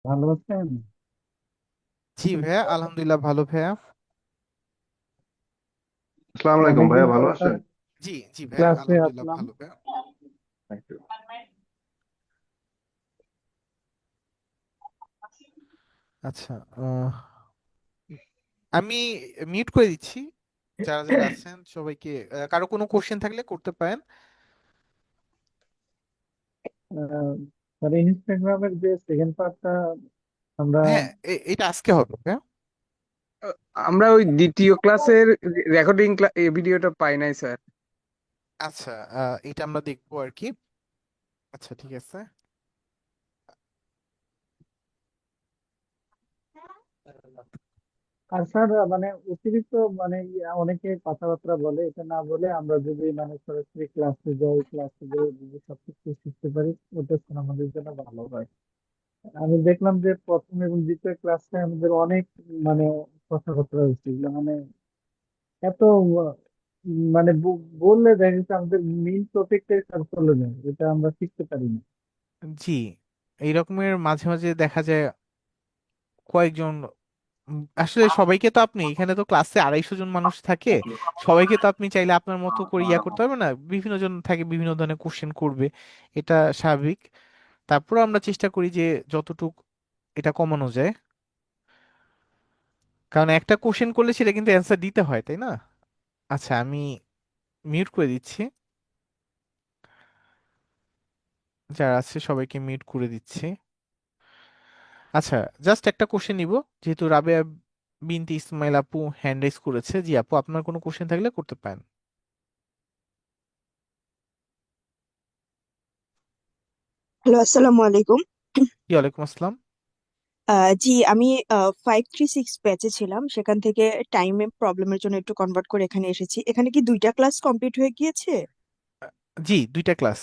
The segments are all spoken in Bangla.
ভালো আছেন? জি ভাইয়া, আলহামদুলিল্লাহ ভালো ভাইয়া। আসসালামু আলাইকুম অনেকদিন ভাইয়া, পর ভালো হঠাৎ আছেন? জি জি ভাইয়া, ক্লাসে আলহামদুলিল্লাহ আসলাম। ভালো ভাইয়া। Thank you. আচ্ছা, আমি মিউট করে দিচ্ছি যারা যারা আছেন সবাইকে। কারো কোনো কোশ্চেন থাকলে করতে পারেন। আহ, মানে ইনস্টাগ্রামের যে সেকেন্ড পার্টটা আমরা হ্যাঁ, এটা আজকে হবে ভাইয়া। আমরা ওই দ্বিতীয় ক্লাসের রেকর্ডিং ভিডিওটা পাই নাই স্যার। আচ্ছা, এটা আমরা দেখবো আর কি। আচ্ছা ঠিক আছে। আর স্যার মানে অতিরিক্ত মানে অনেকে কথাবার্তা বলে, এটা না বলে আমরা যদি মানে সরাসরি ক্লাসে যাই যদি সবকিছু শিখতে পারি, ওটা স্যার আমাদের জন্য ভালো হয়। আমি দেখলাম যে প্রথম এবং দ্বিতীয় ক্লাসে আমাদের অনেক মানে কথাবার্তা হয়েছে, এগুলো মানে এত মানে বললে দেখা যাচ্ছে আমাদের মেইন টপিকটাই স্যার চলে যায়, এটা আমরা শিখতে পারি না। জি, এই রকমের মাঝে মাঝে দেখা যায় কয়েকজন, আসলে সবাইকে তো আপনি এখানে তো ক্লাসে 250 জন মানুষ থাকে। সবাইকে তো আপনি চাইলে আপনার মতো করে করতে পারবেন না, বিভিন্ন জন থাকে বিভিন্ন ধরনের কোশ্চেন করবে। এটা স্বাভাবিক। তারপর আমরা চেষ্টা করি যে যতটুক এটা কমানো যায়, কারণ একটা কোশ্চেন করলে সেটা কিন্তু অ্যান্সার দিতে হয়, তাই না? আচ্ছা, আমি মিউট করে দিচ্ছি, যারা আছে সবাইকে মিউট করে দিচ্ছি। আচ্ছা, জাস্ট একটা কোশ্চেন নিব, যেহেতু রাবেয়া বিনতি ইসমাইল আপু হ্যান্ড রাইজ করেছে। জি আপু, আপনার কোনো কোশ্চেন থাকলে করতে পারেন। হ্যালো, আসসালামু আলাইকুম। জি ওয়ালাইকুম আসসালাম। জি, আমি 536 ব্যাচে ছিলাম, সেখান থেকে টাইমে প্রবলেমের জন্য একটু কনভার্ট করে এখানে এসেছি। এখানে কি দুইটা ক্লাস কমপ্লিট হয়ে গিয়েছে? জি, দুইটা ক্লাস।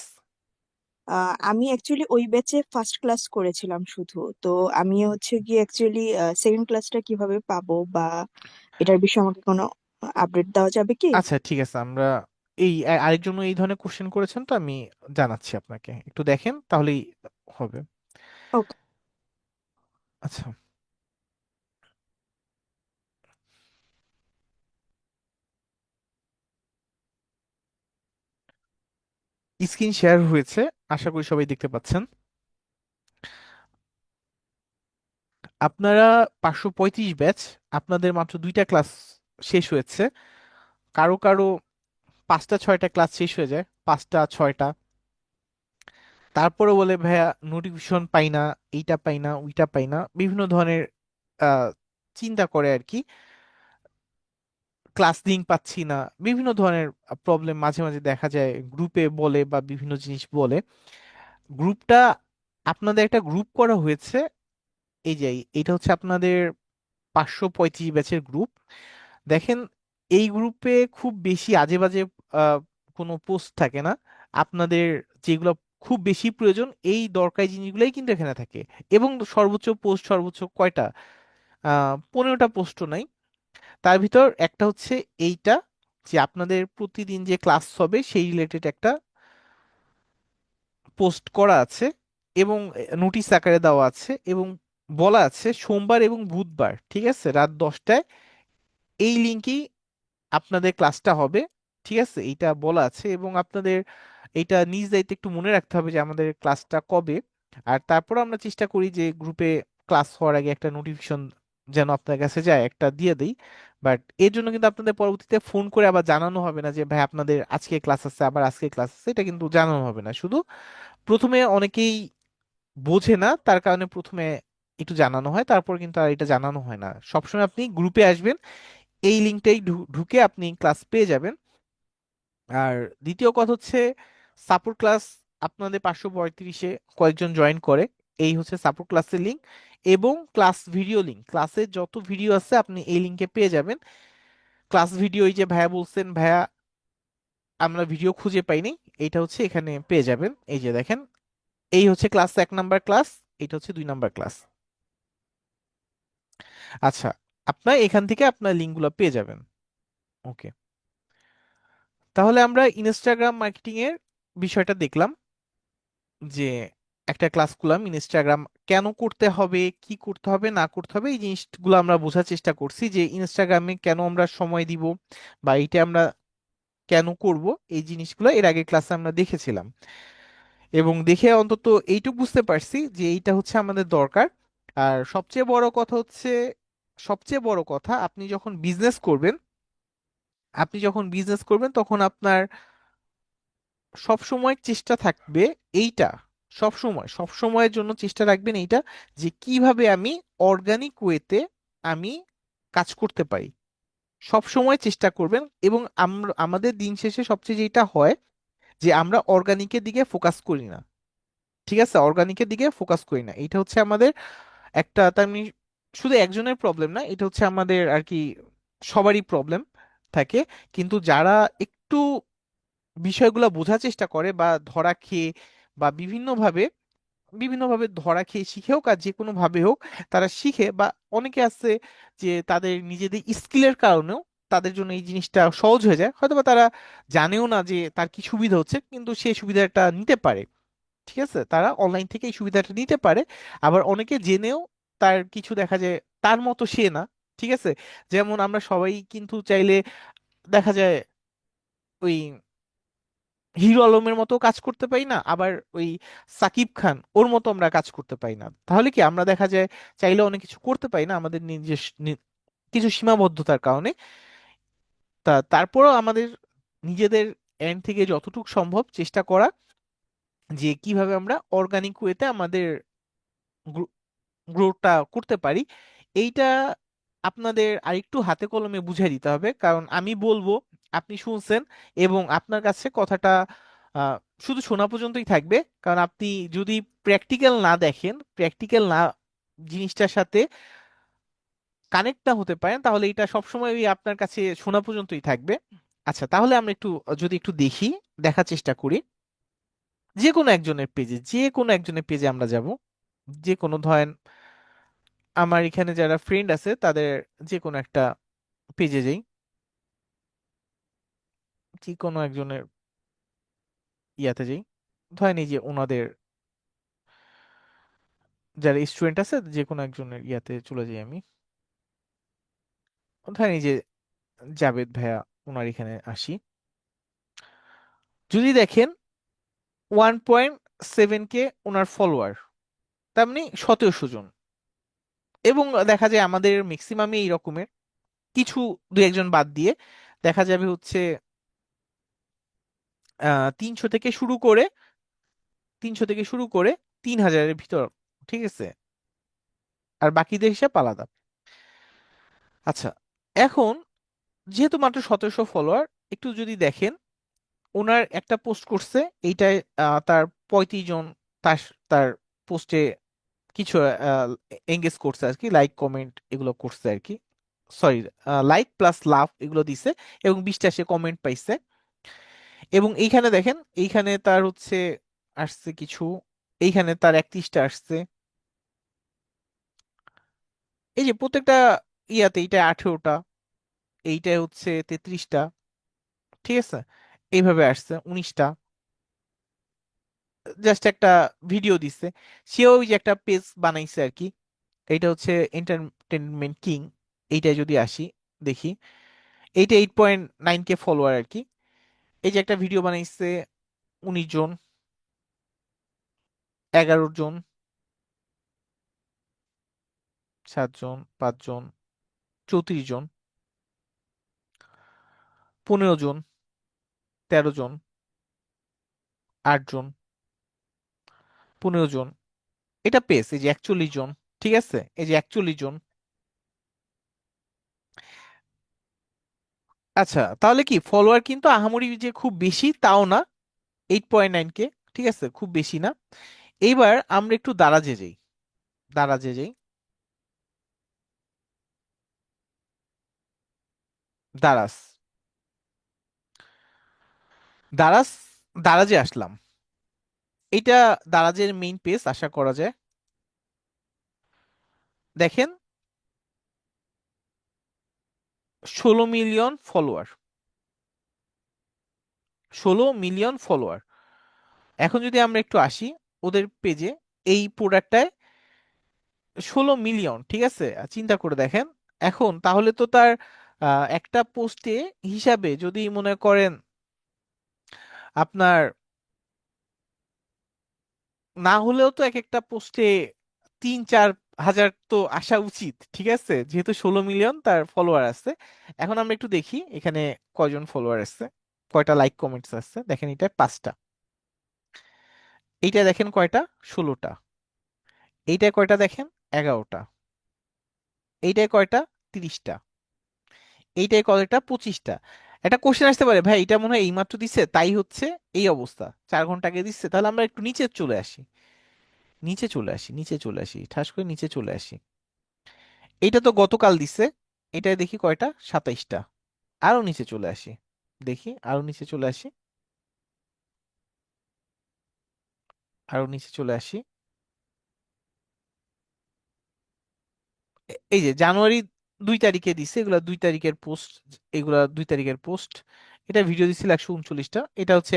আমি অ্যাকচুয়ালি ওই ব্যাচে ফার্স্ট ক্লাস করেছিলাম শুধু। তো আমি হচ্ছে গিয়ে অ্যাকচুয়ালি সেকেন্ড ক্লাসটা কিভাবে পাবো, বা এটার বিষয়ে আমাকে কোনো আপডেট দেওয়া যাবে কি? আচ্ছা ঠিক আছে, আমরা এই আরেকজন এই ধরনের কোশ্চেন করেছেন, তো আমি জানাচ্ছি আপনাকে, একটু দেখেন তাহলেই হবে। ওকে। আচ্ছা, স্ক্রিন শেয়ার হয়েছে, আশা করি সবাই দেখতে পাচ্ছেন। আপনারা 535 ব্যাচ, আপনাদের মাত্র দুইটা ক্লাস শেষ হয়েছে। কারো কারো 5টা 6টা ক্লাস শেষ হয়ে যায়, 5টা 6টা। তারপরে বলে ভাইয়া নোটিফিকেশন পাই না, এইটা পাই না, ওইটা পাই না, বিভিন্ন ধরনের আহ, চিন্তা করে আর কি। ক্লাস লিঙ্ক পাচ্ছি না, বিভিন্ন ধরনের প্রবলেম মাঝে মাঝে দেখা যায়, গ্রুপে বলে বা বিভিন্ন জিনিস বলে। গ্রুপটা, আপনাদের একটা গ্রুপ করা হয়েছে। এই যে এটা হচ্ছে আপনাদের 535 ব্যাচের গ্রুপ। দেখেন, এই গ্রুপে খুব বেশি আজে বাজে আহ, কোনো পোস্ট থাকে না। আপনাদের যেগুলো খুব বেশি প্রয়োজন, এই দরকারি জিনিসগুলোই কিন্তু এখানে থাকে। এবং সর্বোচ্চ পোস্ট সর্বোচ্চ কয়টা, 15টা পোস্টও নাই। তার ভিতর একটা হচ্ছে এইটা, যে আপনাদের প্রতিদিন যে ক্লাস হবে সেই রিলেটেড একটা পোস্ট করা আছে, এবং নোটিশ আকারে দেওয়া আছে, এবং বলা আছে সোমবার এবং বুধবার, ঠিক আছে, রাত 10টায় এই লিঙ্কেই আপনাদের ক্লাসটা হবে। ঠিক আছে, এইটা বলা আছে, এবং আপনাদের এইটা নিজ দায়িত্বে একটু মনে রাখতে হবে যে আমাদের ক্লাসটা কবে। আর তারপর আমরা চেষ্টা করি যে গ্রুপে ক্লাস হওয়ার আগে একটা নোটিফিকেশন যেন আপনার কাছে যায়, একটা দিয়ে দেই। বাট এর জন্য কিন্তু আপনাদের পরবর্তীতে ফোন করে আবার জানানো হবে না যে ভাই আপনাদের আজকে ক্লাস আছে, আবার আজকে ক্লাস আছে, এটা কিন্তু জানানো হবে না। শুধু প্রথমে অনেকেই বোঝে না, তার কারণে প্রথমে একটু জানানো হয়, তারপর কিন্তু আর এটা জানানো হয় না। সবসময় আপনি গ্রুপে আসবেন, এই লিঙ্কটাই ঢুকে আপনি ক্লাস পেয়ে যাবেন। আর দ্বিতীয় কথা হচ্ছে সাপোর্ট ক্লাস, আপনাদের 535-এ কয়েকজন জয়েন করে, এই হচ্ছে সাপোর্ট ক্লাসের লিঙ্ক। এবং ক্লাস ভিডিও লিঙ্ক, ক্লাসের যত ভিডিও আছে আপনি এই লিঙ্কে পেয়ে যাবেন। ক্লাস ভিডিও, এই যে ভাইয়া বলছেন ভাইয়া আমরা ভিডিও খুঁজে পাইনি, এইটা হচ্ছে এখানে পেয়ে যাবেন। এই যে দেখেন, এই হচ্ছে ক্লাস 1 নাম্বার ক্লাস, এটা হচ্ছে 2 নাম্বার ক্লাস। আচ্ছা, আপনার এখান থেকে আপনার লিঙ্কগুলো পেয়ে যাবেন। ওকে, তাহলে আমরা ইনস্টাগ্রাম মার্কেটিং এর বিষয়টা দেখলাম, যে একটা ক্লাস করলাম ইনস্টাগ্রাম কেন করতে হবে, কি করতে হবে না করতে হবে, এই জিনিসগুলো আমরা বোঝার চেষ্টা করছি যে ইনস্টাগ্রামে কেন আমরা সময় দিব বা এইটা আমরা কেন করব। এই জিনিসগুলো এর আগে ক্লাসে আমরা দেখেছিলাম এবং দেখে অন্তত এইটুকু বুঝতে পারছি যে এইটা হচ্ছে আমাদের দরকার। আর সবচেয়ে বড় কথা আপনি যখন বিজনেস করবেন তখন আপনার সব সময় চেষ্টা থাকবে এইটা, সব সময়ের জন্য চেষ্টা রাখবেন এইটা, যে কিভাবে আমি অর্গানিক ওয়েতে আমি কাজ করতে পারি। সব সময় চেষ্টা করবেন এবং আমরা আমাদের দিন শেষে সবচেয়ে যেটা হয় যে আমরা অর্গানিকের দিকে ফোকাস করি না। ঠিক আছে, অর্গানিকের দিকে ফোকাস করি না, এটা হচ্ছে আমাদের একটা, তার মানে শুধু একজনের প্রবলেম না, এটা হচ্ছে আমাদের আর কি সবারই প্রবলেম থাকে। কিন্তু যারা একটু বিষয়গুলো বোঝার চেষ্টা করে বা ধরা খেয়ে বা বিভিন্নভাবে ধরা খেয়ে শিখে হোক আর যে কোনো ভাবে হোক তারা শিখে, বা অনেকে আছে যে তাদের নিজেদের স্কিলের কারণেও তাদের জন্য এই জিনিসটা সহজ হয়ে যায়, হয়তোবা তারা জানেও না যে তার কি সুবিধা হচ্ছে কিন্তু সে সুবিধাটা নিতে পারে। ঠিক আছে, তারা অনলাইন থেকে এই সুবিধাটা নিতে পারে। আবার অনেকে জেনেও তার কিছু দেখা যায় তার মতো সে না। ঠিক আছে, যেমন আমরা সবাই কিন্তু চাইলে দেখা যায় ওই হিরো আলমের মতো কাজ করতে পারি না, আবার ওই সাকিব খান ওর মতো আমরা কাজ করতে পারি না। তাহলে কি আমরা দেখা যায় চাইলে অনেক কিছু করতে পারি না আমাদের কিছু সীমাবদ্ধতার কারণে। তারপরেও আমাদের নিজেদের এন্ড থেকে যতটুকু সম্ভব চেষ্টা করা যে কিভাবে আমরা অর্গানিক ওয়েতে আমাদের গ্রোথটা করতে পারি। এইটা আপনাদের আরেকটু হাতে কলমে বুঝিয়ে দিতে হবে, কারণ আমি বলবো আপনি শুনছেন এবং আপনার কাছে কথাটা আহ, শুধু শোনা পর্যন্তই থাকবে। কারণ আপনি যদি প্র্যাকটিক্যাল না জিনিসটার সাথে কানেক্ট না হতে পারেন তাহলে এটা সবসময় ওই আপনার কাছে শোনা পর্যন্তই থাকবে। আচ্ছা, তাহলে আমরা যদি একটু দেখার চেষ্টা করি যে কোনো একজনের পেজে আমরা যাব। যে কোনো ধরেন আমার এখানে যারা ফ্রেন্ড আছে তাদের যে কোনো একটা পেজে যাই, যে কোনো একজনের ইয়াতে যাই, ধরেন এই যে ওনাদের যারা স্টুডেন্ট আছে যে কোনো একজনের ইয়াতে চলে যাই আমি, ধরেন এই যে জাভেদ ভাইয়া, ওনার এখানে আসি। যদি দেখেন 1.7 কে ওনার ফলোয়ার, তার মানে 1700 জন। এবং দেখা যায় আমাদের ম্যাক্সিমামই এই রকমের, কিছু দু একজন বাদ দিয়ে দেখা যাবে হচ্ছে 300 থেকে শুরু করে 3000-এর ভিতর। ঠিক আছে, আর বাকিদের হিসাব আলাদা। আচ্ছা, এখন যেহেতু মাত্র 1700 ফলোয়ার, একটু যদি দেখেন ওনার একটা পোস্ট করছে, এইটায় তার 35 জন তার তার পোস্টে কিছু এঙ্গেজ করছে আর কি, লাইক কমেন্ট এগুলো করছে আর কি, সরি, লাইক প্লাস লাভ এগুলো দিছে এবং 20টা সে কমেন্ট পাইছে। এবং এইখানে দেখেন, এইখানে তার হচ্ছে আসছে কিছু, এইখানে তার 31টা আসছে। এই যে প্রত্যেকটা ইয়াতে এইটা 18টা, এইটাই হচ্ছে 33টা। ঠিক আছে, এইভাবে আসছে 19টা। জাস্ট একটা ভিডিও দিচ্ছে, সেও ওই যে একটা পেজ বানাইছে আর কি। এইটা হচ্ছে এন্টারটেনমেন্ট কিং। এইটাই যদি আসি দেখি, এইটা 8.9 কে ফলোয়ার আর কি। এই যে একটা ভিডিও বানাইছে 19 জন, 11 জন, 7 জন, 5 জন, 34 জন, 15 জন, 13 জন, 8 জন, 15 জন। এটা পেজ এই যে 41 জন। ঠিক আছে, এই যে 41 জন। আচ্ছা, তাহলে কি ফলোয়ার কিন্তু আহামরি যে খুব বেশি তাও না, 8.9 কে। ঠিক আছে, খুব বেশি না। এইবার আমরা একটু দারাজে যাই। দারাজ দারাজ দারাজে আসলাম। এটা দারাজের মেইন পেজ আশা করা যায়। দেখেন 16 মিলিয়ন ফলোয়ার, 16 মিলিয়ন ফলোয়ার। এখন যদি আমরা একটু আসি ওদের পেজে এই প্রোডাক্টটায় 16 মিলিয়ন, ঠিক আছে? চিন্তা করে দেখেন এখন, তাহলে তো তার একটা পোস্টে হিসাবে যদি মনে করেন আপনার না হলেও তো এক একটা পোস্টে 3-4 হাজার তো আসা উচিত, ঠিক আছে? যেহেতু 16 মিলিয়ন তার ফলোয়ার আছে। এখন আমরা একটু দেখি এখানে কয়জন ফলোয়ার আছে, কয়টা লাইক কমেন্টস আছে। দেখেন এটা 5টা, এইটা দেখেন কয়টা, 16টা, এইটায় কয়টা দেখেন, 11টা, এইটায় কয়টা, 30টা, এইটায় কয়টা, 25টা। একটা কোশ্চেন আসতে পারে, ভাই এটা মনে হয় এইমাত্র দিচ্ছে তাই হচ্ছে এই অবস্থা, 4 ঘন্টা আগে দিচ্ছে। তাহলে আমরা একটু নিচে চলে আসি, নিচে চলে আসি, ঠাস করে নিচে চলে আসি। এইটা তো গতকাল দিছে, এটায় দেখি কয়টা, 27টা। আরো নিচে চলে আসি, দেখি আরো নিচে চলে আসি, আরো নিচে চলে আসি। এই যে জানুয়ারি 2 তারিখে দিছে, এগুলা 2 তারিখের পোস্ট, এগুলা 2 তারিখের পোস্ট। এটা ভিডিও দিছিল 139টা, এটা হচ্ছে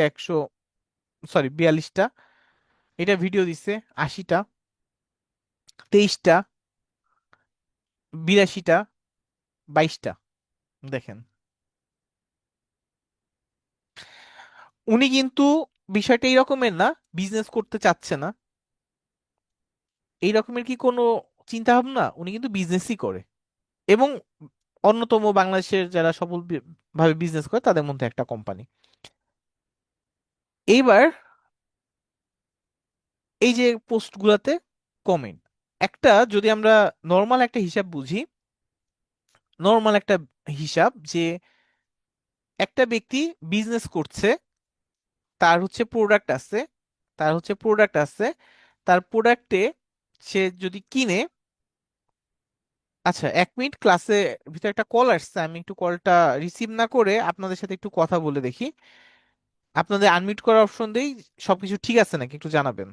42টা। এটা ভিডিও দিছে 80টা, 23টা, 82টা, 22টা। দেখেন উনি কিন্তু বিষয়টা এই রকমের না, বিজনেস করতে চাচ্ছে না এই রকমের কি কোনো চিন্তা ভাবনা, উনি কিন্তু বিজনেসই করে, এবং অন্যতম বাংলাদেশের যারা সফল ভাবে বিজনেস করে তাদের মধ্যে একটা কোম্পানি। এইবার এই যে পোস্টগুলাতে কমেন্ট, একটা যদি আমরা নর্মাল একটা হিসাব বুঝি, নর্মাল একটা হিসাব যে একটা ব্যক্তি বিজনেস করছে, তার হচ্ছে প্রোডাক্ট আছে, তার হচ্ছে প্রোডাক্ট আছে, তার প্রোডাক্টে সে যদি কিনে, আচ্ছা 1 মিনিট, ক্লাসে ভিতরে একটা কল আসছে, আমি একটু কলটা রিসিভ না করে আপনাদের সাথে একটু কথা বলে দেখি। আপনাদের আনমিউট করার অপশন দেই, সবকিছু ঠিক আছে নাকি একটু জানাবেন।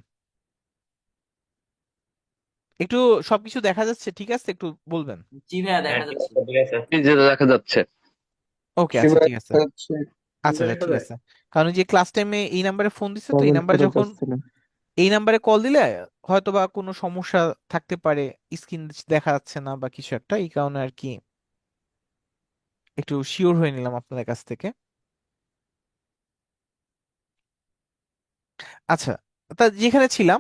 একটু সবকিছু দেখা যাচ্ছে ঠিক আছে, একটু বলবেন। জি ভাইয়া হ্যাঁ দেখা ঠিক যাচ্ছে। আছে ঠিক আছে, এই যে দেখা যাচ্ছে। ওকে, আচ্ছা সেবার ঠিক আছে। হচ্ছে আচ্ছা আচ্ছা দেখা ঠিক যায় আছে। কারণ এই যে ক্লাস টাইমে এই নাম্বারে ফোন দিছে, তো এই কমেন্ট নাম্বারে করা যখন যাচ্ছে না। এই নাম্বারে কল দিলে হয়তো বা কোনো সমস্যা থাকতে পারে, স্ক্রিন দেখা যাচ্ছে না বা কিছু একটা, এই কারণে আর কি একটু শিওর হয়ে নিলাম আপনাদের কাছ থেকে। আচ্ছা, তা যেখানে ছিলাম,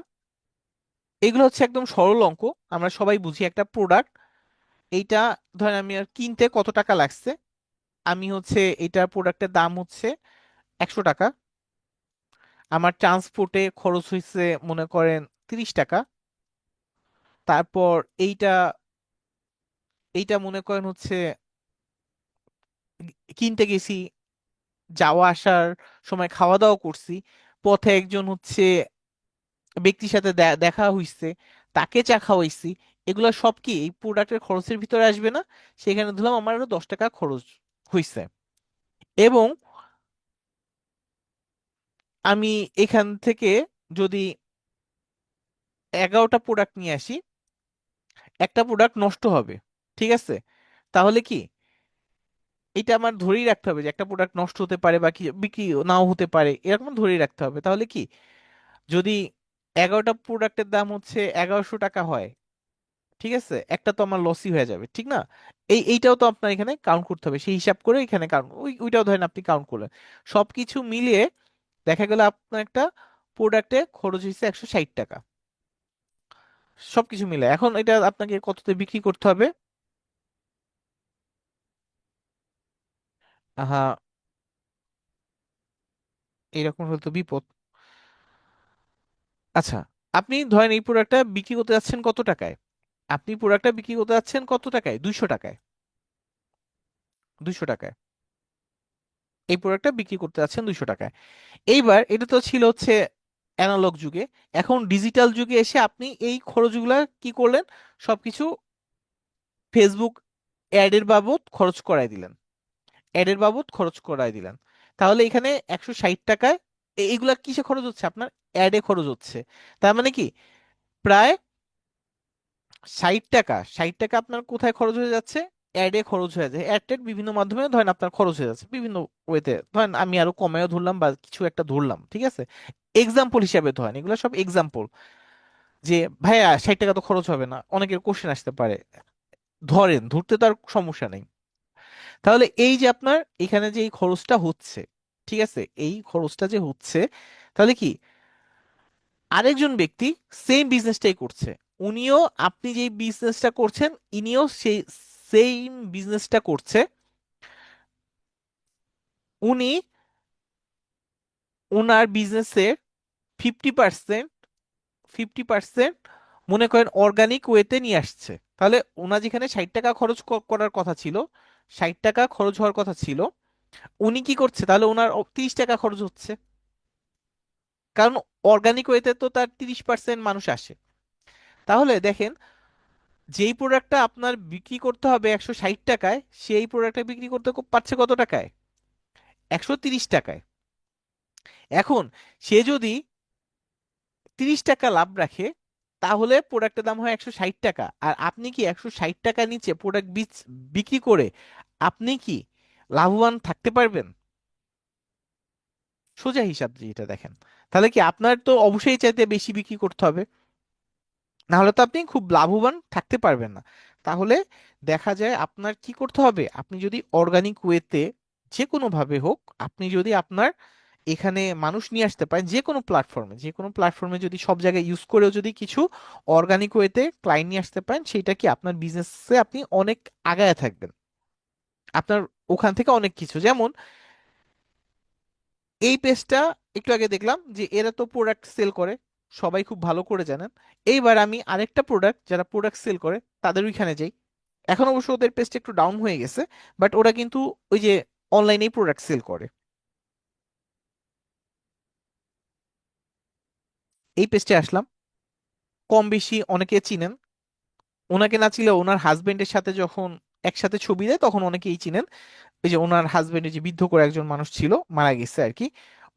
এগুলো হচ্ছে একদম সরল অঙ্ক, আমরা সবাই বুঝি। একটা প্রোডাক্ট, এইটা ধরেন আমি আর কিনতে কত টাকা লাগছে, আমি হচ্ছে এইটার প্রোডাক্টের দাম হচ্ছে 100 টাকা, আমার ট্রান্সপোর্টে খরচ হয়েছে মনে করেন 30 টাকা, তারপর এইটা এইটা মনে করেন হচ্ছে কিনতে গেছি, যাওয়া আসার সময় খাওয়া দাওয়া করছি, পথে একজন হচ্ছে ব্যক্তির সাথে দেখা হইছে, তাকে চা খাওয়াইছি, এগুলো সব কি এই প্রোডাক্টের খরচের ভিতরে আসবে না? সেখানে ধরলাম আমার আরো 10 টাকা খরচ হইছে, এবং আমি এখান থেকে যদি 11টা প্রোডাক্ট নিয়ে আসি, একটা প্রোডাক্ট নষ্ট হবে, ঠিক আছে? তাহলে কি এটা আমার ধরেই রাখতে হবে যে একটা প্রোডাক্ট নষ্ট হতে পারে বা কি বিক্রি নাও হতে পারে, এরকম ধরেই রাখতে হবে। তাহলে কি যদি 11টা প্রোডাক্টের দাম হচ্ছে 1100 টাকা হয়, ঠিক আছে, একটা তো আমার লসই হয়ে যাবে, ঠিক না? এইটাও তো আপনার এখানে কাউন্ট করতে হবে, সেই হিসাব করে এখানে কাউন্ট, ওইটাও ধরেন আপনি কাউন্ট করলেন, সবকিছু মিলিয়ে দেখা গেল আপনার একটা প্রোডাক্টে খরচ হয়েছে 160 টাকা, সবকিছু মিলে। এখন এটা আপনাকে কততে বিক্রি করতে হবে? আহা, এরকম হলে তো বিপদ। আচ্ছা, আপনি ধরেন এই প্রোডাক্টটা বিক্রি করতে যাচ্ছেন কত টাকায়, আপনি প্রোডাক্টটা বিক্রি করতে যাচ্ছেন কত টাকায়, 200 টাকায়, 200 টাকায় এই প্রোডাক্টটা বিক্রি করতে যাচ্ছেন 200 টাকায়। এইবার এটা তো ছিল হচ্ছে অ্যানালগ যুগে, এখন ডিজিটাল যুগে এসে আপনি এই খরচগুলা কি করলেন, সবকিছু ফেসবুক অ্যাডের বাবদ খরচ করাই দিলেন, অ্যাডের বাবদ খরচ করাই দিলেন। তাহলে এখানে 160 টাকায় এইগুলা কিসে খরচ হচ্ছে, আপনার অ্যাডে খরচ হচ্ছে। তার মানে কি প্রায় 60 টাকা, 60 টাকা আপনার কোথায় খরচ হয়ে যাচ্ছে, অ্যাডে খরচ হয়ে যায়। অ্যাড টেড বিভিন্ন মাধ্যমে ধরেন আপনার খরচ হয়ে যাচ্ছে বিভিন্ন ওয়েতে, ধরেন আমি আরো কমেও ধরলাম বা কিছু একটা ধরলাম, ঠিক আছে? এক্সাম্পল হিসাবে ধরেন, এগুলো সব এক্সাম্পল, যে ভাইয়া 60 টাকা তো খরচ হবে না, অনেকের কোশ্চেন আসতে পারে, ধরেন, ধরতে তার সমস্যা নেই। তাহলে এই যে আপনার এখানে যে এই খরচটা হচ্ছে, ঠিক আছে, এই খরচটা যে হচ্ছে, তাহলে কি আরেকজন ব্যক্তি সেম বিজনেসটাই করছে, উনিও আপনি যে বিজনেসটা করছেন ইনিও সেই সেম বিজনেসটা করছে, উনি ওনার বিজনেসের 50%, 50% মনে করেন অর্গানিক ওয়েতে নিয়ে আসছে। তাহলে ওনার যেখানে 60 টাকা খরচ করার কথা ছিল, 60 টাকা খরচ হওয়ার কথা ছিল, উনি কি করছে, তাহলে ওনার 30 টাকা খরচ হচ্ছে, কারণ অর্গানিক ওয়েতে তো তার 30% মানুষ আসে। তাহলে দেখেন, যেই প্রোডাক্টটা আপনার বিক্রি করতে হবে 160 টাকায়, সেই প্রোডাক্টটা বিক্রি করতে পারছে কত টাকায়? 130 টাকায়। এখন সে যদি 30 টাকা লাভ রাখে, তাহলে প্রোডাক্টের দাম হয় 160 টাকা। আর আপনি কি 160 টাকা নিচে প্রোডাক্ট বিক্রি করে আপনি কি লাভবান থাকতে পারবেন? সোজা হিসাব যেটা দেখেন, তাহলে কি আপনার তো অবশ্যই চাইতে বেশি বিক্রি করতে হবে, না হলে তো আপনি খুব লাভবান থাকতে পারবেন না। তাহলে দেখা যায় আপনার কি করতে হবে, আপনি যদি অর্গানিক ওয়েতে যে কোনো ভাবে হোক, আপনি যদি আপনার এখানে মানুষ নিয়ে আসতে পারেন, যে কোনো প্ল্যাটফর্মে যদি সব জায়গায় ইউজ করেও যদি কিছু অর্গানিক ওয়েতে ক্লায়েন্ট নিয়ে আসতে পারেন, সেটা কি আপনার বিজনেসে আপনি অনেক আগায় থাকবেন। আপনার ওখান থেকে অনেক কিছু, যেমন এই পেজটা একটু আগে দেখলাম যে এরা তো প্রোডাক্ট সেল করে, সবাই খুব ভালো করে জানেন। এইবার আমি আরেকটা প্রোডাক্ট, যারা প্রোডাক্ট সেল করে তাদের ওইখানে যাই। এখন অবশ্য ওদের পেজটা একটু ডাউন হয়ে গেছে, বাট ওরা কিন্তু ওই যে অনলাইনেই প্রোডাক্ট সেল করে। এই পেজটা আসলাম, কম বেশি অনেকে চিনেন, ওনাকে না চিনলে ওনার হাজবেন্ডের সাথে যখন একসাথে ছবি দেয় তখন অনেকেই চিনেন। এই যে ওনার হাজবেন্ডের যে বৃদ্ধ করে একজন মানুষ ছিল, মারা গেছে আর কি,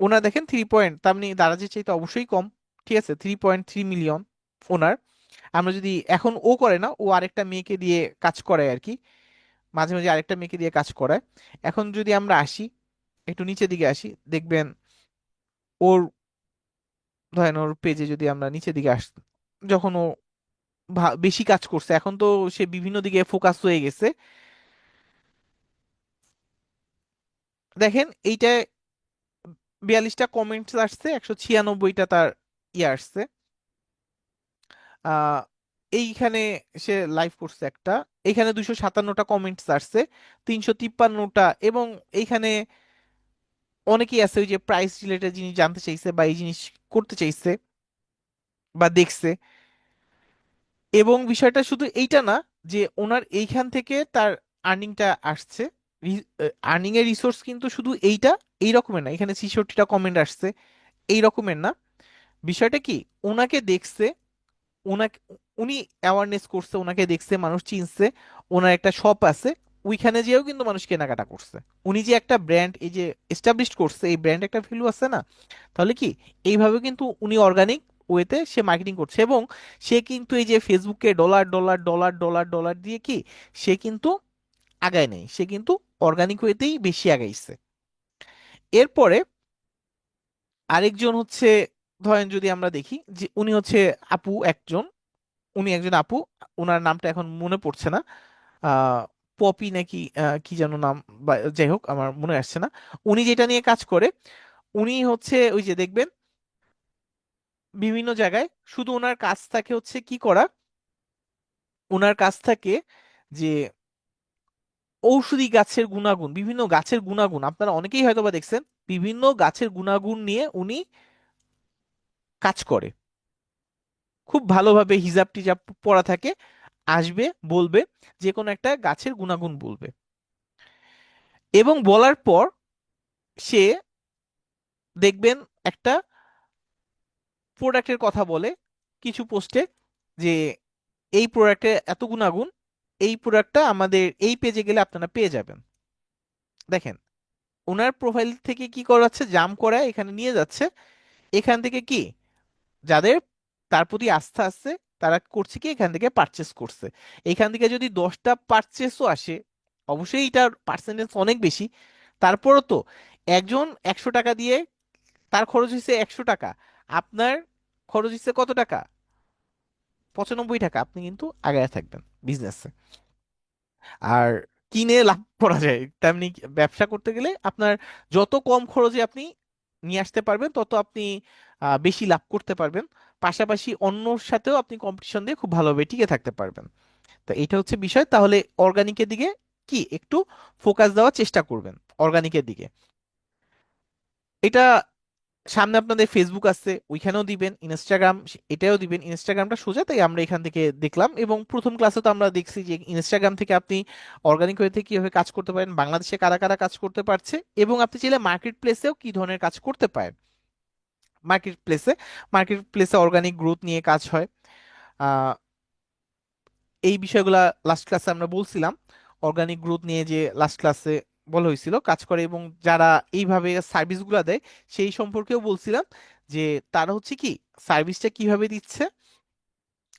ওনার দেখেন 3 পয়েন্ট, তার মানে দারাজের চাইতে অবশ্যই কম, ঠিক আছে, 3.3 মিলিয়ন ওনার। আমরা যদি, এখন ও করে না, ও আরেকটা মেয়েকে দিয়ে কাজ করায় আর কি, মাঝে মাঝে আরেকটা মেয়েকে দিয়ে কাজ করায়। এখন যদি আমরা আসি, একটু নিচের দিকে আসি, দেখবেন ওর, ধরেন ওর পেজে যদি আমরা নিচের দিকে আস, যখন ও বেশি কাজ করছে, এখন তো সে বিভিন্ন দিকে ফোকাস হয়ে গেছে। দেখেন এইটা 42টা কমেন্টস আসছে, 196টা তার ইয়ে আসছে। আহ এইখানে সে লাইভ করছে একটা, এইখানে 257টা কমেন্টস আসছে, 353টা, এবং এইখানে অনেকেই আছে ওই যে প্রাইস রিলেটেড জিনিস জানতে চাইছে বা এই জিনিস করতে চাইছে বা দেখছে। এবং বিষয়টা শুধু এইটা না, যে ওনার এইখান থেকে তার আর্নিংটা আসছে, আর্নিং এর রিসোর্স কিন্তু শুধু এইটা, এই রকমের না, এখানে 66টা কমেন্ট আসছে, এই রকমের না। বিষয়টা কি, ওনাকে দেখছে, ওনাকে, উনি অ্যাওয়ারনেস করছে, ওনাকে দেখছে, মানুষ চিনছে, ওনার একটা শপ আছে, ওইখানে যেও কিন্তু মানুষ কেনাকাটা করছে। উনি যে একটা ব্র্যান্ড এই যে এস্টাবলিশ করছে, এই ব্র্যান্ড একটা ভ্যালু আছে না। তাহলে কি এইভাবে কিন্তু উনি অর্গানিক ওয়েতে সে মার্কেটিং করছে, এবং সে কিন্তু এই যে ফেসবুকে dollar dollar dollar dollar dollar দিয়ে কি সে কিন্তু আগায় নেই, সে কিন্তু অর্গানিক ওয়েতেই বেশি আগাইছে। এরপরে আরেকজন হচ্ছে, ধরেন যদি আমরা দেখি যে উনি হচ্ছে আপু একজন, উনি একজন আপু, ওনার নামটা এখন মনে পড়ছে না, আহ পপি নাকি কি যেন নাম, বা যাই হোক আমার মনে আসছে না। উনি যেটা নিয়ে কাজ করে, উনি হচ্ছে ওই যে দেখবেন বিভিন্ন জায়গায় শুধু ওনার কাজ থাকে হচ্ছে কি করা, ওনার কাজ থাকে যে ঔষধি গাছের গুণাগুণ, বিভিন্ন গাছের গুণাগুণ আপনারা অনেকেই হয়তো বা দেখছেন, বিভিন্ন গাছের গুণাগুণ নিয়ে উনি কাজ করে, খুব ভালোভাবে হিজাব টিজাব পড়া থাকে, আসবে বলবে, যে কোনো একটা গাছের গুণাগুণ বলবে, এবং বলার পর সে দেখবেন একটা প্রোডাক্টের কথা বলে কিছু পোস্টে, যে এই প্রোডাক্টের এত গুণাগুণ, এই প্রোডাক্টটা আমাদের এই পেজে গেলে আপনারা পেয়ে যাবেন। দেখেন ওনার প্রোফাইল থেকে কি করাচ্ছে, জাম করায় এখানে নিয়ে যাচ্ছে, এখান থেকে কি যাদের তার প্রতি আস্থা আছে তারা করছে কি এখান থেকে পারচেস করছে। এখান থেকে যদি 10টা পারচেসও আসে, অবশ্যই এটার পার্সেন্টেজ অনেক বেশি, তারপরও তো একজন 100 টাকা দিয়ে তার খরচ হয়েছে 100 টাকা, আপনার খরচ হয়েছে কত টাকা? 95 টাকা। আপনি কিন্তু আগায় থাকবেন বিজনেসে। আর কিনে লাভ করা যায় তেমনি ব্যবসা করতে গেলে আপনার যত কম খরচে আপনি নিয়ে আসতে পারবেন তত আপনি বেশি লাভ করতে পারবেন। পাশাপাশি অন্যর সাথেও আপনি কম্পিটিশন দিয়ে খুব ভালোভাবে টিকে থাকতে পারবেন। তো এটা হচ্ছে বিষয়। তাহলে অর্গানিকের দিকে কি একটু ফোকাস দেওয়ার চেষ্টা করবেন, অর্গানিকের দিকে। এটা সামনে আপনাদের ফেসবুক আছে, ওইখানেও দিবেন, ইনস্টাগ্রাম এটাও দিবেন। ইনস্টাগ্রামটা সোজা, তাই আমরা এখান থেকে দেখলাম। এবং প্রথম ক্লাসে তো আমরা দেখছি যে ইনস্টাগ্রাম থেকে আপনি অর্গানিক ওয়েতে কিভাবে কাজ করতে পারেন, বাংলাদেশে কারা কারা কাজ করতে পারছে, এবং আপনি চাইলে মার্কেট প্লেসেও কি ধরনের কাজ করতে পারেন। মার্কেট প্লেসে মার্কেট প্লেসে অর্গানিক গ্রোথ নিয়ে কাজ হয়। আহ, এই বিষয়গুলা লাস্ট ক্লাসে আমরা বলছিলাম। অর্গানিক গ্রোথ নিয়ে যে লাস্ট ক্লাসে বলা হয়েছিল কাজ করে, এবং যারা এইভাবে সার্ভিসগুলো দেয় সেই সম্পর্কেও বলছিলাম যে তারা হচ্ছে কি সার্ভিসটা কিভাবে দিচ্ছে।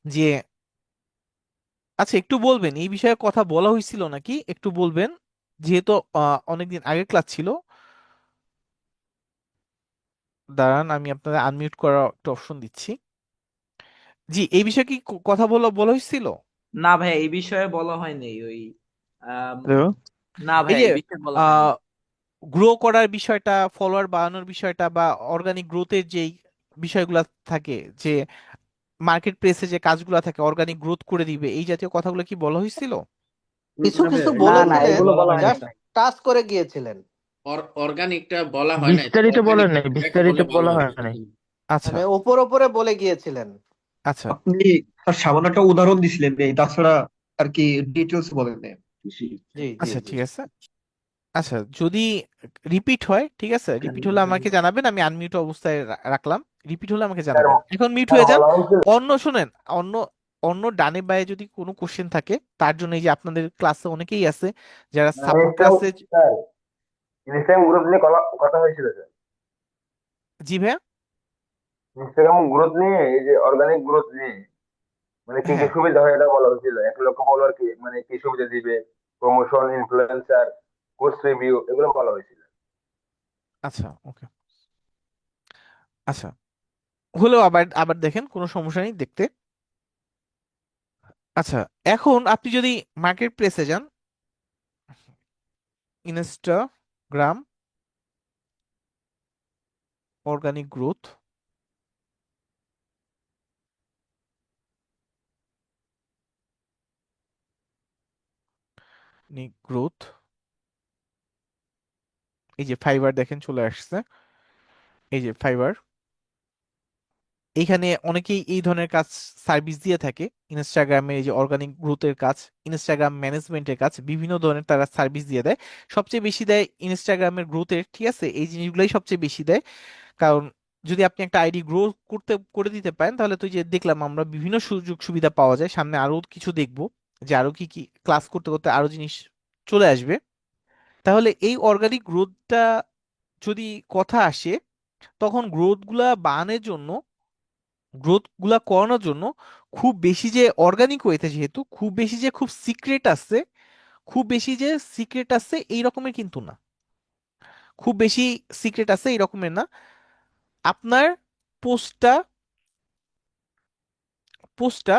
যে আচ্ছা, একটু বলবেন এই বিষয়ে কথা বলা হয়েছিল নাকি, একটু বলবেন, যেহেতু অনেকদিন আগের ক্লাস ছিল। দাঁড়ান, আমি আপনাদের আনমিউট করার একটা অপশন দিচ্ছি। জি, এই বিষয়ে কি কথা বলা বলা হয়েছিল? না ভাইয়া, এই বিষয়ে বলা হয়নি। ওই আম, হ্যালো। না এই ভাইয়া, যে এই বিষয়ে বলা হয়নি। গ্রো করার বিষয়টা, ফলোয়ার বাড়ানোর বিষয়টা, বা অর্গানিক গ্রোথের যেই বিষয়গুলো থাকে, যে মার্কেট প্লেসে যে কাজগুলো থাকে অর্গানিক গ্রোথ করে দিবে, এই জাতীয় কথাগুলো কি বলা হয়েছিল? কিছু না কিছু ভাইয়া, না এগুলো না, বলেছিলেন, এগুলো বলা বলা হয়নি হয়নি জাস্ট ভাই। টাচ করে গিয়েছিলেন। অর্গানিকটা বলা হয় নাই, বিস্তারিত অর্গানিক বলেন নাই, প্রোডাক্ট বিস্তারিত বলে ভালো বলা হবে। হয় নাই। আচ্ছা মানে ওপর ওপরে বলে গিয়েছিলেন। আচ্ছা আপনি তার সামান্য একটা উদাহরণ দিছিলেন এই, তাছাড়া আর কি ডিটেলস বলেন নাই। জি জি আচ্ছা, জি। ঠিক আছে। আচ্ছা, যদি রিপিট হয়, ঠিক আছে, রিপিট হলে আমাকে জানাবেন। আমি আনমিউট অবস্থায় রাখলাম। রিপিট হলে আমাকে জানাবেন। এখন মিউট হয়ে যান। অন্য শুনেন, অন্য অন্য ডানে বায়ে যদি কোনো কোশ্চেন থাকে তার জন্য, এই যে আপনাদের ক্লাসে অনেকেই আছে যারা সাপোর্ট ক্লাসে। ইনস্টাগ্রাম গ্রোথ নিয়ে কথা হয়েছিল স্যার। জি ভাইয়া। ইনস্টাগ্রাম গ্রোথ নিয়ে, এই যে অর্গানিক গ্রোথ নিয়ে মানে কি কি হ্যাঁ, সুবিধা হয় এটা বলা হয়েছিল। 1 লক্ষ ফলোয়ার কি মানে কি সুবিধা দিবে, প্রমোশন, ইনফ্লুয়েন্সার, কোর্স রিভিউ, এগুলো বলা হয়েছিল। আচ্ছা, ওকে। আচ্ছা, হলেও আবার আবার দেখেন, কোনো সমস্যা নেই দেখতে। আচ্ছা, এখন আপনি যদি মার্কেট প্লেসে যান, ইনস্টাগ্রাম অর্গানিক গ্রোথ, গ্রোথ, এই যে ফাইবার দেখেন চলে আসছে। এই যে ফাইবার, এইখানে অনেকেই এই ধরনের কাজ সার্ভিস দিয়ে থাকে। ইনস্টাগ্রামে এই যে অর্গানিক গ্রোথের কাজ, ইনস্টাগ্রাম ম্যানেজমেন্টের কাজ, বিভিন্ন ধরনের তারা সার্ভিস দিয়ে দেয়। সবচেয়ে বেশি দেয় ইনস্টাগ্রামের গ্রোথের, ঠিক আছে, এই জিনিসগুলোই সবচেয়ে বেশি দেয়। কারণ যদি আপনি একটা আইডি গ্রো করে দিতে পারেন, তাহলে তো এই যে দেখলাম আমরা বিভিন্ন সুযোগ সুবিধা পাওয়া যায়। সামনে আরো কিছু দেখবো, যে আরো কি কি ক্লাস করতে করতে আরো জিনিস চলে আসবে। তাহলে এই অর্গানিক গ্রোথটা যদি কথা আসে, তখন গ্রোথ গুলা বাড়ানোর জন্য, গ্রোথ গুলা করানোর জন্য খুব বেশি যে অর্গানিক ওয়েতে, যেহেতু খুব বেশি যে খুব সিক্রেট আছে, খুব বেশি যে সিক্রেট আছে এই রকমের কিন্তু না। খুব বেশি সিক্রেট আছে এই রকমের না। আপনার পোস্টটা পোস্টটা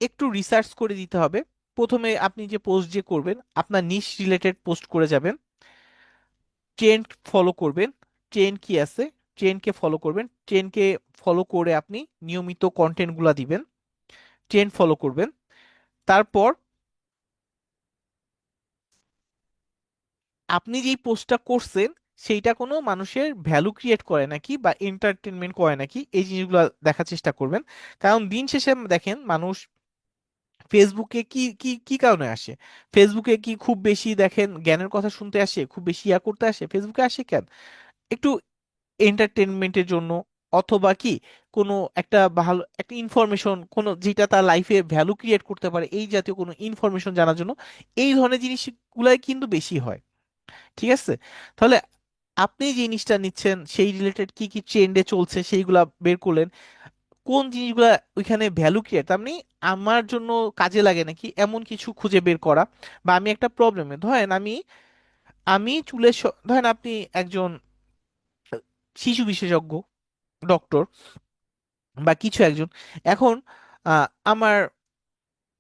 একটু রিসার্চ করে দিতে হবে। প্রথমে আপনি যে পোস্ট যে করবেন, আপনার নিশ রিলেটেড পোস্ট করে যাবেন। ট্রেন্ড ফলো করবেন। ট্রেন্ড কি আছে, ট্রেন্ডকে ফলো করবেন। ট্রেন্ডকে ফলো করে আপনি নিয়মিত কন্টেন্ট গুলা দিবেন। ট্রেন্ড ফলো করবেন। তারপর আপনি যেই পোস্টটা করছেন সেইটা কোনো মানুষের ভ্যালু ক্রিয়েট করে নাকি বা এন্টারটেনমেন্ট করে নাকি, এই জিনিসগুলো দেখার চেষ্টা করবেন। কারণ দিন শেষে দেখেন, মানুষ ফেসবুকে কি কি কি কারণে আসে? ফেসবুকে কি খুব বেশি দেখেন জ্ঞানের কথা শুনতে আসে, খুব বেশি ইয়া করতে আসে? ফেসবুকে আসে কেন? একটু এন্টারটেনমেন্টের জন্য, অথবা কি কোনো একটা ভালো একটা ইনফরমেশন, কোনো যেটা তার লাইফে ভ্যালু ক্রিয়েট করতে পারে, এই জাতীয় কোনো ইনফরমেশন জানার জন্য। এই ধরনের জিনিসগুলাই কিন্তু বেশি হয়, ঠিক আছে। তাহলে আপনি যে জিনিসটা নিচ্ছেন সেই রিলেটেড কি কি ট্রেন্ডে চলছে সেইগুলা বের করলেন। কোন জিনিসগুলা ওইখানে ভ্যালু ক্রিয়েট, তার মানে আমার জন্য কাজে লাগে নাকি, এমন কিছু খুঁজে বের করা। বা আমি একটা প্রবলেমে, ধরেন আমি আমি চুলের ধরেন আপনি একজন শিশু বিশেষজ্ঞ ডক্টর বা কিছু একজন। এখন আমার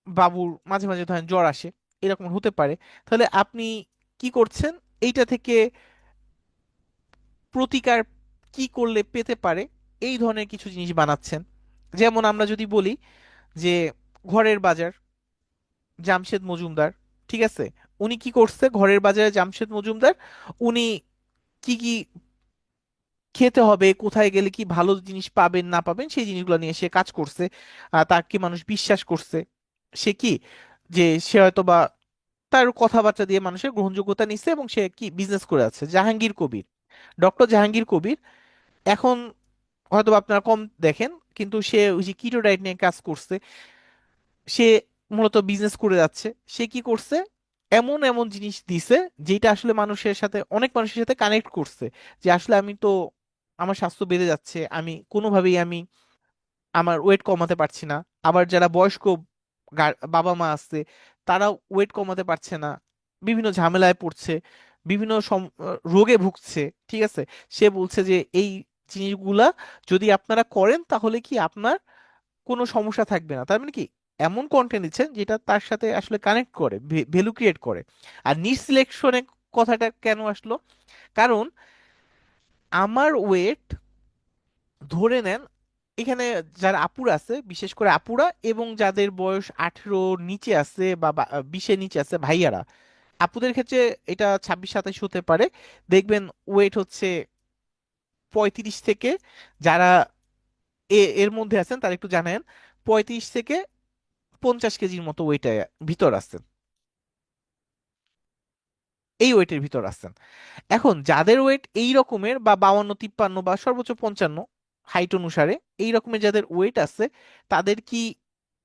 বাবুর মাঝে মাঝে ধরেন জ্বর আসে, এরকম হতে পারে। তাহলে আপনি কি করছেন, এইটা থেকে প্রতিকার কি করলে পেতে পারে এই ধরনের কিছু জিনিস বানাচ্ছেন। যেমন আমরা যদি বলি যে ঘরের বাজার, জামশেদ মজুমদার, ঠিক আছে, উনি কি করছে, ঘরের বাজারে জামশেদ মজুমদার উনি কি কি খেতে হবে, কোথায় গেলে কি ভালো জিনিস পাবেন না পাবেন সেই জিনিসগুলো নিয়ে সে কাজ করছে। তাকে মানুষ বিশ্বাস করছে। সে কি, যে সে হয়তো বা তার কথাবার্তা দিয়ে মানুষের গ্রহণযোগ্যতা নিচ্ছে এবং সে কি বিজনেস করে আছে। জাহাঙ্গীর কবির, ডক্টর জাহাঙ্গীর কবির, এখন হয়তো বা আপনারা কম দেখেন, কিন্তু সে ওই যে কিটো ডায়েট নিয়ে কাজ করছে। সে মূলত বিজনেস করে যাচ্ছে। সে কি করছে, এমন এমন জিনিস দিছে যেটা আসলে মানুষের সাথে, অনেক মানুষের সাথে কানেক্ট করছে, যে আসলে আমি তো, আমার স্বাস্থ্য বেড়ে যাচ্ছে, আমি কোনোভাবেই আমি আমার ওয়েট কমাতে পারছি না। আবার যারা বয়স্ক বাবা মা আছে, তারা ওয়েট কমাতে পারছে না, বিভিন্ন ঝামেলায় পড়ছে, বিভিন্ন রোগে ভুগছে, ঠিক আছে। সে বলছে যে এই জিনিসগুলা যদি আপনারা করেন তাহলে কি আপনার কোনো সমস্যা থাকবে না। তার মানে কি, এমন কন্টেন্ট দিচ্ছেন যেটা তার সাথে আসলে কানেক্ট করে, ভ্যালু ক্রিয়েট করে। আর নিশ সিলেকশনের কথাটা কেন আসলো, কারণ আমার ওয়েট, ধরে নেন এখানে যারা আপুরা আছে, বিশেষ করে আপুরা এবং যাদের বয়স 18 নিচে আছে বা 20-এর নিচে আছে ভাইয়ারা, আপুদের ক্ষেত্রে এটা 26-27 হতে পারে। দেখবেন ওয়েট হচ্ছে 35 থেকে, যারা এর মধ্যে আছেন তারা একটু জানেন, 35 থেকে 50 কেজির মতো ওয়েটে ভিতর আছেন, এই ওয়েটের ভিতর আছেন। এখন যাদের ওয়েট এই রকমের বা 52-53 বা সর্বোচ্চ 55 হাইট অনুসারে এই রকমের যাদের ওয়েট আছে, তাদের কি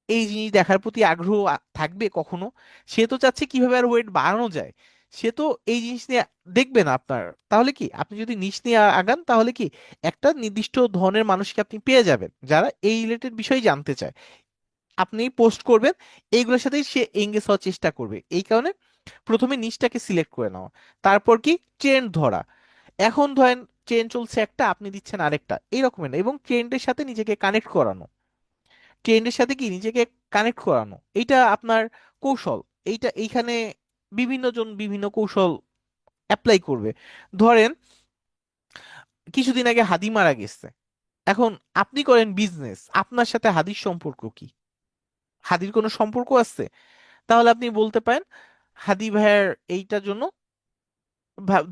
এই জিনিস দেখার প্রতি আগ্রহ থাকবে কখনো? সে তো চাচ্ছে কিভাবে আর ওয়েট বাড়ানো যায়, সে তো এই জিনিস নিয়ে দেখবে না আপনার। তাহলে কি, আপনি যদি নিশ নিয়ে আগান তাহলে কি একটা নির্দিষ্ট ধরনের মানুষকে আপনি পেয়ে যাবেন যারা এই রিলেটেড বিষয় জানতে চায়। আপনি পোস্ট করবেন, এইগুলোর সাথে সে এঙ্গেজ হওয়ার চেষ্টা করবে। এই কারণে প্রথমে নিশটাকে সিলেক্ট করে নেওয়া, তারপর কি ট্রেন্ড ধরা। এখন ধরেন ট্রেন্ড চলছে একটা, আপনি দিচ্ছেন আরেকটা, এইরকমের না, এবং ট্রেন্ডের সাথে নিজেকে কানেক্ট করানো, ট্রেন্ডের সাথে কি নিজেকে কানেক্ট করানো, এইটা আপনার কৌশল। এইটা এইখানে বিভিন্ন জন বিভিন্ন কৌশল অ্যাপ্লাই করবে। ধরেন কিছুদিন আগে হাদি মারা গেছে, এখন আপনি করেন বিজনেস, আপনার সাথে হাদির সম্পর্ক কি? হাদির কোনো সম্পর্ক আছে? তাহলে আপনি বলতে পারেন হাদি ভাইয়ার এইটার জন্য,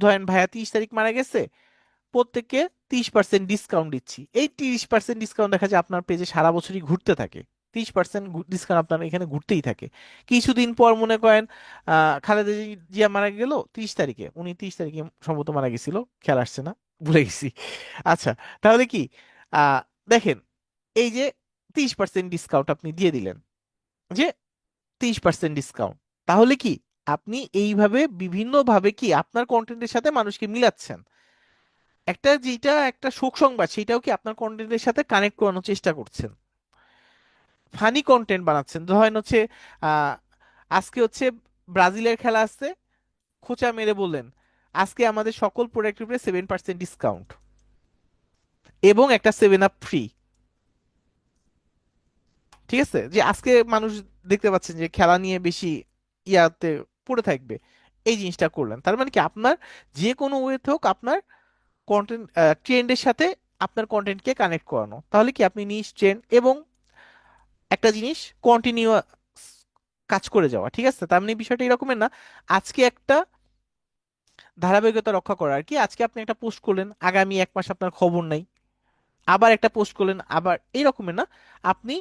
ধরেন ভাইয়া 30 তারিখ মারা গেছে, প্রত্যেককে 30% ডিসকাউন্ট দিচ্ছি। এই 30% ডিসকাউন্ট দেখা যায় আপনার পেজে সারা বছরই ঘুরতে থাকে। 30% ডিসকাউন্ট আপনার এখানে ঘুরতেই থাকে। কিছুদিন পর মনে করেন খালেদা জিয়া মারা গেল 30 তারিখে, উনি 30 তারিখে সম্ভবত মারা গেছিল, খেয়াল আসছে না, ভুলে গেছি। আচ্ছা, তাহলে কি আহ দেখেন, এই যে 30% ডিসকাউন্ট আপনি দিয়ে দিলেন, যে 30% ডিসকাউন্ট, তাহলে কি আপনি এইভাবে বিভিন্ন ভাবে কি আপনার কন্টেন্টের সাথে মানুষকে মিলাচ্ছেন। একটা যেটা একটা শোক সংবাদ সেটাও কি আপনার কন্টেন্টের সাথে কানেক্ট করানোর চেষ্টা করছেন। ফানি কন্টেন্ট বানাচ্ছেন, ধরেন হচ্ছে আহ আজকে হচ্ছে ব্রাজিলের খেলা আছে, খোঁচা মেরে বললেন আজকে আমাদের সকল প্রোডাক্টের উপরে 7% ডিসকাউন্ট এবং একটা 7 আপ ফ্রি। ঠিক আছে, যে আজকে মানুষ দেখতে পাচ্ছেন যে খেলা নিয়ে বেশি ইয়াতে পড়ে থাকবে, এই জিনিসটা করলেন। তার মানে কি আপনার যে কোনো ওয়েতে হোক আপনার কন্টেন্ট ট্রেন্ডের সাথে আপনার কন্টেন্টকে কানেক্ট করানো, তাহলে কি আপনি নিজ ট্রেন্ড এবং একটা জিনিস কন্টিনিউ কাজ করে যাওয়া। ঠিক আছে, তার মানে বিষয়টা এরকমের না, আজকে একটা ধারাবাহিকতা রক্ষা করা আর কি। আজকে আপনি একটা পোস্ট করলেন, আগামী 1 মাস আপনার খবর নাই, আবার একটা পোস্ট করলেন, আবার এই রকমের না, আপনি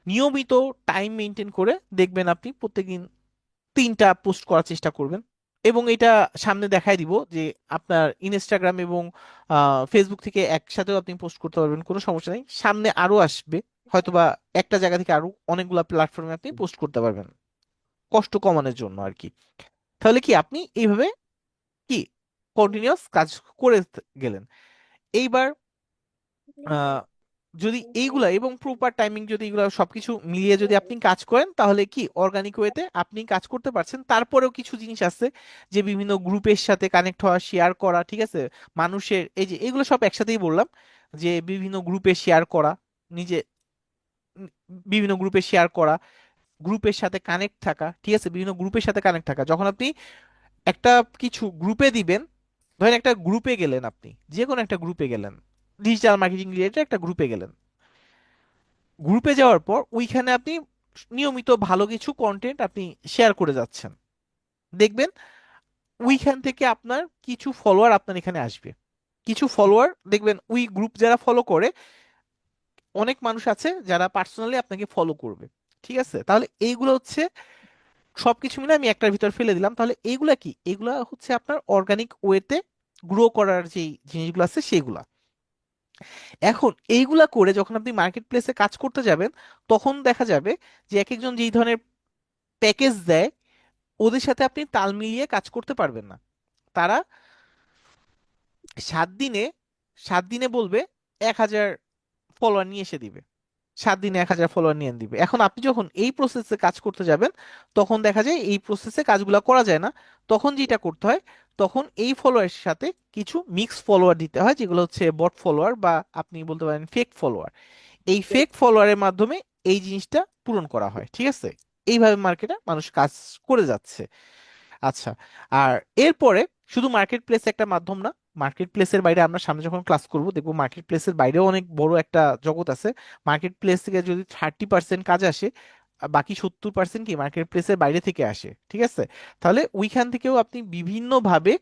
নিয়মিত টাইম মেনটেন করে দেখবেন আপনি প্রত্যেকদিন 3টা পোস্ট করার চেষ্টা করবেন। এবং এটা সামনে দেখাই দিব যে আপনার ইনস্টাগ্রাম এবং ফেসবুক থেকে একসাথেও আপনি পোস্ট করতে পারবেন, কোনো সমস্যা নেই। সামনে আরো আসবে, হয়তোবা একটা জায়গা থেকে আরো অনেকগুলা প্ল্যাটফর্মে আপনি পোস্ট করতে পারবেন, কষ্ট কমানোর জন্য আর কি। তাহলে কি আপনি এইভাবে কি কন্টিনিউয়াস কাজ করে গেলেন। এইবার যদি এইগুলা এবং প্রপার টাইমিং যদি এগুলো সবকিছু মিলিয়ে যদি আপনি কাজ করেন তাহলে কি অর্গানিক ওয়েতে আপনি কাজ করতে পারছেন। তারপরেও কিছু জিনিস আছে যে বিভিন্ন গ্রুপের সাথে কানেক্ট হওয়া, শেয়ার করা, ঠিক আছে, মানুষের এই যে এগুলো সব একসাথেই বললাম, যে বিভিন্ন গ্রুপে শেয়ার করা, নিজে উম, বিভিন্ন গ্রুপে শেয়ার করা, গ্রুপের সাথে কানেক্ট থাকা, ঠিক আছে, বিভিন্ন গ্রুপের সাথে কানেক্ট থাকা। যখন আপনি একটা কিছু গ্রুপে দিবেন, ধরেন একটা গ্রুপে গেলেন, আপনি যে কোনো একটা গ্রুপে গেলেন, ডিজিটাল মার্কেটিং রিলেটেড একটা গ্রুপে গেলেন, গ্রুপে যাওয়ার পর ওইখানে আপনি নিয়মিত ভালো কিছু কন্টেন্ট আপনি শেয়ার করে যাচ্ছেন, দেখবেন ওইখান থেকে আপনার কিছু ফলোয়ার আপনার এখানে আসবে। কিছু ফলোয়ার দেখবেন ওই গ্রুপ যারা ফলো করে, অনেক মানুষ আছে যারা পার্সোনালি আপনাকে ফলো করবে, ঠিক আছে। তাহলে এইগুলো হচ্ছে সবকিছু মিলে আমি একটার ভিতর ফেলে দিলাম। তাহলে এইগুলা কি, এগুলা হচ্ছে আপনার অর্গানিক ওয়েতে গ্রো করার যে জিনিসগুলো আছে সেগুলা। এখন এইগুলা করে যখন আপনি মার্কেট প্লেসে কাজ করতে যাবেন, তখন দেখা যাবে যে এক একজন যেই ধরনের প্যাকেজ দেয় ওদের সাথে আপনি তাল মিলিয়ে কাজ করতে পারবেন না। তারা 7 দিনে 7 দিনে বলবে 1,000 ফলোয়ার নিয়ে এসে দিবে, 7 দিনে 1,000 ফলোয়ার নিয়ে দিবে। এখন আপনি যখন এই প্রসেসে কাজ করতে যাবেন, তখন দেখা যায় এই প্রসেসে কাজগুলো করা যায় না। তখন যেটা করতে হয়, তখন এই ফলোয়ারের সাথে কিছু মিক্স ফলোয়ার দিতে হয়, যেগুলো হচ্ছে বট ফলোয়ার বা আপনি বলতে পারেন ফেক ফলোয়ার। এই ফেক ফলোয়ারের মাধ্যমে এই জিনিসটা পূরণ করা হয়, ঠিক আছে। এইভাবে মার্কেটে মানুষ কাজ করে যাচ্ছে। আচ্ছা, আর এরপরে শুধু মার্কেট প্লেস একটা মাধ্যম না, মার্কেট প্লেসের বাইরে আমরা সামনে যখন ক্লাস করব দেখবো মার্কেট প্লেসের বাইরেও অনেক বড় একটা জগৎ আছে। মার্কেট প্লেস থেকে যদি 30% কাজ আসে, বাকি 70% কি মার্কেট প্লেসের বাইরে থেকে আসে, ঠিক আছে। তাহলে ওইখান থেকেও আপনি বিভিন্ন ভাবে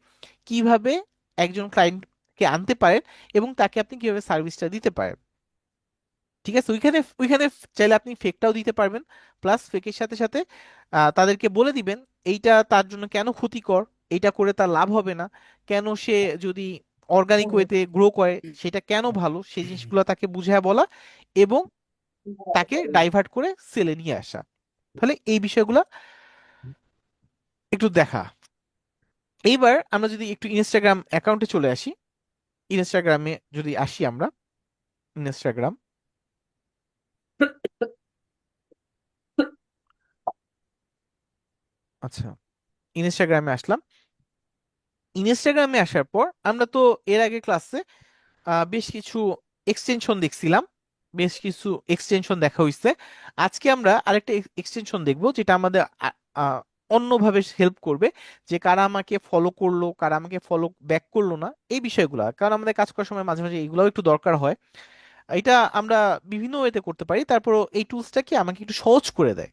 কিভাবে একজন ক্লায়েন্টকে আনতে পারেন এবং তাকে আপনি কিভাবে সার্ভিসটা দিতে পারেন, ঠিক আছে। ওইখানে ওইখানে চাইলে আপনি ফেকটাও দিতে পারবেন, প্লাস ফেকের সাথে সাথে তাদেরকে বলে দিবেন এইটা তার জন্য কেন ক্ষতিকর, এইটা করে তার লাভ হবে না, কেন সে যদি অর্গানিক ওয়েতে গ্রো করে সেটা কেন ভালো, সেই জিনিসগুলো তাকে বুঝিয়ে বলা এবং তাকে ডাইভার্ট করে সেলে নিয়ে আসা। তাহলে এই বিষয়গুলো একটু দেখা। এইবার আমরা যদি একটু ইনস্টাগ্রাম অ্যাকাউন্টে চলে আসি, ইনস্টাগ্রামে যদি আসি আমরা, ইনস্টাগ্রাম, আচ্ছা, ইনস্টাগ্রামে আসলাম। ইনস্টাগ্রামে আসার পর আমরা তো এর আগে ক্লাসে বেশ কিছু এক্সটেনশন দেখছিলাম, বেশ কিছু এক্সটেনশন দেখা হয়েছে। আজকে আমরা আরেকটা এক্সটেনশন দেখবো যেটা আমাদের অন্যভাবে হেল্প করবে, যে কারা আমাকে ফলো করলো, কারা আমাকে ফলো ব্যাক করলো না, এই বিষয়গুলো। কারণ আমাদের কাজ করার সময় মাঝে মাঝে এগুলোও একটু দরকার হয়। এটা আমরা বিভিন্ন ওয়েতে করতে পারি, তারপর এই টুলসটা কি আমাকে একটু সহজ করে দেয়,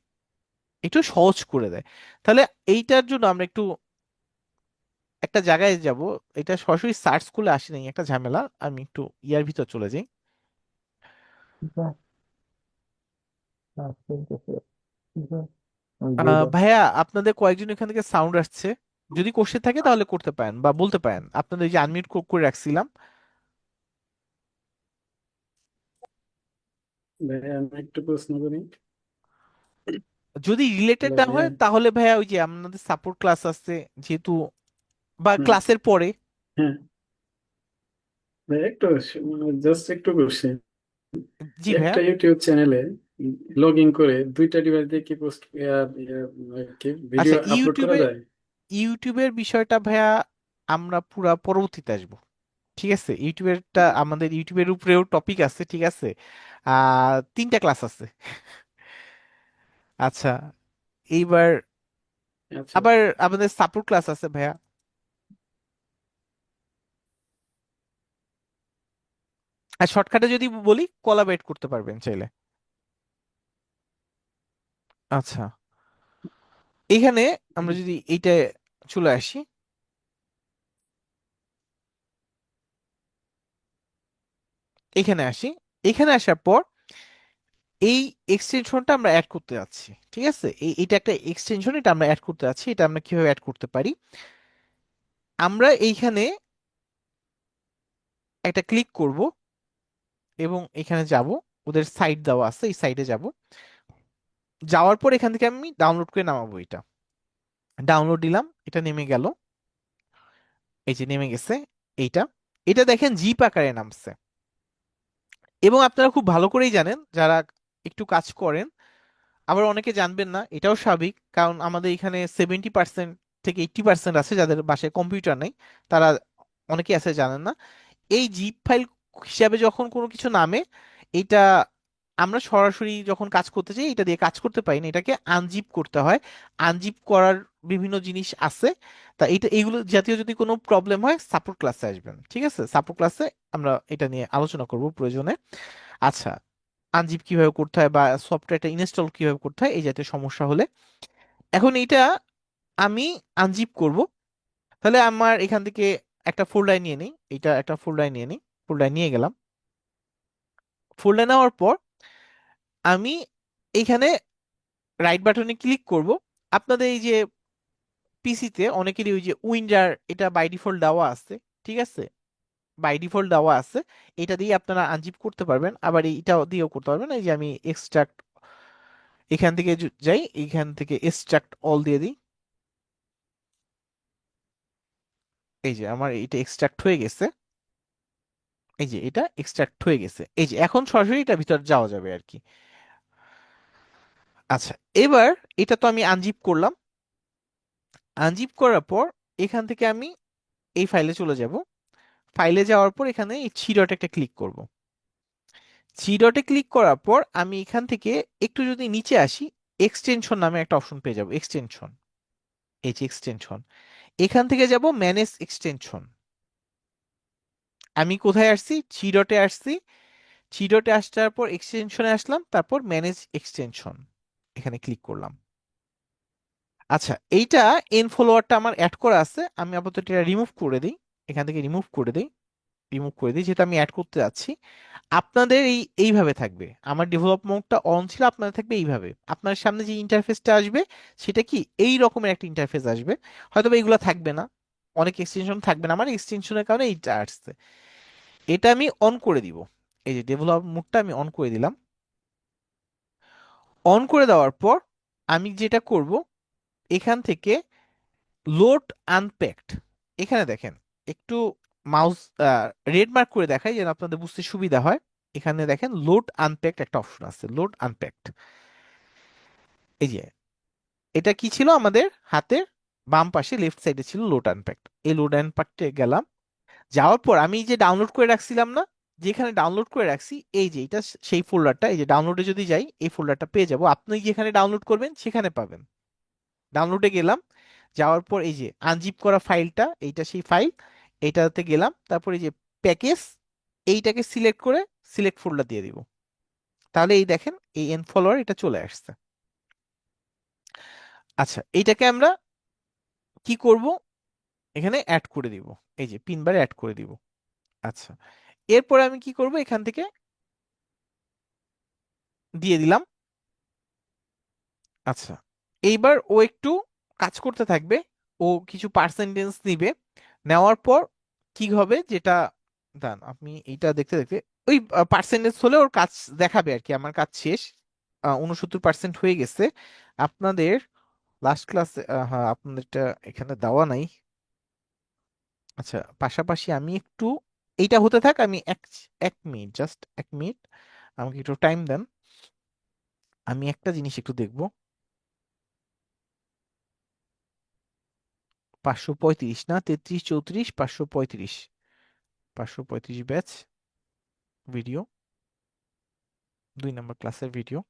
একটু সহজ করে দেয়। তাহলে এইটার জন্য আমরা একটু একটা জায়গায় যাব। এটা সরাসরি সার্চ করলে আসে নাই, একটা ঝামেলা। আমি একটু ইয়ার ভিতর চলে যাই। ভাইয়া আপনাদের কয়েকজন এখান থেকে সাউন্ড আসছে, যদি কোশ্চেন থাকে তাহলে করতে পারেন বা বলতে পারেন, আপনাদের এই যে আনমিউট করে রাখছিলাম। ভাইয়া আমি একটা প্রশ্ন করি। যদি রিলেটেড হ্যালো না ভাইয়া। হয় তাহলে ভাইয়া ওই যে আপনাদের সাপোর্ট ক্লাস আছে যেহেতু, বা হুম, ক্লাসের পরে। হ্যাঁ ভাইয়া একটু মানে জাস্ট একটু কোশ্চেন। জি ভাইয়া। একটা ইউটিউব চ্যানেলে লগ ইন করে দুইটা ডিভাইস দিয়ে কি পোস্ট কি ভিডিও আচ্ছা, আপলোড করা যায়? ইউটিউবের বিষয়টা ভাইয়া আমরা পুরা পরবর্তীতে আসবো, ঠিক আছে। ইউটিউবেরটা আমাদের ইউটিউবের উপরেও টপিক আছে, ঠিক আছে। 3টা ক্লাস আছে। আচ্ছা, এইবার আচ্ছা আবার আমাদের সাপোর্ট ক্লাস আছে ভাইয়া। আর শর্টকাটে যদি বলি, কোলাবরেট করতে পারবেন চাইলে। আচ্ছা, এখানে আমরা যদি এইটা চলে আসি, এখানে আসি, এখানে আসার পর এই এক্সটেনশনটা আমরা অ্যাড করতে যাচ্ছি, ঠিক আছে। এটা একটা এক্সটেনশন, এটা আমরা অ্যাড করতে যাচ্ছি। এটা আমরা কিভাবে অ্যাড করতে পারি, আমরা এইখানে একটা ক্লিক করব এবং এখানে যাব, ওদের সাইট দেওয়া আছে, এই সাইটে যাব। যাওয়ার পর এখান থেকে আমি ডাউনলোড করে নামাবো। এটা ডাউনলোড দিলাম, এটা নেমে গেল, এই যে নেমে গেছে। এইটা এটা দেখেন জিপ আকারে নামছে। এবং আপনারা খুব ভালো করেই জানেন যারা একটু কাজ করেন, আবার অনেকে জানবেন না, এটাও স্বাভাবিক, কারণ আমাদের এখানে 70% থেকে 80% আছে যাদের বাসায় কম্পিউটার নেই, তারা অনেকে আছে জানেন না। এই জিপ ফাইল হিসাবে যখন কোনো কিছু নামে, এটা আমরা সরাসরি যখন কাজ করতে চাই এটা দিয়ে কাজ করতে পারি না, এটাকে আনজিপ করতে হয়। আনজিপ করার বিভিন্ন জিনিস আছে। তা এটা এগুলো জাতীয় যদি কোনো প্রবলেম হয় সাপোর্ট ক্লাসে আসবেন, ঠিক আছে? সাপোর্ট ক্লাসে আমরা এটা নিয়ে আলোচনা করব প্রয়োজনে। আচ্ছা, আনজিপ কিভাবে করতে হয় বা সফটওয়্যারটা ইনস্টল কিভাবে করতে হয় এই জাতীয় সমস্যা হলে, এখন এটা আমি আনজিপ করব। তাহলে আমার এখান থেকে একটা ফোল্ডার নিয়ে নিই, এটা একটা ফোল্ডার নিয়ে নিই, ফোল্ডার নিয়ে গেলাম। ফোল্ডার নেওয়ার পর আমি এইখানে রাইট বাটনে ক্লিক করব। আপনাদের এই যে পিসিতে অনেকেরই ওই যে উইন্ডার, এটা বাই ডিফল্ট দেওয়া আছে, ঠিক আছে? বাই ডিফল্ট দেওয়া আছে, এটা দিয়ে আপনারা আনজিপ করতে পারবেন, আবার এটা দিয়েও করতে পারবেন। এই যে আমি এক্সট্রাক্ট এখান থেকে যাই, এখান থেকে এক্সট্রাক্ট অল দিয়ে দিই। এই যে আমার এটা এক্সট্রাক্ট হয়ে গেছে, এই যে এটা এক্সট্রাক্ট হয়ে গেছে, এই যে এখন সরাসরি এটা ভিতর যাওয়া যাবে আর কি। আচ্ছা, এবার এটা তো আমি আনজিপ করলাম। আনজিপ করার পর এখান থেকে আমি এই ফাইলে চলে যাব। ফাইলে যাওয়ার পর এখানে এই থ্রি ডটে একটা ক্লিক করব। থ্রি ডটে ক্লিক করার পর আমি এখান থেকে একটু যদি নিচে আসি, এক্সটেনশন নামে একটা অপশন পেয়ে যাব, এক্সটেনশন। এই যে এক্সটেনশন, এখান থেকে যাব ম্যানেজ এক্সটেনশন। আমি কোথায় আসছি? থ্রি ডটে আসছি। থ্রি ডটে আসার পর এক্সটেনশনে আসলাম, তারপর ম্যানেজ এক্সটেনশন, এখানে ক্লিক করলাম। আচ্ছা, এইটা এন ফলোয়ারটা আমার অ্যাড করা আছে, আমি আপাতত এটা রিমুভ করে দিই, এখান থেকে রিমুভ করে দিই, রিমুভ করে দিই, যেহেতু আমি অ্যাড করতে যাচ্ছি। আপনাদের এইভাবে থাকবে, আমার ডেভেলপ মোডটা অন ছিল, আপনাদের থাকবে এইভাবে। আপনার সামনে যে ইন্টারফেসটা আসবে সেটা কি এই রকমের একটা ইন্টারফেস আসবে, হয়তো বা এগুলো থাকবে না, অনেক এক্সটেনশন থাকবে না, আমার এক্সটেনশনের কারণে এইটা আসছে। এটা আমি অন করে দিব, এই যে ডেভেলপ মোডটা আমি অন করে দিলাম। অন করে দেওয়ার পর আমি যেটা করব, এখান থেকে লোড আনপ্যাকড, এখানে দেখেন একটু মাউস রেড মার্ক করে দেখাই যেন আপনাদের বুঝতে সুবিধা হয়। এখানে দেখেন লোড আনপ্যাকড একটা অপশন আছে, লোড আনপ্যাকড। এই যে এটা কি ছিল, আমাদের হাতের বাম পাশে লেফট সাইডে ছিল লোড আনপ্যাকড। এই লোড আনপ্যাকডে গেলাম, যাওয়ার পর আমি যে ডাউনলোড করে রাখছিলাম না, যেখানে ডাউনলোড করে রাখছি, এই যে এটা সেই ফোল্ডারটা, এই যে ডাউনলোডে যদি যাই এই ফোল্ডারটা পেয়ে যাব, আপনি যেখানে ডাউনলোড করবেন সেখানে পাবেন। ডাউনলোডে গেলাম, যাওয়ার পর এই যে আনজিপ করা ফাইলটা, এইটা সেই ফাইল, এইটাতে গেলাম, তারপর এই যে প্যাকেজ, এইটাকে সিলেক্ট করে সিলেক্ট ফোল্ডার দিয়ে দিব। তাহলে এই দেখেন এই এন ফলোয়ার এটা চলে আসছে। আচ্ছা, এইটাকে আমরা কি করব, এখানে অ্যাড করে দিব, এই যে পিন বারে অ্যাড করে দিব। আচ্ছা, এরপরে আমি কি করব, এখান থেকে দিয়ে দিলাম। আচ্ছা, এইবার ও একটু কাজ করতে থাকবে, ও কিছু পার্সেন্টেজ নিবে, নেওয়ার পর কি হবে যেটা, দান আপনি এইটা দেখতে দেখতে ওই পার্সেন্টেজ হলে ওর কাজ দেখাবে আর কি, আমার কাজ শেষ, 69% হয়ে গেছে। আপনাদের লাস্ট ক্লাসে, হ্যাঁ আপনাদেরটা এখানে দেওয়া নাই। আচ্ছা, পাশাপাশি আমি একটু এইটা হতে থাক, আমি এক এক মিনিট, জাস্ট এক মিনিট, আমাকে একটু টাইম দেন, আমি একটা জিনিস একটু দেখবো। 535 না, 33 34 535, 535 ব্যাচ ভিডিও, 2 নম্বর ক্লাসের ভিডিও।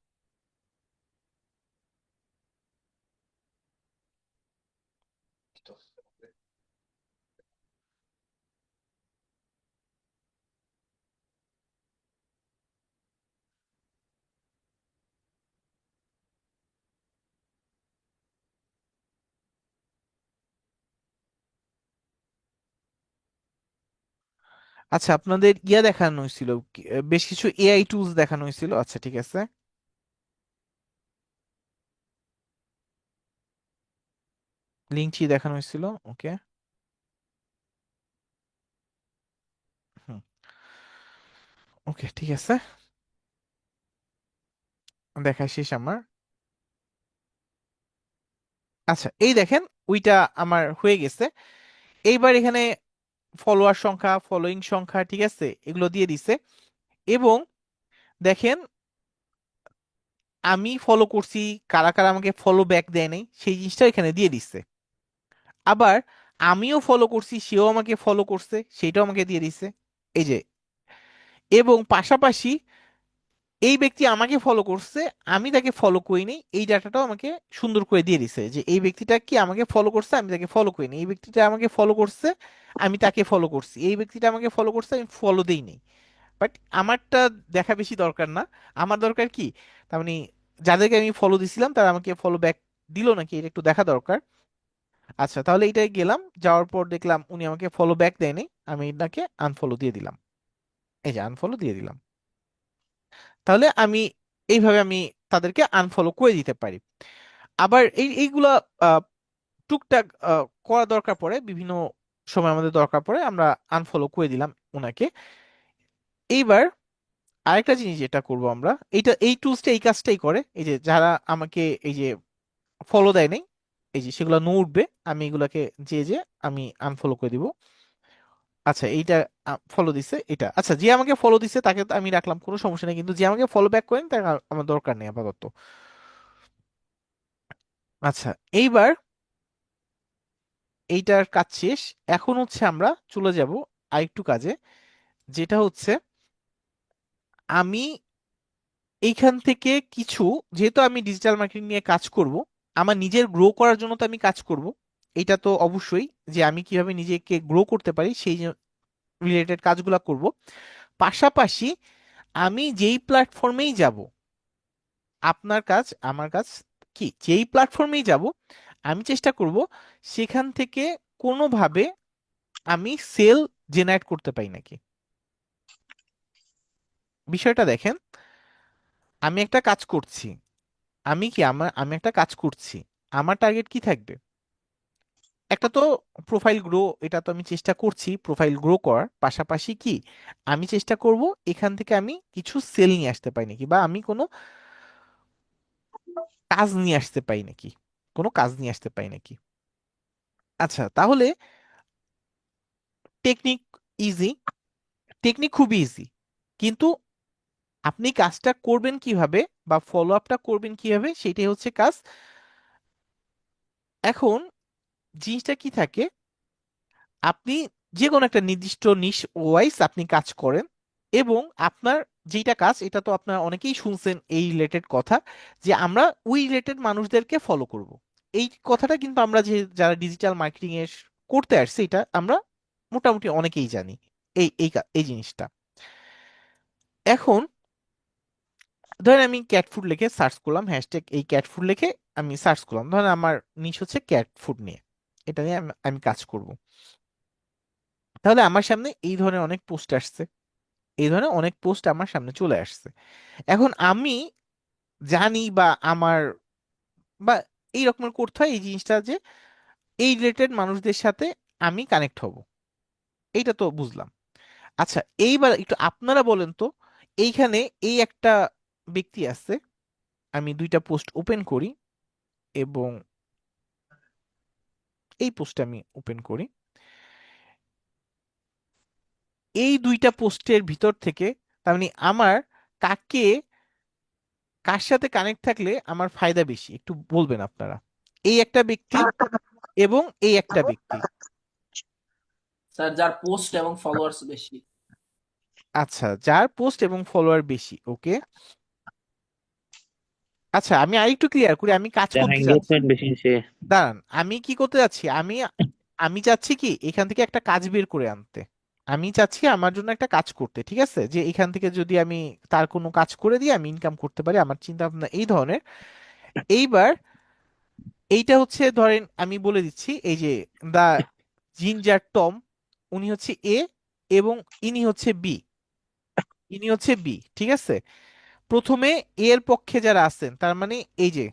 আচ্ছা, আপনাদের ইয়া দেখানো হয়েছিল বেশ কিছু এআই টুলস দেখানো হয়েছিল, আচ্ছা ঠিক আছে। লিঙ্কটি দেখানো হয়েছিল, ওকে। হুম, ওকে ঠিক আছে, দেখা শেষ আমার। আচ্ছা, এই দেখেন ওইটা আমার হয়ে গেছে। এইবার এখানে ফলোয়ার সংখ্যা, ফলোইং সংখ্যা, ঠিক আছে, এগুলো দিয়ে দিছে। এবং দেখেন আমি ফলো করছি, কারা কারা আমাকে ফলো ব্যাক দেয় নাই সেই জিনিসটা এখানে দিয়ে দিচ্ছে। আবার আমিও ফলো করছি, সেও আমাকে ফলো করছে, সেটাও আমাকে দিয়ে দিচ্ছে। এই যে, এবং পাশাপাশি এই ব্যক্তি আমাকে ফলো করছে, আমি তাকে ফলো করিনি, এই ডাটাটাও আমাকে সুন্দর করে দিয়ে দিছে যে এই ব্যক্তিটা কি আমাকে ফলো করছে, আমি তাকে ফলো করিনি, এই ব্যক্তিটা আমাকে ফলো করছে, আমি তাকে ফলো করছি, এই ব্যক্তিটা আমাকে ফলো করছে, আমি ফলো দেইনি। বাট আমারটা দেখা বেশি দরকার না। আমার দরকার কি, তার মানে যাদেরকে আমি ফলো দিছিলাম তারা আমাকে ফলো ব্যাক দিল নাকি, এটা একটু দেখা দরকার। আচ্ছা, তাহলে এটাই গেলাম, যাওয়ার পর দেখলাম উনি আমাকে ফলো ব্যাক দেয়নি, আমি এটাকে আনফলো দিয়ে দিলাম। এই যে আনফলো দিয়ে দিলাম। তাহলে আমি এইভাবে আমি তাদেরকে আনফলো করে দিতে পারি। আবার এইগুলা আহ, টুকটাক করা দরকার পড়ে, বিভিন্ন সময় আমাদের দরকার পড়ে, আমরা আনফলো করে দিলাম ওনাকে। এইবার আরেকটা জিনিস যেটা করব আমরা, এই টুলসটা এই কাজটাই করে, এই যে যারা আমাকে এই যে ফলো দেয় নাই, এই যে সেগুলো নো উঠবে, আমি এগুলাকে যে যে আমি আনফলো করে দিব। আচ্ছা, এইটা ফলো দিছে এটা, আচ্ছা যে আমাকে ফলো দিছে তাকে তো আমি রাখলাম, কোনো সমস্যা নেই, কিন্তু যে আমাকে ফলো ব্যাক করেন তাকে আমার দরকার নেই আপাতত। আচ্ছা, এইবার এইটার কাজ শেষ। এখন হচ্ছে আমরা চলে যাব আরেকটু কাজে, যেটা হচ্ছে আমি এইখান থেকে কিছু, যেহেতু আমি ডিজিটাল মার্কেটিং নিয়ে কাজ করব, আমার নিজের গ্রো করার জন্য তো আমি কাজ করব, এটা তো অবশ্যই, যে আমি কিভাবে নিজেকে গ্রো করতে পারি সেই রিলেটেড কাজগুলো করব। পাশাপাশি আমি যেই প্ল্যাটফর্মেই যাব, আপনার কাজ আমার কাজ কি, যেই প্ল্যাটফর্মেই যাব আমি চেষ্টা করব সেখান থেকে কোনোভাবে আমি সেল জেনারেট করতে পারি নাকি। বিষয়টা দেখেন, আমি একটা কাজ করছি, আমি একটা কাজ করছি, আমার টার্গেট কি থাকবে, একটা তো প্রোফাইল গ্রো, এটা তো আমি চেষ্টা করছি প্রোফাইল গ্রো করার পাশাপাশি কি আমি চেষ্টা করব এখান থেকে আমি কিছু সেল নিয়ে আসতে পারি নাকি, বা আমি কোনো কাজ নিয়ে আসতে পারি নাকি, কোনো কাজ নিয়ে আসতে পারি নাকি। আচ্ছা, তাহলে টেকনিক ইজি, টেকনিক খুবই ইজি, কিন্তু আপনি কাজটা করবেন কিভাবে বা ফলো আপটা করবেন কিভাবে সেটাই হচ্ছে কাজ। এখন জিনিসটা কি থাকে, আপনি যে কোনো একটা নির্দিষ্ট নিশ ওয়াইজ আপনি কাজ করেন, এবং আপনার যেটা কাজ এটা তো আপনার অনেকেই শুনছেন এই রিলেটেড কথা, যে আমরা ওই রিলেটেড মানুষদেরকে ফলো করব। এই কথাটা কিন্তু আমরা যে যারা ডিজিটাল মার্কেটিং এর করতে আসছে এটা আমরা মোটামুটি অনেকেই জানি এই জিনিসটা। এখন ধরেন আমি ক্যাট ফুড লিখে সার্চ করলাম, হ্যাশট্যাগ এই ক্যাট ফুড লিখে আমি সার্চ করলাম, ধরেন আমার নিশ হচ্ছে ক্যাট ফুড নিয়ে, এটা নিয়ে আমি কাজ করব। তাহলে আমার সামনে এই ধরনের অনেক পোস্ট আসছে, এই ধরনের অনেক পোস্ট আমার সামনে চলে আসছে। এখন আমি জানি বা আমার বা এই রকমের করতে হয় এই জিনিসটা, যে এই রিলেটেড মানুষদের সাথে আমি কানেক্ট হব, এইটা তো বুঝলাম। আচ্ছা, এইবার একটু আপনারা বলেন তো, এইখানে এই একটা ব্যক্তি আছে, আমি দুইটা পোস্ট ওপেন করি, এবং এই পোস্ট আমি ওপেন করি, এই দুইটা পোস্টের ভিতর থেকে তার মানে আমার কাকে, কার সাথে কানেক্ট থাকলে আমার ফায়দা বেশি একটু বলবেন আপনারা। এই একটা ব্যক্তি এবং এই একটা ব্যক্তি। স্যার যার পোস্ট এবং ফলোয়ার্স বেশি। আচ্ছা, যার পোস্ট এবং ফলোয়ার বেশি, ওকে। আচ্ছা, আমি আরেকটু ক্লিয়ার করি, আমি কাজ যার করতে চাচ্ছি, এঙ্গেজমেন্ট বেশি সে। দাঁড়ান, আমি কি করতে যাচ্ছি, আমি আমি চাচ্ছি কি এখান থেকে একটা কাজ বের করে আনতে, আমি চাচ্ছি আমার জন্য একটা কাজ করতে, ঠিক আছে, যে এখান থেকে যদি আমি তার কোনো কাজ করে দিয়ে আমি ইনকাম করতে পারি, আমার চিন্তা ভাবনা এই ধরনের। এইবার এইটা হচ্ছে ধরেন আমি বলে দিচ্ছি, এই যে দা জিঞ্জার টম, উনি হচ্ছে এ, এবং ইনি হচ্ছে বি, ঠিক আছে। প্রথমে এর পক্ষে যারা আছেন তার মানে এই যে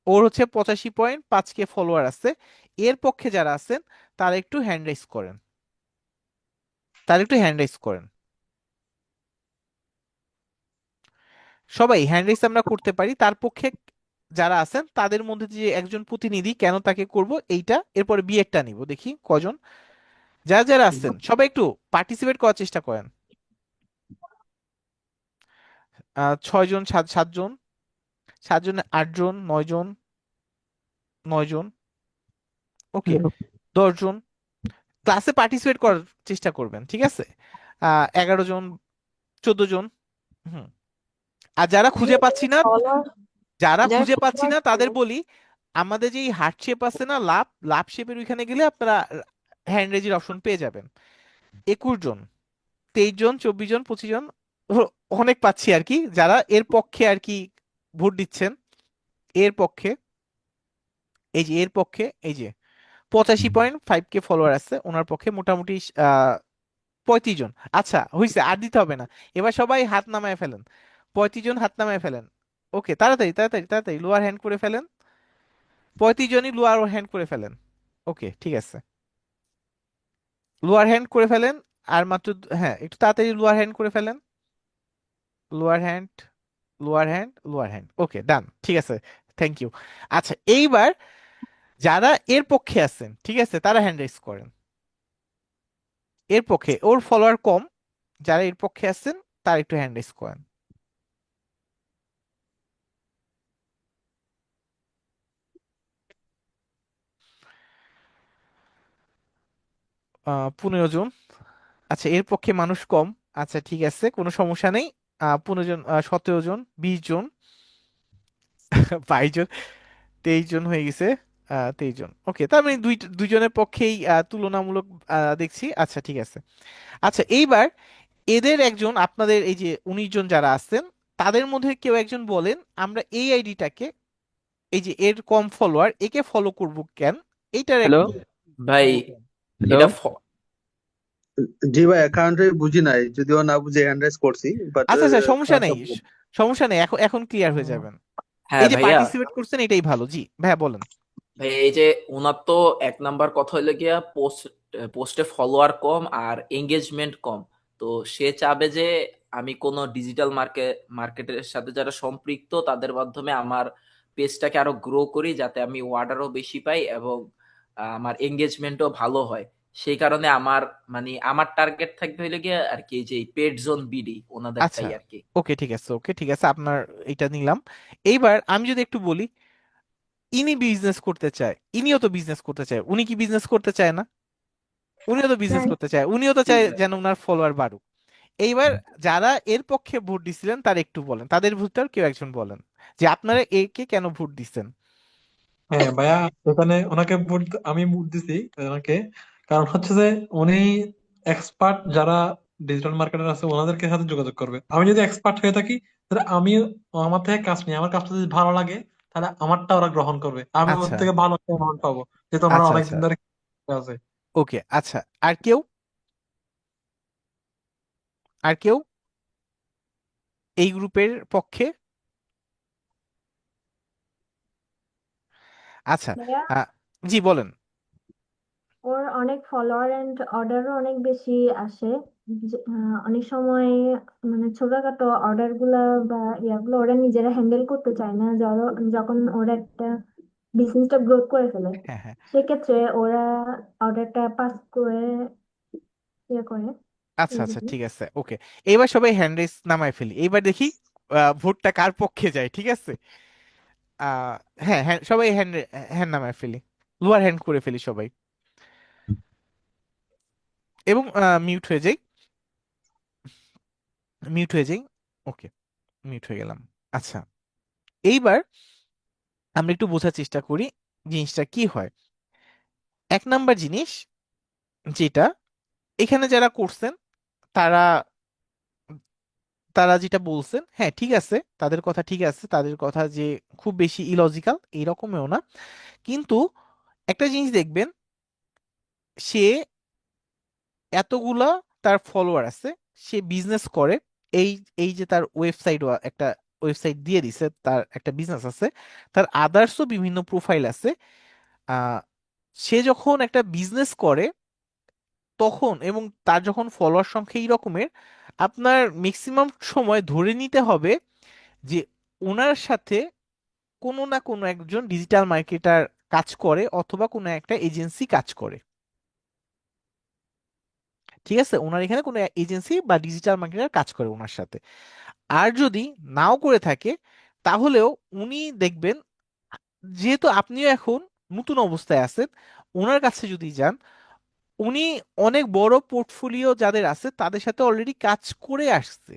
ওর হচ্ছে 85.5K ফলোয়ার আছে, এর পক্ষে যারা আছেন তারা একটু হ্যান্ড রাইজ করেন, তারা একটু হ্যান্ড রাইজ করেন, সবাই হ্যান্ড রাইজ আমরা করতে পারি। তার পক্ষে যারা আছেন তাদের মধ্যে যে একজন প্রতিনিধি, কেন তাকে করব এইটা, এরপরে বি একটা নিব, দেখি কজন, যারা যারা আছেন সবাই একটু পার্টিসিপেট করার চেষ্টা করেন। 6 জন, 7 জন, 7 জনে 8 জন, 9 জন, 9 জন, ওকে, 10 জন। ক্লাসে পার্টিসিপেট করার চেষ্টা করবেন, ঠিক আছে? 11 জন, 14 জন। হুম। আর যারা খুঁজে পাচ্ছি না, ফলোয়ার যারা যারা খুঁজে পাচ্ছি ফলোয়ার না তাদের বলি, আমাদের যে হার্ট শেপ আছে না, লাভ লাভ শেপের ওইখানে গেলে আপনারা হ্যান্ড রেজের অপশন পেয়ে যাবেন। 21 জন, 23 জন, 24 জন, 25 জন, অনেক পাচ্ছি আর কি, যারা এর পক্ষে আর কি ভোট দিচ্ছেন। এর পক্ষে, এই যে এর পক্ষে, এই যে 85.5K ফলোয়ার আছে ওনার পক্ষে, মোটামুটি 35 জন। আচ্ছা হয়েছে, আর দিতে হবে না। এবার সবাই হাত নামায় ফেলেন, 35 জন হাত নামায় ফেলেন। ওকে, তাড়াতাড়ি তাড়াতাড়ি তাড়াতাড়ি লোয়ার হ্যান্ড করে ফেলেন, 35 জনই লোয়ার হ্যান্ড করে ফেলেন। ওকে, ঠিক আছে, লোয়ার হ্যান্ড করে ফেলেন। আর মাত্র হ্যাঁ, একটু তাড়াতাড়ি লোয়ার হ্যান্ড করে ফেলেন। Lower hand, lower hand, lower hand, okay, done, ঠিক আছে, থ্যাংক ইউ। আচ্ছা, এইবার যারা এর পক্ষে আছেন, ঠিক আছে, তারা হ্যান্ড রেজ করেন। এর পক্ষে, ওর ফলোয়ার কম, যারা এর পক্ষে আছেন তারা একটু হ্যান্ড রেজ করেন। 15 জন। আচ্ছা, এর পক্ষে মানুষ কম। আচ্ছা, ঠিক আছে, কোনো সমস্যা নেই। 15 জন, 17 জন, 20 জন, 22 জন, 23 জন হয়ে গেছে। 23 জন, ওকে, তার মানে দুইজনের পক্ষেই তুলনামূলক দেখছি। আচ্ছা, ঠিক আছে। আচ্ছা, এইবার এদের একজন, আপনাদের এই যে 19 জন যারা আছেন, তাদের মধ্যে কেউ একজন বলেন আমরা এই আইডিটাকে, এই যে এর কম ফলোয়ার, একে ফলো করব কেন, এইটার হ্যালো একটু ভাই, হ্যালো। এটা জি ভাই, কারেন্টলি বুঝি নাই, যদিও না বুঝে হ্যান্ড রাইজ করছি, বাট আচ্ছা আচ্ছা, সমস্যা নেই, সমস্যা নেই, এখন এখন ক্লিয়ার হয়ে যাবেন। হ্যাঁ এই যে ভাইয়া, পার্টিসিপেট করছেন এটাই ভালো। জি ভাইয়া বলেন। ভাই এই যে ওনার তো এক নাম্বার কথা হইলো গিয়া পোস্টে ফলোয়ার কম আর এঙ্গেজমেন্ট কম। তো সে চাবে যে আমি কোনো ডিজিটাল মার্কেটের সাথে যারা সম্পৃক্ত তাদের মাধ্যমে আমার পেজটাকে আরো গ্রো করি, যাতে আমি অর্ডারও বেশি পাই এবং আমার এঙ্গেজমেন্টও ভালো হয়। সেই কারণে আমার মানে আমার টার্গেট থাকবে হইলো গিয়া আর কি, যে পেড জোন বিডি আচ্ছা, ওনাদেরটাই আর কি। ওকে, ঠিক আছে, ওকে, ঠিক আছে, আপনার এটা নিলাম। এইবার আমি যদি একটু বলি, ইনি বিজনেস করতে চায়, ইনিও তো বিজনেস করতে চায়, উনি কি বিজনেস করতে চায় না? উনিও তো বিজনেস করতে চায়, উনিও তো চায় যেন উনার ফলোয়ার বাড়ুক। এইবার যারা এর পক্ষে ভোট দিছিলেন তারা একটু বলেন, তাদের ভিতর কেউ একজন বলেন যে আপনারা একে কেন ভোট দিচ্ছেন। হ্যাঁ ভাইয়া, এখানে ওনাকে আমি ভোট দিছি ওনাকে, কারণ হচ্ছে যে উনি এক্সপার্ট, যারা ডিজিটাল মার্কেটার আছে ওনাদেরকে সাথে যোগাযোগ করবে। আমি যদি এক্সপার্ট হয়ে থাকি, তাহলে আমি আমার থেকে কাজ নিই, আমার কাজটা যদি ভালো লাগে তাহলে আমারটা ওরা গ্রহণ করবে, আমি ওর আচ্ছা থেকে ভালো অ্যামাউন্ট পাবো, যেহেতু আমরা আচ্ছা আচ্ছা, অনেকদিন ধরে আছে। ওকে, আচ্ছা, আর কেউ, আর কেউ এই গ্রুপের পক্ষে? আচ্ছা, ভাইয়া, আহ, জি বলেন। ওর অনেক ফলোয়ার এন্ড অর্ডারও অনেক বেশি আসে। অনেক সময় মানে ছোটখাটো অর্ডার গুলা বা ইয়াগুলো ওরা নিজেরা হ্যান্ডেল করতে চায় না, যখন ওরা একটা বিজনেসটা গ্রোথ করে ফেলে, হ্যাঁ হ্যাঁ, সেক্ষেত্রে ওরা অর্ডারটা পাস করে ইয়ে করে আচ্ছা এই আচ্ছা, বুঝি। ঠিক আছে, ওকে। এইবার সবাই হ্যান্ড রেস নামায় ফেলি, এইবার দেখি ভোটটা কার পক্ষে যায়, ঠিক আছে? আহ হ্যাঁ হ্যাঁ, সবাই হ্যান্ড হ্যান্ড নামায় ফেলি, লোয়ার হ্যান্ড করে ফেলি সবাই, এবং মিউট হয়ে যাই, মিউট হয়ে যাই, ওকে, মিউট হয়ে গেলাম। আচ্ছা, এইবার আমরা একটু বোঝার চেষ্টা করি জিনিসটা কি হয়। 1 নাম্বার জিনিস যেটা এখানে যারা করছেন, তারা তারা যেটা বলছেন, হ্যাঁ ঠিক আছে, তাদের কথা ঠিক আছে, তাদের কথা যে খুব বেশি ইলজিক্যাল এইরকমও না, কিন্তু একটা জিনিস দেখবেন, সে এতগুলা তার ফলোয়ার আছে, সে বিজনেস করে, এই এই যে তার ওয়েবসাইট, একটা ওয়েবসাইট দিয়ে দিছে, তার একটা বিজনেস আছে, তার আদার্সও বিভিন্ন প্রোফাইল আছে। আহ সে যখন একটা বিজনেস করে তখন, এবং তার যখন ফলোয়ার সংখ্যা এই রকমের, আপনার ম্যাক্সিমাম সময় ধরে নিতে হবে যে ওনার সাথে কোনো না কোনো একজন ডিজিটাল মার্কেটার কাজ করে, অথবা কোনো একটা এজেন্সি কাজ করে, ঠিক আছে? ওনার এখানে কোনো এজেন্সি বা ডিজিটাল মার্কেটার কাজ করে ওনার সাথে। আর যদি নাও করে থাকে তাহলেও উনি দেখবেন, যেহেতু আপনিও এখন নতুন অবস্থায় আছেন, ওনার কাছে যদি যান, উনি অনেক বড় পোর্টফোলিও যাদের আছে তাদের সাথে অলরেডি কাজ করে আসছে,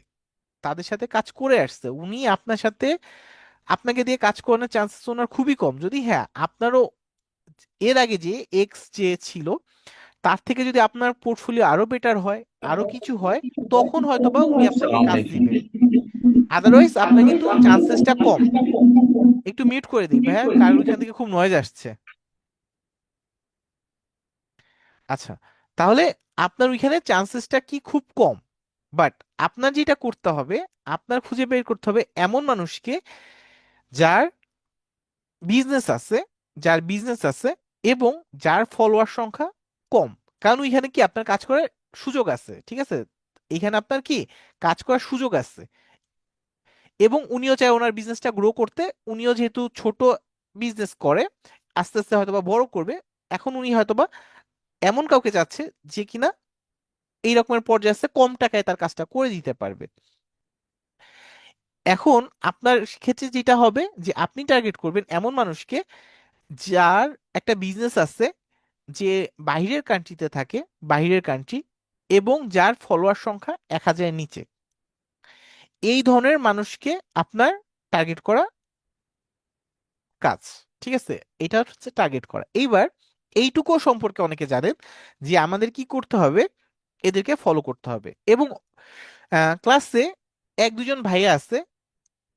তাদের সাথে কাজ করে আসছে। উনি আপনার সাথে, আপনাকে দিয়ে কাজ করানোর চান্সেস ওনার খুবই কম। যদি হ্যাঁ আপনারও এর আগে যে এক্স যে ছিল তার থেকে যদি আপনার পোর্টফোলিও আরো বেটার হয়, আরো কিছু হয়, তখন হয়তোবা উনি আপনাকে কাজ দিবে। আদারওয়াইজ আপনার কিন্তু চান্সেসটা কম। একটু মিউট করে দিই ভাইয়া, কারণ ওইখান থেকে খুব নয়েজ আসছে। আচ্ছা, তাহলে আপনার ওইখানে চান্সেসটা কি খুব কম। বাট আপনার যেটা করতে হবে, আপনার খুঁজে বের করতে হবে এমন মানুষকে যার বিজনেস আছে, যার বিজনেস আছে এবং যার ফলোয়ার সংখ্যা কম। কারণ ওইখানে কি আপনার কাজ করার সুযোগ আছে, ঠিক আছে? এখানে আপনার কি কাজ করার সুযোগ আছে, এবং উনিও চায় ওনার বিজনেসটা গ্রো করতে। উনিও যেহেতু ছোট বিজনেস করে, আস্তে আস্তে হয়তোবা বড় করবে। এখন উনি হয়তোবা এমন কাউকে চাচ্ছে যে কিনা এই রকমের পর্যায়ে আছে, কম টাকায় তার কাজটা করে দিতে পারবে। এখন আপনার ক্ষেত্রে যেটা হবে যে আপনি টার্গেট করবেন এমন মানুষকে যার একটা বিজনেস আছে, যে বাইরের কান্ট্রিতে থাকে, বাইরের কান্ট্রি, এবং যার ফলোয়ার সংখ্যা 1000-এর নিচে। এই ধরনের মানুষকে আপনার টার্গেট করা কাজ, ঠিক আছে? এটা হচ্ছে টার্গেট করা। এইবার এইটুকু সম্পর্কে অনেকে জানেন যে আমাদের কি করতে হবে, এদেরকে ফলো করতে হবে। এবং ক্লাসে এক দুজন ভাইয়া আছে,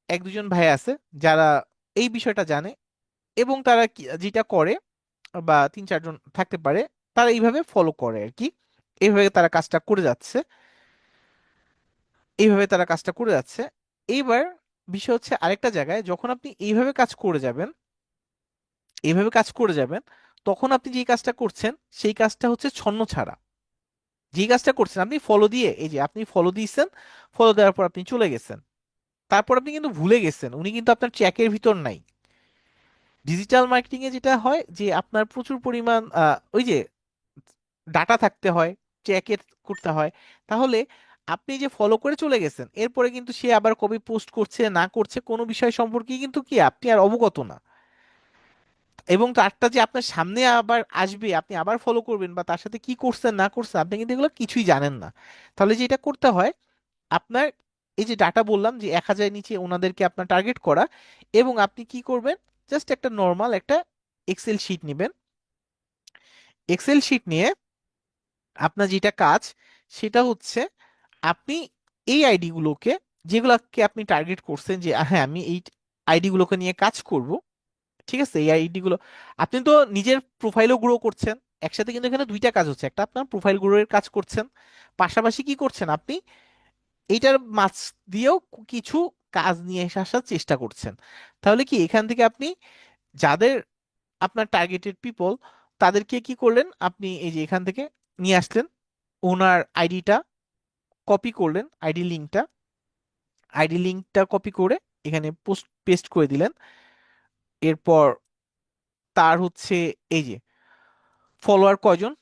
এক দুজন ভাইয়া আছে যারা এই বিষয়টা জানে, এবং তারা যেটা করে, বা 3-4 জন থাকতে পারে, তারা এইভাবে ফলো করে আর কি। এইভাবে তারা কাজটা করে যাচ্ছে, এইভাবে তারা কাজটা করে যাচ্ছে। এইবার বিষয় হচ্ছে আরেকটা জায়গায়, যখন আপনি এইভাবে কাজ করে যাবেন, এইভাবে কাজ করে যাবেন, তখন আপনি যে কাজটা করছেন সেই কাজটা হচ্ছে ছন্নছাড়া। যে কাজটা করছেন আপনি ফলো দিয়ে, এই যে আপনি ফলো দিয়েছেন, ফলো দেওয়ার পর আপনি চলে গেছেন, তারপর আপনি কিন্তু ভুলে গেছেন, উনি কিন্তু আপনার ট্র্যাকের ভিতর নাই। ডিজিটাল মার্কেটিং এ যেটা হয় যে আপনার প্রচুর পরিমাণ ওই যে ডাটা থাকতে হয়, ট্র্যাক করতে হয়। তাহলে আপনি যে ফলো করে চলে গেছেন, এরপরে কিন্তু সে আবার কবে পোস্ট করছে না করছে কোনো বিষয় সম্পর্কে কিন্তু কি আপনি আর অবগত না। এবং তারটা যে আপনার সামনে আবার আসবে, আপনি আবার ফলো করবেন, বা তার সাথে কি করছেন না করছেন আপনি কিন্তু এগুলো কিছুই জানেন না। তাহলে যেটা করতে হয়, আপনার এই যে ডাটা বললাম যে 1000-এর নিচে ওনাদেরকে আপনার টার্গেট করা, এবং আপনি কি করবেন, জাস্ট একটা নর্মাল একটা এক্সেল শিট নেবেন। এক্সেল শিট নিয়ে আপনার যেটা কাজ সেটা হচ্ছে, আপনি এই আইডি গুলোকে, যেগুলোকে আপনি টার্গেট করছেন যে হ্যাঁ আমি এই আইডি গুলোকে নিয়ে কাজ করব, ঠিক আছে? এই আইডি গুলো আপনি তো নিজের প্রোফাইলও গ্রো করছেন, একসাথে কিন্তু এখানে দুইটা কাজ হচ্ছে, একটা আপনার প্রোফাইল গ্রো এর কাজ করছেন, পাশাপাশি কি করছেন আপনি এইটার মাঝ দিয়েও কিছু কাজ নিয়ে আসার চেষ্টা করছেন। তাহলে কি এখান থেকে আপনি যাদের আপনার টার্গেটেড পিপল, তাদেরকে কি করলেন, আপনি এই যে এখান থেকে নিয়ে আসলেন, ওনার আইডিটা কপি করলেন, আইডি লিঙ্কটা কপি করে এখানে পোস্ট পেস্ট করে দিলেন। এরপর তার হচ্ছে এই যে ফলোয়ার কয়জন,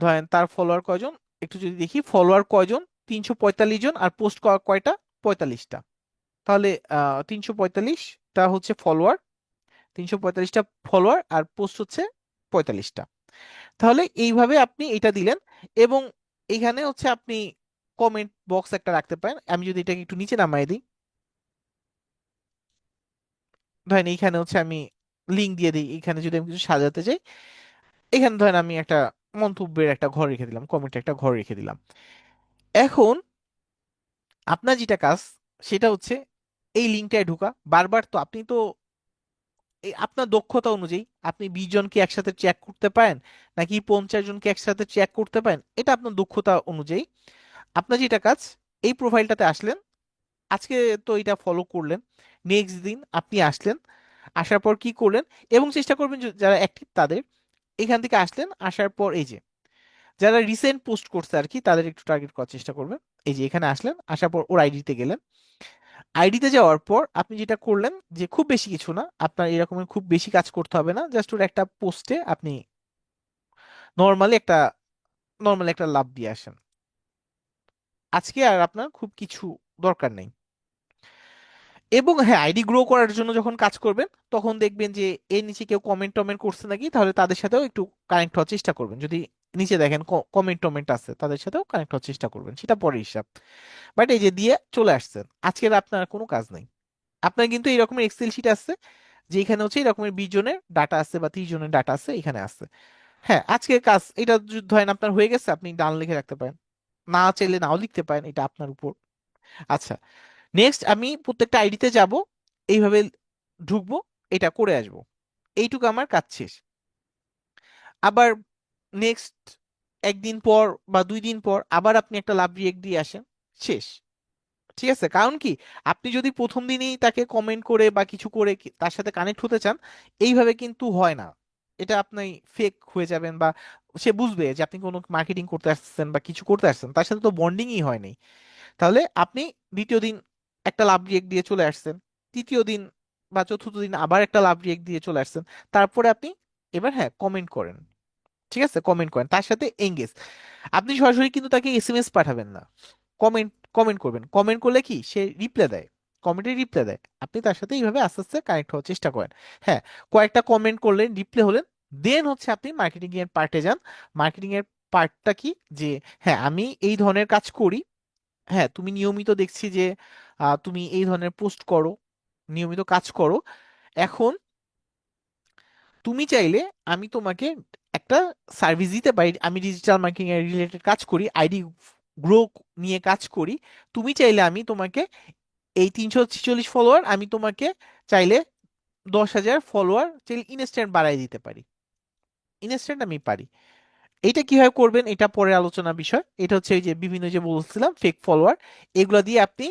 ধরেন তার ফলোয়ার কয়জন, একটু যদি দেখি ফলোয়ার কয়জন, 345 জন, আর পোস্ট কয়টা, 45টা। তাহলে 345টা হচ্ছে ফলোয়ার, 345টা ফলোয়ার, আর পোস্ট হচ্ছে 45টা। তাহলে এইভাবে আপনি এটা দিলেন। এবং এখানে হচ্ছে আপনি কমেন্ট বক্স একটা রাখতে পারেন। আমি যদি এটাকে একটু নিচে নামাই দিই, ধরেন এইখানে হচ্ছে আমি লিঙ্ক দিয়ে দিই, এখানে যদি আমি কিছু সাজাতে চাই, এখানে ধরেন আমি একটা মন্তব্যের একটা ঘর রেখে দিলাম, কমেন্টের একটা ঘর রেখে দিলাম। এখন আপনার যেটা কাজ সেটা হচ্ছে এই লিঙ্কটায় ঢোকা বারবার। তো আপনি তো এই আপনার দক্ষতা অনুযায়ী আপনি 20 জনকে একসাথে চেক করতে পারেন, নাকি 50 জনকে একসাথে চেক করতে পারেন, এটা আপনার দক্ষতা অনুযায়ী। আপনার যেটা কাজ, এই প্রোফাইলটাতে আসলেন, আজকে তো এটা ফলো করলেন, নেক্সট দিন আপনি আসলেন, আসার পর কি করলেন, এবং চেষ্টা করবেন যারা অ্যাক্টিভ তাদের, এখান থেকে আসলেন, আসার পর এই যে যারা রিসেন্ট পোস্ট করছে আর কি, তাদের একটু টার্গেট করার চেষ্টা করবেন। এই যে এখানে আসলেন, আসার পর ওর আইডিতে গেলেন, আইডিতে যাওয়ার পর আপনি যেটা করলেন, যে খুব বেশি কিছু না, আপনার এরকমের খুব বেশি কাজ করতে হবে না, জাস্ট ওর একটা পোস্টে আপনি নর্মালি একটা লাভ দিয়ে আসেন। আজকে আর আপনার খুব কিছু দরকার নেই। এবং হ্যাঁ, আইডি গ্রো করার জন্য যখন কাজ করবেন তখন দেখবেন যে এর নিচে কেউ কমেন্ট টমেন্ট করছে নাকি, তাহলে তাদের সাথেও একটু কানেক্ট হওয়ার চেষ্টা করবেন। যদি নিচে দেখেন কমেন্ট টমেন্ট আছে, তাদের সাথেও কানেক্ট হওয়ার চেষ্টা করবেন, সেটা পরে হিসাব। বাট এই যে দিয়ে চলে আসছেন, আজকের আপনার কোনো কাজ নেই। আপনার কিন্তু এই রকমের এক্সেল শিট আছে যে এখানে হচ্ছে এই রকমের 20 জনের ডাটা আছে বা 30 জনের ডাটা আছে, এখানে আছে। হ্যাঁ, আজকের কাজ এটা যদি ধরেন আপনার হয়ে গেছে, আপনি ডান লিখে রাখতে পারেন, না চাইলে নাও লিখতে পারেন, এটা আপনার উপর। আচ্ছা, নেক্সট আমি প্রত্যেকটা আইডিতে যাব, এইভাবে ঢুকবো, এটা করে আসবো, এইটুকু আমার কাজ শেষ। আবার নেক্সট একদিন পর বা 2 দিন পর আবার আপনি একটা লাভ রিয়েক্ট দিয়ে আসেন, শেষ। ঠিক আছে, কারণ কি, আপনি যদি প্রথম দিনেই তাকে কমেন্ট করে বা কিছু করে তার সাথে কানেক্ট হতে চান, এইভাবে কিন্তু হয় না। এটা আপনি ফেক হয়ে যাবেন, বা সে বুঝবে যে আপনি কোনো মার্কেটিং করতে আসছেন বা কিছু করতে আসছেন, তার সাথে তো বন্ডিংই হয় নাই। তাহলে আপনি দ্বিতীয় দিন একটা লাভ রিয়েক্ট দিয়ে চলে আসছেন, তৃতীয় দিন বা চতুর্থ দিন আবার একটা লাভ রিয়েক্ট দিয়ে চলে আসছেন, তারপরে আপনি এবার হ্যাঁ কমেন্ট করেন। ঠিক আছে, কমেন্ট করেন, তার সাথে এঙ্গেজ। আপনি সরাসরি কিন্তু তাকে এসএমএস পাঠাবেন না, কমেন্ট কমেন্ট করবেন। কমেন্ট করলে কি সে রিপ্লাই দেয়, কমেন্টে রিপ্লাই দেয়, আপনি তার সাথে এইভাবে আস্তে আস্তে কানেক্ট হওয়ার চেষ্টা করেন। হ্যাঁ, কয়েকটা কমেন্ট করলেন, রিপ্লাই হলেন, দেন হচ্ছে আপনি মার্কেটিং এর পার্টে যান। মার্কেটিং এর পার্টটা কি, যে হ্যাঁ আমি এই ধরনের কাজ করি, হ্যাঁ তুমি নিয়মিত দেখছি যে তুমি এই ধরনের পোস্ট করো, নিয়মিত কাজ করো। এখন তুমি চাইলে আমি তোমাকে একটা সার্ভিস দিতে পারি, আমি ডিজিটাল মার্কেটিং এর রিলেটেড কাজ করি, আইডি গ্রো নিয়ে কাজ করি। তুমি চাইলে আমি তোমাকে এই 346 ফলোয়ার, আমি তোমাকে চাইলে 10,000 ফলোয়ার চাইলে ইনস্ট্যান্ট বাড়াই দিতে পারি, ইনস্ট্যান্ট আমি পারি। এটা কিভাবে করবেন এটা পরে আলোচনা বিষয়। এটা হচ্ছে এই যে বিভিন্ন যে বলছিলাম ফেক ফলোয়ার, এগুলো দিয়ে আপনি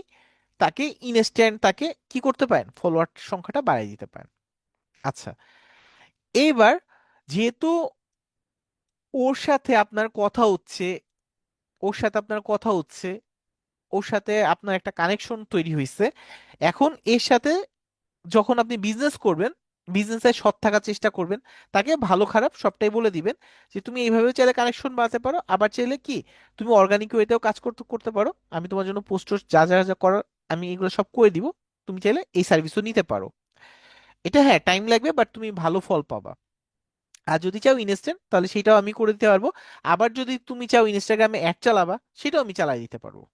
তাকে ইনস্ট্যান্ট তাকে কি করতে পারেন, ফলোয়ার সংখ্যাটা বাড়াই দিতে পারেন। আচ্ছা, এইবার যেহেতু ওর সাথে আপনার কথা হচ্ছে, ওর সাথে আপনার কথা হচ্ছে, ওর সাথে আপনার একটা কানেকশন তৈরি হয়েছে, এখন এর সাথে যখন আপনি বিজনেস করবেন, বিজনেসে সৎ থাকার চেষ্টা করবেন, তাকে ভালো খারাপ সবটাই বলে দিবেন যে তুমি এইভাবে চাইলে কানেকশন বাড়াতে পারো, আবার চাইলে কি তুমি অর্গানিক ওয়েতেও কাজ করতে করতে পারো, আমি তোমার জন্য পোস্ট যা যা যা করার আমি এগুলো সব করে দিব, তুমি চাইলে এই সার্ভিসও নিতে পারো। এটা হ্যাঁ টাইম লাগবে, বাট তুমি ভালো ফল পাবা। আর যদি চাও ইনস্ট্যান্ট, তাহলে সেটাও আমি করে দিতে পারবো। আবার যদি তুমি চাও ইনস্টাগ্রামে অ্যাড চালাবা, সেটাও আমি চালাই দিতে পারবো।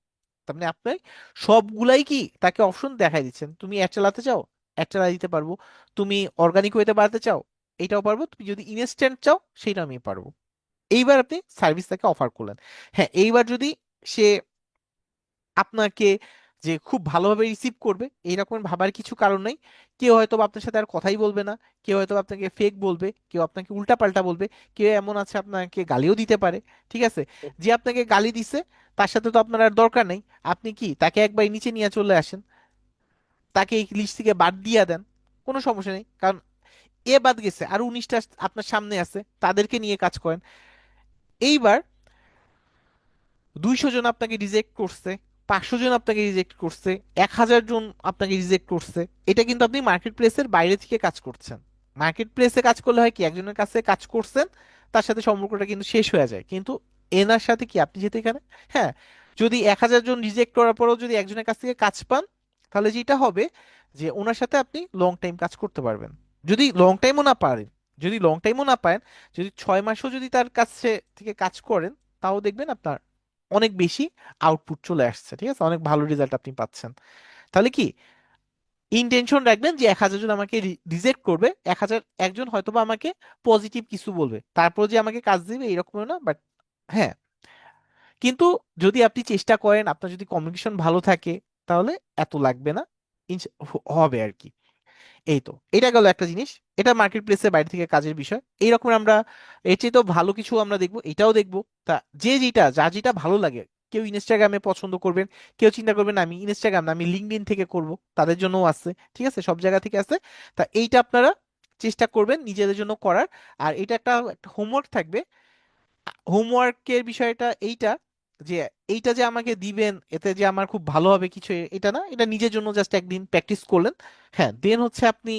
তার মানে আপনি সবগুলাই কি তাকে অপশন দেখাই দিচ্ছেন, তুমি অ্যাড চালাতে চাও অ্যাড চালাই দিতে পারবো, তুমি অর্গানিক ওয়েতে বাড়াতে চাও এটাও পারবো, তুমি যদি ইনস্ট্যান্ট চাও সেটা আমি পারবো। এইবার আপনি সার্ভিস তাকে অফার করলেন। হ্যাঁ, এইবার যদি সে আপনাকে যে খুব ভালোভাবে রিসিভ করবে এইরকম ভাবার কিছু কারণ নাই। কেউ হয়তো বা আপনার সাথে আর কথাই বলবে না, কেউ হয়তো বা আপনাকে ফেক বলবে, কেউ আপনাকে উল্টাপাল্টা বলবে, কেউ এমন আছে আপনাকে গালিও দিতে পারে। ঠিক আছে, যে আপনাকে গালি দিছে তার সাথে তো আপনার আর দরকার নেই, আপনি কি তাকে একবার নিচে নিয়ে চলে আসেন, তাকে এই লিস্ট থেকে বাদ দিয়ে দেন, কোনো সমস্যা নেই। কারণ এ বাদ গেছে, আর 19টা আপনার সামনে আছে, তাদেরকে নিয়ে কাজ করেন। এইবার 200 জন আপনাকে রিজেক্ট করছে, 500 জন আপনাকে রিজেক্ট করছে, 1,000 জন আপনাকে রিজেক্ট করছে, এটা কিন্তু আপনি মার্কেট প্লেসের বাইরে থেকে কাজ করছেন। মার্কেট প্লেসে কাজ করলে হয় কি, একজনের কাছে কাজ করছেন, তার সাথে সম্পর্কটা কিন্তু শেষ হয়ে যায়, কিন্তু এনার সাথে কি আপনি যেতে এখানে, হ্যাঁ যদি 1,000 জন রিজেক্ট করার পরেও যদি একজনের কাছ থেকে কাজ পান, তাহলে যেটা হবে যে ওনার সাথে আপনি লং টাইম কাজ করতে পারবেন। যদি লং টাইমও না পারেন, যদি লং টাইমও না পান, যদি 6 মাসও যদি তার কাছে থেকে কাজ করেন, তাও দেখবেন আপনার অনেক বেশি আউটপুট চলে আসছে। ঠিক আছে, অনেক ভালো রেজাল্ট আপনি পাচ্ছেন। তাহলে কি ইন্টেনশন রাখবেন যে 1,000 জন আমাকে রিজেক্ট করবে, 1,000 একজন হয়তোবা আমাকে পজিটিভ কিছু বলবে, তারপর যে আমাকে কাজ দিবে এরকম না, বাট হ্যাঁ, কিন্তু যদি আপনি চেষ্টা করেন, আপনার যদি কমিউনিকেশন ভালো থাকে, তাহলে এত লাগবে না, হবে আর কি। এই তো, এটা গেল একটা জিনিস, এটা মার্কেট প্লেসের বাইরে থেকে কাজের বিষয়। এইরকম আমরা এর চেয়ে তো ভালো কিছু আমরা দেখবো, এটাও দেখবো। তা যে যেটা যা যেটা ভালো লাগে, কেউ ইনস্টাগ্রামে পছন্দ করবেন, কেউ চিন্তা করবেন আমি ইনস্টাগ্রাম না আমি লিঙ্কডইন থেকে করব, তাদের জন্যও আছে। ঠিক আছে, সব জায়গা থেকে আছে। তা এইটা আপনারা চেষ্টা করবেন নিজেদের জন্য করার। আর এটা একটা হোমওয়ার্ক থাকবে, হোমওয়ার্কের বিষয়টা এইটা, যে এইটা যে আমাকে দিবেন এতে যে আমার খুব ভালো হবে কিছু, এটা না, এটা নিজের জন্য জাস্ট একদিন প্র্যাকটিস করলেন। হ্যাঁ, দেন হচ্ছে আপনি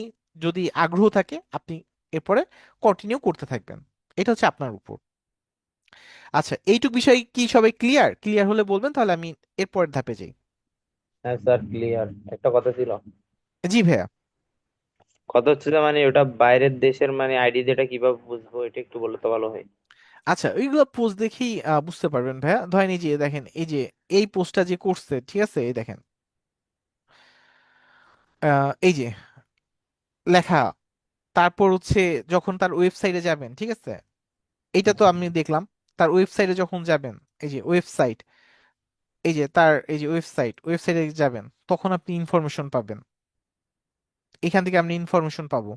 যদি আগ্রহ থাকে আপনি এরপরে কন্টিনিউ করতে থাকবেন, এটা হচ্ছে আপনার উপর। আচ্ছা, এইটুক বিষয় কি সবাই ক্লিয়ার? ক্লিয়ার হলে বলবেন, তাহলে আমি এরপরের ধাপে যাই। হ্যাঁ স্যার, ক্লিয়ার। একটা কথা ছিল, জি ভাইয়া। কথা হচ্ছে যে মানে ওটা বাইরের দেশের মানে আইডি, যেটা কিভাবে বুঝবো এটা একটু বললে তো ভালো হয়। আচ্ছা, ওইগুলো পোস্ট দেখেই বুঝতে পারবেন ভাইয়া। ধরেন এই যে দেখেন, এই যে এই পোস্টটা যে করছে, ঠিক আছে, এই দেখেন এই যে লেখা, তারপর হচ্ছে যখন তার ওয়েবসাইটে যাবেন, ঠিক আছে, এটা তো আমি দেখলাম। তার ওয়েবসাইটে যখন যাবেন, এই যে ওয়েবসাইট, এই যে তার এই যে ওয়েবসাইটে যাবেন, তখন আপনি ইনফরমেশন পাবেন। এখান থেকে আপনি ইনফরমেশন পাবো,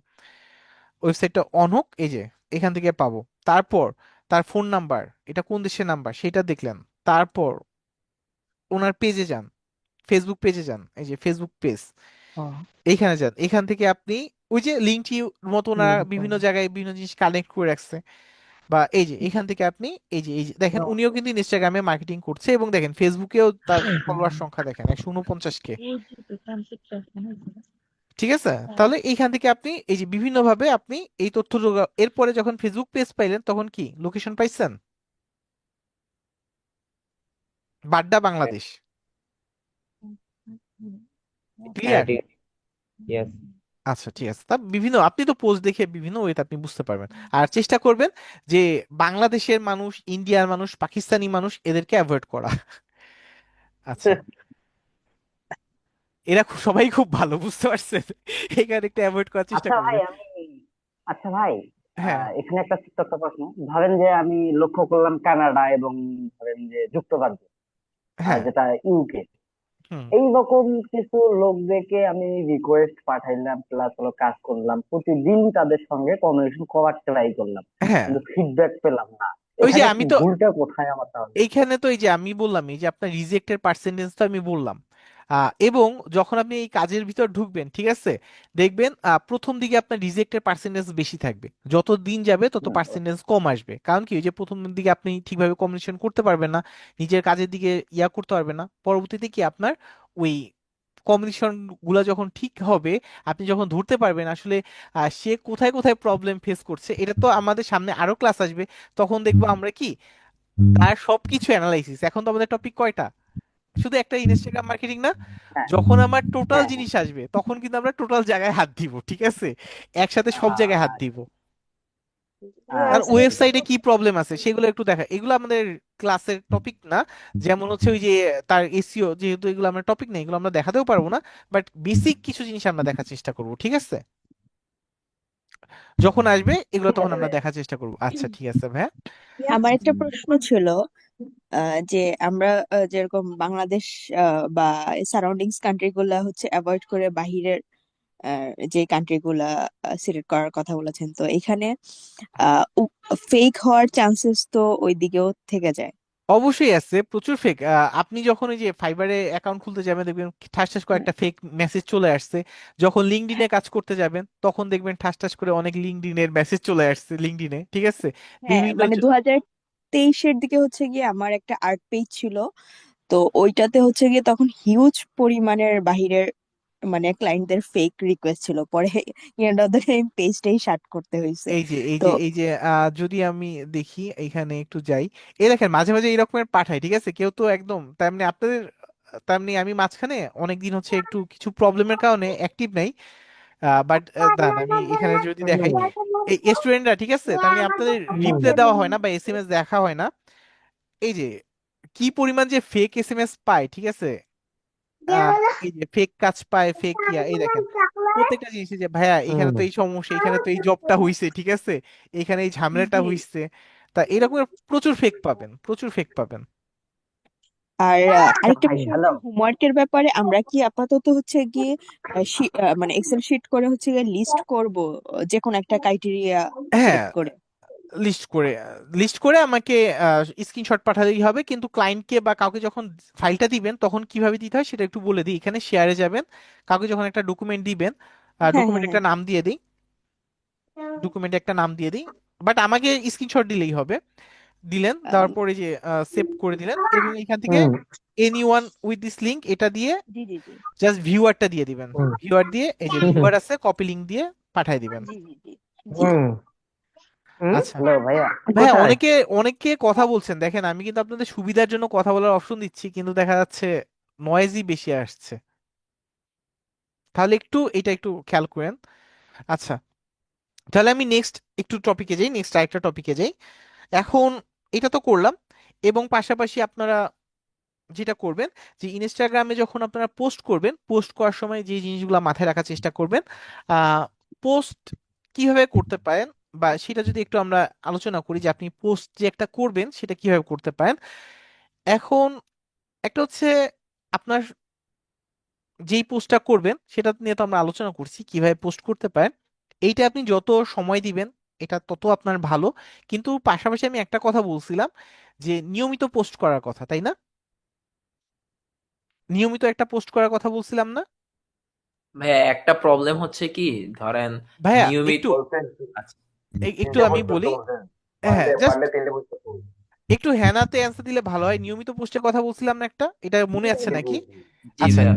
ওয়েবসাইটটা অন হোক, এই যে এখান থেকে পাবো। তারপর তার ফোন নাম্বার, এটা কোন দেশের নাম্বার সেটা দেখলেন। তারপর ওনার পেজে যান, ফেসবুক পেজে যান, এই যে ফেসবুক পেজ, এইখানে যান। এখান থেকে আপনি ওই যে লিঙ্কটি মতো ওনারা বিভিন্ন জায়গায় বিভিন্ন জিনিস কানেক্ট করে রাখছে, বা এই যে এখান থেকে আপনি এই যে দেখেন, উনিও কিন্তু ইনস্টাগ্রামে মার্কেটিং করছে, এবং দেখেন ফেসবুকেও তার ফলোয়ার সংখ্যা দেখেন 149K। ঠিক আছে, তাহলে এইখান থেকে আপনি এই যে বিভিন্ন ভাবে আপনি এই তথ্য এরপরে যখন ফেসবুক পেজ পাইলেন, তখন কি লোকেশন পাইছেন? বাড্ডা, বাংলাদেশ। হ্যাঁ ক্লিয়ার? ঠিক আছে। Yes. আচ্ছা ঠিক আছে, তা বিভিন্ন আপনি তো পোস্ট দেখে বিভিন্ন ওয়েতে আপনি বুঝতে পারবেন। আর চেষ্টা করবেন যে বাংলাদেশের মানুষ, ইন্ডিয়ার মানুষ, পাকিস্তানি মানুষ, এদেরকে অ্যাভয়েড করা। আচ্ছা, এরা সবাই খুব ভালো, বুঝতে পারছেন? এখানে একটু অ্যাভয়েড করার চেষ্টা আচ্ছা ভাই করবেন। আমি আচ্ছা ভাই হ্যাঁ, এখানে একটা ছোট্ট একটা প্রশ্ন। ধরেন যে আমি লক্ষ্য করলাম কানাডা এবং ধরেন যে যুক্তরাজ্য, হ্যাঁ, যেটা ইউকে, হুম, এইরকম কিছু লোকদেরকে আমি রিকোয়েস্ট পাঠাইলাম, প্লাস হলো কাজ করলাম, প্রতিদিন তাদের সঙ্গে কমিউনিকেশন করার ট্রাই করলাম, হ্যাঁ। কিন্তু ফিডব্যাক পেলাম না। ওই যে এখানে আমি তো ভুলটা কোথায় আমার তাহলে? এইখানে তো এই যে আমি বললাম, এই যে আপনার রিজেক্টের পার্সেন্টেজ তো আমি বললাম। এবং যখন আপনি এই কাজের ভিতর ঢুকবেন, ঠিক আছে, দেখবেন প্রথম দিকে আপনার রিজেক্টের পার্সেন্টেজ বেশি থাকবে, যত দিন যাবে তত পার্সেন্টেজ কম আসবে। কারণ কি, ওই যে প্রথম দিকে আপনি ঠিকভাবে কমিউনিকেশন করতে পারবেন না, নিজের কাজের দিকে করতে পারবেন না। পরবর্তীতে কি আপনার ওই কমিউনিকেশন গুলা যখন ঠিক হবে, আপনি যখন ধরতে পারবেন আসলে সে কোথায় কোথায় প্রবলেম ফেস করছে, এটা তো আমাদের সামনে আরো ক্লাস আসবে, তখন দেখবো আমরা কি তার সবকিছু অ্যানালাইসিস। এখন তো আমাদের টপিক কয়টা, শুধু একটা ইনস্টাগ্রাম মার্কেটিং না। হ্যাঁ যখন আমার টোটাল হ্যাঁ হ্যাঁ। জিনিস আসবে, তখন কিন্তু আমরা টোটাল জায়গায় হাত দিব, ঠিক আছে, একসাথে সব জায়গায় হাত দিব। আর আচ্ছা ঠিক আছে। ওয়েবসাইটে কি প্রবলেম আছে সেগুলো একটু দেখা, এগুলো আমাদের ক্লাসের টপিক না। যেমন হচ্ছে ওই যে তার এসইও, যেহেতু এগুলো আমরা টপিক নেই, এগুলো আমরা দেখাতেও পারবো না, বাট বেসিক কিছু জিনিস আমরা দেখার চেষ্টা করব, ঠিক আছে, যখন আসবে এগুলো ঠিক তখন আছে আমরা ভাই। দেখার চেষ্টা করব। আচ্ছা ঠিক আছে ভাইয়া। আমার একটা প্রশ্ন ছিল, যে আমরা যেরকম বাংলাদেশ বা সারাউন্ডিংস কান্ট্রি গুলা হচ্ছে অ্যাভয়েড করে বাহিরের যে কান্ট্রি গুলা সিলেক্ট করার কথা বলেছেন, তো এখানে ফেক হওয়ার চান্সেস তো ওই দিকেও থেকে যায়। অবশ্যই আছে, প্রচুর ফেক। আপনি যখন ওই যে ফাইবারে অ্যাকাউন্ট খুলতে যাবেন, দেখবেন ঠাস ঠাস করে একটা ফেক মেসেজ চলে আসছে। যখন লিঙ্কডইনে কাজ করতে যাবেন, তখন দেখবেন ঠাস ঠাস করে অনেক লিঙ্কডইনের মেসেজ চলে আসছে লিঙ্কডইনে, ঠিক আছে, হ্যাঁ, বিভিন্ন মানে 2023-এর দিকে হচ্ছে গিয়ে আমার একটা আর্ট পেজ ছিল, তো ওইটাতে হচ্ছে গিয়ে তখন হিউজ পরিমাণের বাহিরের মানে ক্লায়েন্টদের ফেক রিকোয়েস্ট ছিল, পরে এন্ড অফ দ্য টাইম পেজটাই শাট করতে হয়েছে। এই যে এই তো যে এই যে যদি আমি দেখি এইখানে একটু যাই, এই দেখেন মাঝে মাঝে এরকমের পাঠাই, ঠিক আছে, কেউ তো একদম তেমনি আপনাদের, তেমনি আমি মাঝখানে অনেকদিন হচ্ছে একটু কিছু প্রবলেমের কারণে অ্যাক্টিভ নাই। বাট দাঁড়ান আমি এখানে যদি দেখাই, এই স্টুডেন্টরা, ঠিক আছে, তার মানে আপনাদের রিপ্লাই দেওয়া হয় না বা এসএমএস দেখা হয় না। এই যে কি পরিমাণ যে ফেক এসএমএস পায়, ঠিক আছে, এই যে ফেক কাজ পায়, ফেক এই দেখেন প্রত্যেকটা জিনিসে যে ভাইয়া এখানে তো এই সমস্যা, এখানে তো এই জবটা হইছে, ঠিক আছে, এখানে এই ঝামেলাটা জি। হইছে। তা এরকম প্রচুর ফেক পাবেন, প্রচুর ফেক পাবেন। আর আচ্ছা আরেকটা ভাই বিষয় হ্যালো। হচ্ছে হোমওয়ার্কের ব্যাপারে, আমরা কি আপাতত হচ্ছে গিয়ে মানে এক্সেল শিট করে হচ্ছে গিয়ে লিস্ট করব যে কোনো একটা ক্রাইটেরিয়া হ্যাঁ, সিলেক্ট করে? লিস্ট করে আমাকে স্ক্রিনশট পাঠালেই হবে, কিন্তু ক্লায়েন্টকে বা কাউকে যখন ফাইলটা দিবেন, তখন কিভাবে দিতে হয় সেটা একটু বলে দিই। এখানে শেয়ারে যাবেন, কাউকে যখন একটা ডকুমেন্ট দিবেন, হ্যাঁ ডকুমেন্ট হ্যাঁ একটা হ্যাঁ। নাম দিয়ে দিই, ডকুমেন্টে একটা নাম দিয়ে দিই, বাট আমাকে স্ক্রিনশট দিলেই হবে। দিলেন, দেওয়ার পরে যে সেভ করে দিলেন, এবং এখান থেকে এনিওয়ান উইথ দিস লিংক এটা দিয়ে জি জি জি জাস্ট ভিউয়ারটা দিয়ে দিবেন। ভিউয়ার দিয়ে, এই যে ভিউয়ার আছে, কপি লিংক দিয়ে পাঠিয়ে দিবেন। জি জি জি জি। আচ্ছা হ্যালো ভাইয়া ভাইয়া, কোথায়? অনেকে অনেকে কথা বলছেন, দেখেন আমি কিন্তু আপনাদের সুবিধার জন্য কথা বলার অপশন দিচ্ছি, কিন্তু দেখা যাচ্ছে নয়েজই বেশি আসছে। তাহলে এটা একটু খেয়াল করেন। আচ্ছা, তাহলে আমি নেক্সট একটু টপিকে যাই, নেক্সট আরেকটা টপিকে যাই। এখন এটা তো করলাম, এবং পাশাপাশি আপনারা যেটা করবেন যে ইনস্টাগ্রামে যখন আপনারা পোস্ট করবেন, পোস্ট করার সময় যে জিনিসগুলো মাথায় রাখার চেষ্টা করবেন, পোস্ট কিভাবে করতে পারেন, বা সেটা যদি একটু আমরা আলোচনা করি যে আপনি পোস্ট যে একটা করবেন সেটা কিভাবে করতে পারেন। এখন একটা হচ্ছে আপনার যেই পোস্টটা করবেন সেটা নিয়ে তো আমরা আলোচনা করছি কিভাবে পোস্ট করতে পারেন। এইটা আপনি যত সময় দিবেন এটা তত আপনার ভালো। কিন্তু পাশাপাশি আমি একটা কথা বলছিলাম যে নিয়মিত পোস্ট করার কথা, তাই না? নিয়মিত একটা পোস্ট করার কথা বলছিলাম না ভাইয়া? একটা প্রবলেম হচ্ছে কি, ধরেন ভাইয়া? নিয়মিত। একটু বলছেন আচ্ছা, একটু তিনটে আমি পোস্ট করতে বলি। বলছেন, হ্যাঁ, পারলে জাস্ট পারলে তিনটে পোস্ট করতে বলছেন। একটু হ্যানাতে অ্যান্সার দিলে ভালো হয়। নিয়মিত পোস্টের কথা বলছিলাম না একটা, এটা মনে আছে জি জি নাকি? জি। জি আচ্ছা, ভাইয়া।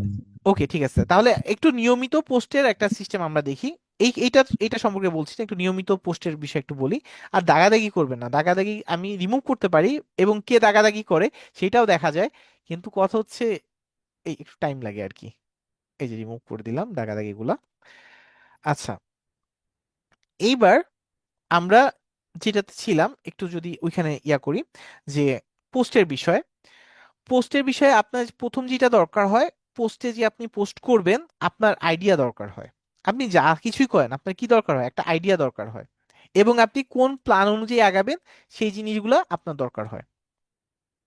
ওকে, ঠিক আছে। তাহলে একটু নিয়মিত পোস্টের একটা সিস্টেম আমরা দেখি। এইটা সম্পর্কে বলছি না, একটু নিয়মিত পোস্টের বিষয়ে একটু বলি। আর দাগাদাগি করবেন না, দাগাদাগি আমি রিমুভ করতে পারি, এবং কে দাগাদাগি করে সেটাও দেখা যায়। কিন্তু কথা হচ্ছে এই একটু টাইম লাগে আর কি। এই যে রিমুভ করে দিলাম দাগাদাগিগুলা। আচ্ছা, এইবার আমরা যেটাতে ছিলাম একটু যদি ওইখানে ইয়া করি, যে পোস্টের বিষয়ে। পোস্টের বিষয়ে আপনার প্রথম যেটা দরকার হয়, পোস্টে যে আপনি পোস্ট করবেন আপনার আইডিয়া দরকার হয়। আপনি যা কিছুই করেন আপনার কি দরকার হয়, একটা আইডিয়া দরকার হয়। এবং আপনি কোন প্ল্যান অনুযায়ী আগাবেন সেই জিনিসগুলো আপনার দরকার হয়,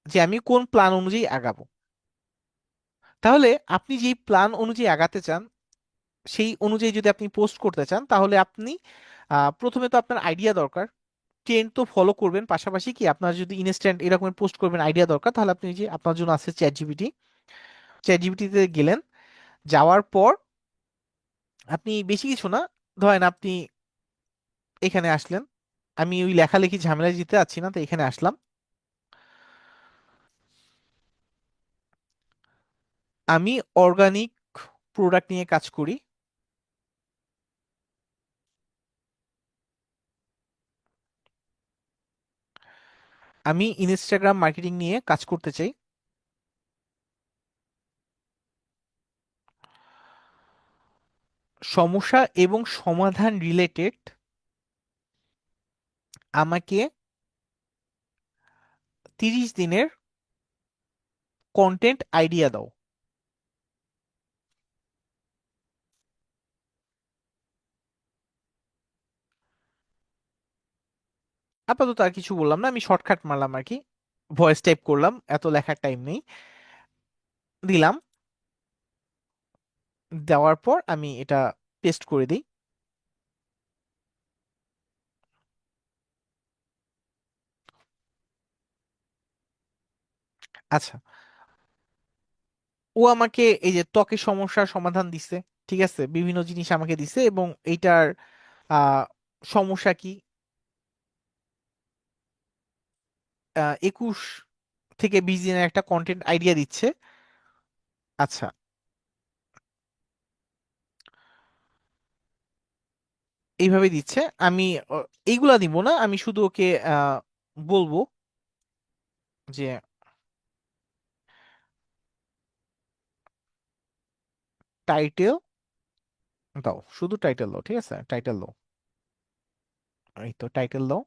যে আমি কোন প্ল্যান অনুযায়ী আগাবো। তাহলে আপনি যেই প্ল্যান অনুযায়ী আগাতে চান সেই অনুযায়ী যদি আপনি পোস্ট করতে চান, তাহলে আপনি প্রথমে তো আপনার আইডিয়া দরকার। ট্রেন্ড তো ফলো করবেন, পাশাপাশি কি আপনার যদি ইনস্ট্যান্ট এরকমের পোস্ট করবেন আইডিয়া দরকার, তাহলে আপনি যে আপনার জন্য আছে চ্যাট জিপিটি। চ্যাট জিপিটিতে গেলেন, যাওয়ার পর আপনি বেশি কিছু না, ধরেন আপনি এখানে আসলেন। আমি ওই লেখালেখি ঝামেলায় যেতে চাচ্ছি না, তো এখানে আসলাম। আমি অর্গানিক প্রোডাক্ট নিয়ে কাজ করি। আমি ইনস্টাগ্রাম মার্কেটিং নিয়ে কাজ করতে চাই। সমস্যা এবং সমাধান রিলেটেড আমাকে 30 দিনের কন্টেন্ট আইডিয়া দাও। আপাতত আর কিছু বললাম না, আমি শর্টকাট মারলাম আর কি, ভয়েস টাইপ করলাম, এত লেখার টাইম নেই। দিলাম, দেওয়ার পর আমি এটা পেস্ট করে দিই। আচ্ছা, ও আমাকে এই যে ত্বকের সমস্যার সমাধান দিছে, ঠিক আছে, বিভিন্ন জিনিস আমাকে দিছে, এবং এইটার আহ সমস্যা কি, 21 থেকে 20 দিনের একটা কন্টেন্ট আইডিয়া দিচ্ছে। আচ্ছা, এইভাবে দিচ্ছে। আমি এইগুলা দিব না, আমি শুধু ওকে বলবো যে টাইটেল দাও, শুধু টাইটেল দাও, ঠিক আছে, টাইটেল দাও। এই তো টাইটেল দাও।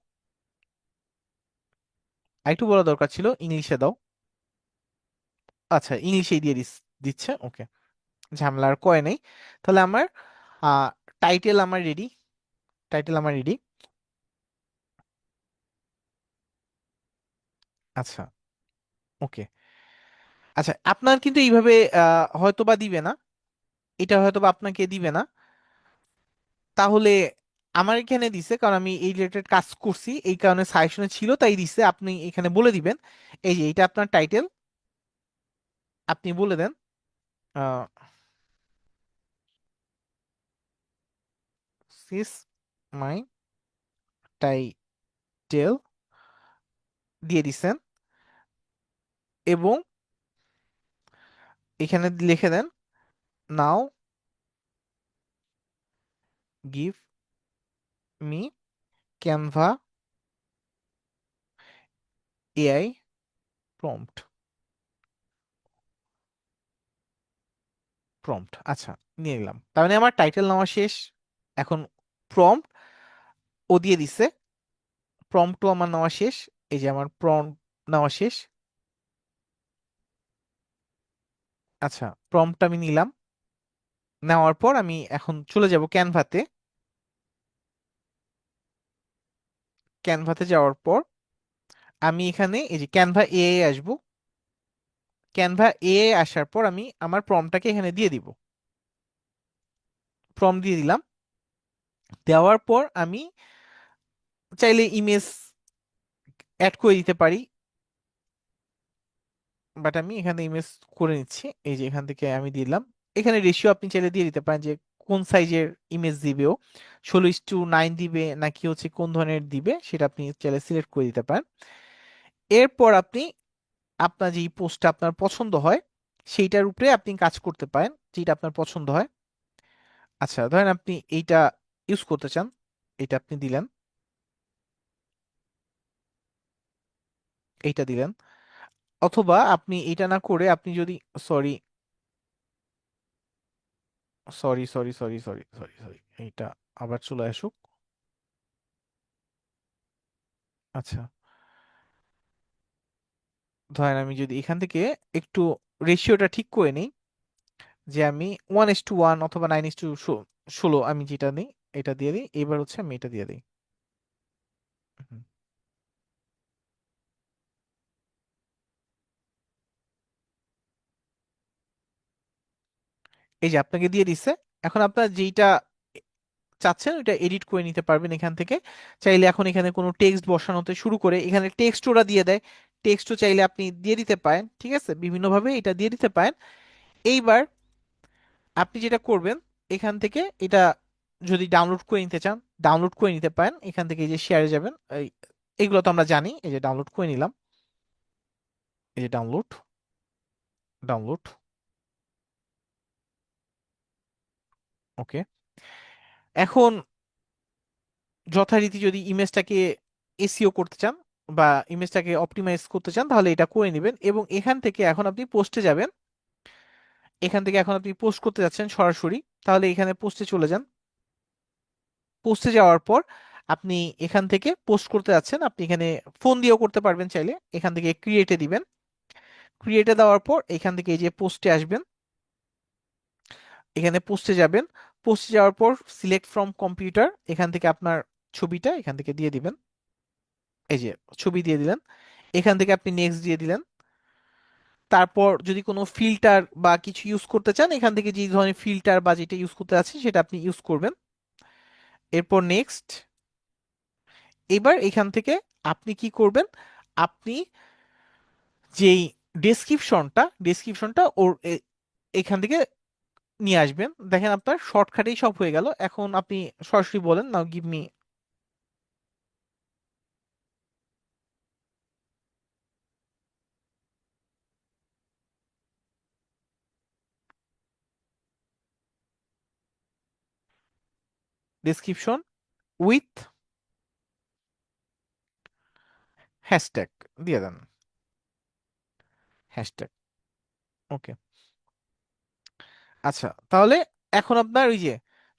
আরেকটু বলা দরকার ছিল, ইংলিশে দাও। আচ্ছা, ইংলিশেই দিচ্ছে, ওকে, ঝামেলা আর কয় নেই। তাহলে আমার টাইটেল আমার রেডি, টাইটেল আমার রেডি। আচ্ছা, ওকে। আচ্ছা, আপনার কিন্তু এইভাবে হয়তো বা দিবে না, এটা হয়তো বা আপনাকে দিবে না। তাহলে আমার এখানে দিছে, কারণ আমি এই রিলেটেড কাজ করছি, এই কারণে সাজেশনে ছিল তাই দিছে। আপনি এখানে বলে দিবেন এই যে এটা আপনার টাইটেল, আপনি বলে দেন সিস মাই টাইটেল, দিয়ে দিছেন, এবং এখানে লিখে দেন now give me Canva AI prompt, prompt. আচ্ছা, নিয়ে নিলাম। তার মানে আমার টাইটেল নেওয়া শেষ। এখন প্রম্পট ও দিয়ে দিছে, প্রম্পটও আমার নেওয়া শেষ। এই যে আমার প্রম্পট নেওয়া শেষ। আচ্ছা, প্রম্পট আমি নিলাম। নেওয়ার পর আমি এখন চলে যাব ক্যানভাতে। ক্যানভাতে যাওয়ার পর আমি এখানে এই যে ক্যানভা এ আসবো। ক্যানভা এ আসার পর আমি আমার প্রম্পটটাকে এখানে দিয়ে দিব। প্রম্পট দিয়ে দিলাম। দেওয়ার পর আমি চাইলে ইমেজ অ্যাড করে দিতে পারি, বাট আমি এখানে ইমেজ করে নিচ্ছি। এই যে এখান থেকে আমি দিলাম। এখানে রেশিও আপনি চাইলে দিয়ে দিতে পারেন যে কোন সাইজের ইমেজ দিবে ও, 16:9 দিবে নাকি হচ্ছে কোন ধরনের দিবে, সেটা আপনি চাইলে সিলেক্ট করে দিতে পারেন। এরপর আপনি আপনার যে পোস্টটা আপনার পছন্দ হয় সেইটার উপরে আপনি কাজ করতে পারেন, যেটা আপনার পছন্দ হয়। আচ্ছা, ধরেন আপনি এইটা ইউজ করতে চান, এটা আপনি দিলেন, এইটা দিলেন। অথবা আপনি এটা না করে আপনি যদি, sorry sorry sorry sorry sorry sorry sorry এইটা আবার চলে আসুক। আচ্ছা, ধরেন আমি যদি এখান থেকে একটু রেশিওটা ঠিক করে নিই, যে আমি 1:1 অথবা 9:16 আমি যেটা নিই এটা দিয়ে দিই। এবার হচ্ছে আমি এটা দিয়ে দিই। হুম। এই যে আপনাকে দিয়ে দিচ্ছে। এখন আপনার যেইটা চাচ্ছেন ওইটা এডিট করে নিতে পারবেন এখান থেকে। চাইলে এখন এখানে কোনো টেক্সট বসানোতে শুরু করে এখানে টেক্সট ওরা দিয়ে দেয়, টেক্সটও চাইলে আপনি দিয়ে দিতে পারেন। ঠিক আছে, বিভিন্নভাবে এটা দিয়ে দিতে পারেন। এইবার আপনি যেটা করবেন, এখান থেকে এটা যদি ডাউনলোড করে নিতে চান ডাউনলোড করে নিতে পারেন। এখান থেকে এই যে শেয়ারে যাবেন, এইগুলো তো আমরা জানি। এই যে ডাউনলোড করে নিলাম, এই যে ডাউনলোড, ডাউনলোড। ওকে, এখন যথারীতি যদি ইমেজটাকে এসইও করতে চান বা ইমেজটাকে অপটিমাইজ করতে চান তাহলে এটা করে নেবেন। এবং এখান থেকে এখন আপনি পোস্টে যাবেন। এখান থেকে এখন আপনি পোস্ট করতে যাচ্ছেন সরাসরি, তাহলে এখানে পোস্টে চলে যান। পোস্টে যাওয়ার পর আপনি এখান থেকে পোস্ট করতে যাচ্ছেন, আপনি এখানে ফোন দিয়েও করতে পারবেন চাইলে। এখান থেকে ক্রিয়েটে দিবেন। ক্রিয়েটে দেওয়ার পর এখান থেকে এই যে পোস্টে আসবেন, এখানে পোস্টে যাবেন। পোস্টে যাওয়ার পর সিলেক্ট ফ্রম কম্পিউটার, এখান থেকে আপনার ছবিটা এখান থেকে দিয়ে দিবেন। এই যে ছবি দিয়ে দিলেন। এখান থেকে আপনি নেক্সট দিয়ে দিলেন। তারপর যদি কোনো ফিল্টার বা কিছু ইউজ করতে চান, এখান থেকে যে ধরনের ফিল্টার বা যেটা ইউজ করতে আছে সেটা আপনি ইউজ করবেন। এরপর নেক্সট। এবার এখান থেকে আপনি কি করবেন, আপনি যেই ডেসক্রিপশনটা ওর এখান থেকে নিয়ে আসবেন। দেখেন আপনার শর্টকাটেই সব হয়ে গেল। এখন আপনি সরাসরি বলেন, now give me description with hashtag দিয়ে দেন, হ্যাশট্যাগ। ওকে, আচ্ছা তাহলে এখন আপনার ওই যে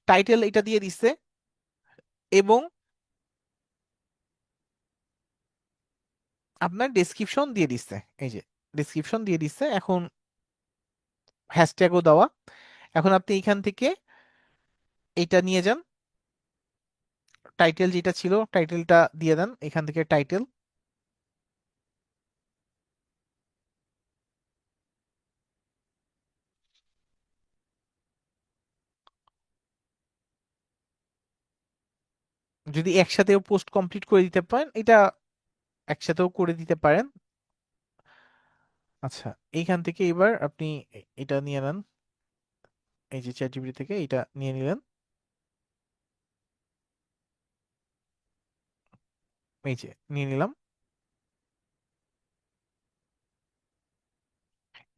টাইটেল এটা দিয়ে দিচ্ছে এবং আপনার ডেসক্রিপশন দিয়ে দিচ্ছে। এই যে ডেসক্রিপশন দিয়ে দিচ্ছে, এখন হ্যাশট্যাগও দেওয়া। এখন আপনি এখান থেকে এটা নিয়ে যান, টাইটেল যেটা ছিল টাইটেলটা দিয়ে দেন এখান থেকে টাইটেল। যদি একসাথেও পোস্ট কমপ্লিট করে দিতে পারেন এটা একসাথেও করে দিতে পারেন। আচ্ছা, এইখান থেকে এবার আপনি এটা নিয়ে নেন, এই যে চ্যাটজিপিটি থেকে এটা নিয়ে নিলেন। এই যে নিয়ে নিলাম।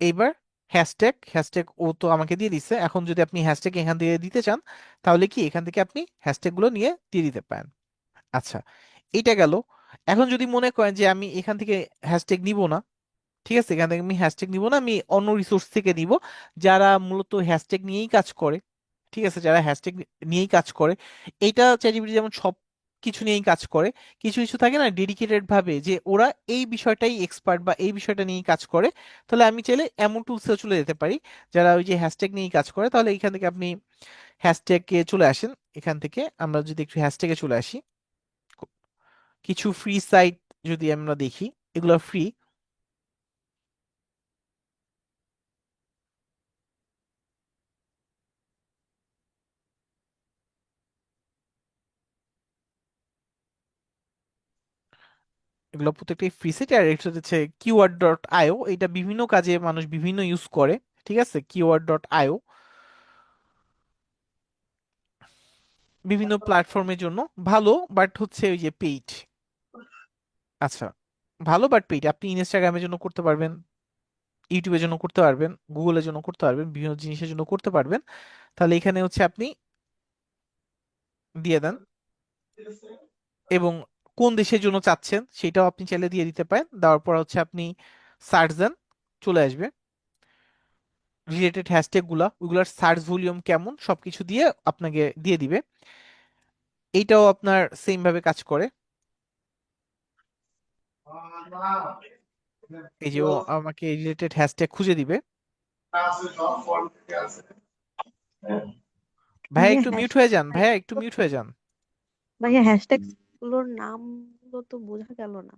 এইবার হ্যাশট্যাগ ও তো আমাকে দিয়ে দিচ্ছে। এখন যদি আপনি হ্যাশট্যাগ এখান থেকে দিতে চান তাহলে কি এখান থেকে আপনি হ্যাশট্যাগ গুলো নিয়ে দিয়ে দিতে পারেন। আচ্ছা, এটা গেল। এখন যদি মনে করেন যে আমি এখান থেকে হ্যাশট্যাগ নিব না, ঠিক আছে, এখান থেকে আমি হ্যাশট্যাগ নিব না, আমি অন্য রিসোর্স থেকে নিব যারা মূলত হ্যাশট্যাগ নিয়েই কাজ করে। ঠিক আছে, যারা হ্যাশট্যাগ নিয়েই কাজ করে, এটা চ্যাটজিপিটি যেমন সব কিছু নিয়েই কাজ করে, কিছু কিছু থাকে না ডেডিকেটেড ভাবে যে ওরা এই বিষয়টাই এক্সপার্ট বা এই বিষয়টা নিয়েই কাজ করে, তাহলে আমি চাইলে এমন টুলসে চলে যেতে পারি যারা ওই যে হ্যাশট্যাগ নিয়েই কাজ করে। তাহলে এখান থেকে আপনি হ্যাশট্যাগে চলে আসেন। এখান থেকে আমরা যদি একটু হ্যাশট্যাগে চলে আসি, কিছু ফ্রি সাইট যদি আমরা দেখি, এগুলো ফ্রি। এগুলো প্রত্যেকটাই ফ্রি সেট। আর এটা হচ্ছে keyword.io, এটা বিভিন্ন কাজে মানুষ বিভিন্ন ইউজ করে। ঠিক আছে, keyword.io বিভিন্ন প্ল্যাটফর্মের জন্য ভালো, বাট হচ্ছে ওই যে পেইড। আচ্ছা, ভালো বাট পেইড। আপনি ইনস্টাগ্রামের জন্য করতে পারবেন, ইউটিউবের জন্য করতে পারবেন, গুগলের জন্য করতে পারবেন, বিভিন্ন জিনিসের জন্য করতে পারবেন। তাহলে এখানে হচ্ছে আপনি দিয়ে দেন, এবং কোন দেশের জন্য চাচ্ছেন সেটাও আপনি চাইলে দিয়ে দিতে পারেন। দেওয়ার পর হচ্ছে আপনি সার্চ দেন, চলে আসবে রিলেটেড হ্যাশট্যাগ গুলা, ওইগুলার সার্চ ভলিউম কেমন সবকিছু দিয়ে আপনাকে দিয়ে দিবে। এইটাও আপনার সেম ভাবে কাজ করে। এই যে ও আমাকে রিলেটেড হ্যাশট্যাগ খুঁজে দিবে। ভাইয়া ভাইয়া একটু মিউট হ্যাশ হয়ে যান, ভাইয়া একটু মিউট হয়ে যান। ভাইয়া হ্যাশট্যাগ গুলোর নামগুলো তো বোঝা গেল না।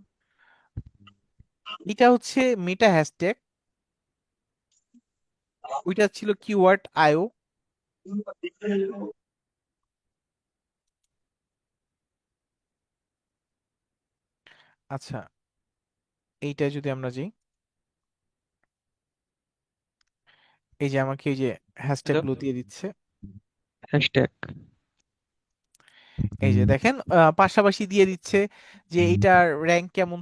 এটা হচ্ছে মেটা হ্যাশট্যাগ, ওইটা ছিল keyword.io। আচ্ছা, এইটা যদি আমরা যাই, এই যে আমাকে এই যে হ্যাশট্যাগ গুলো দিয়ে দিচ্ছে। হ্যাশট্যাগ এই যে দেখেন পাশাপাশি দিয়ে দিচ্ছে যে এইটার র্যাঙ্ক কেমন,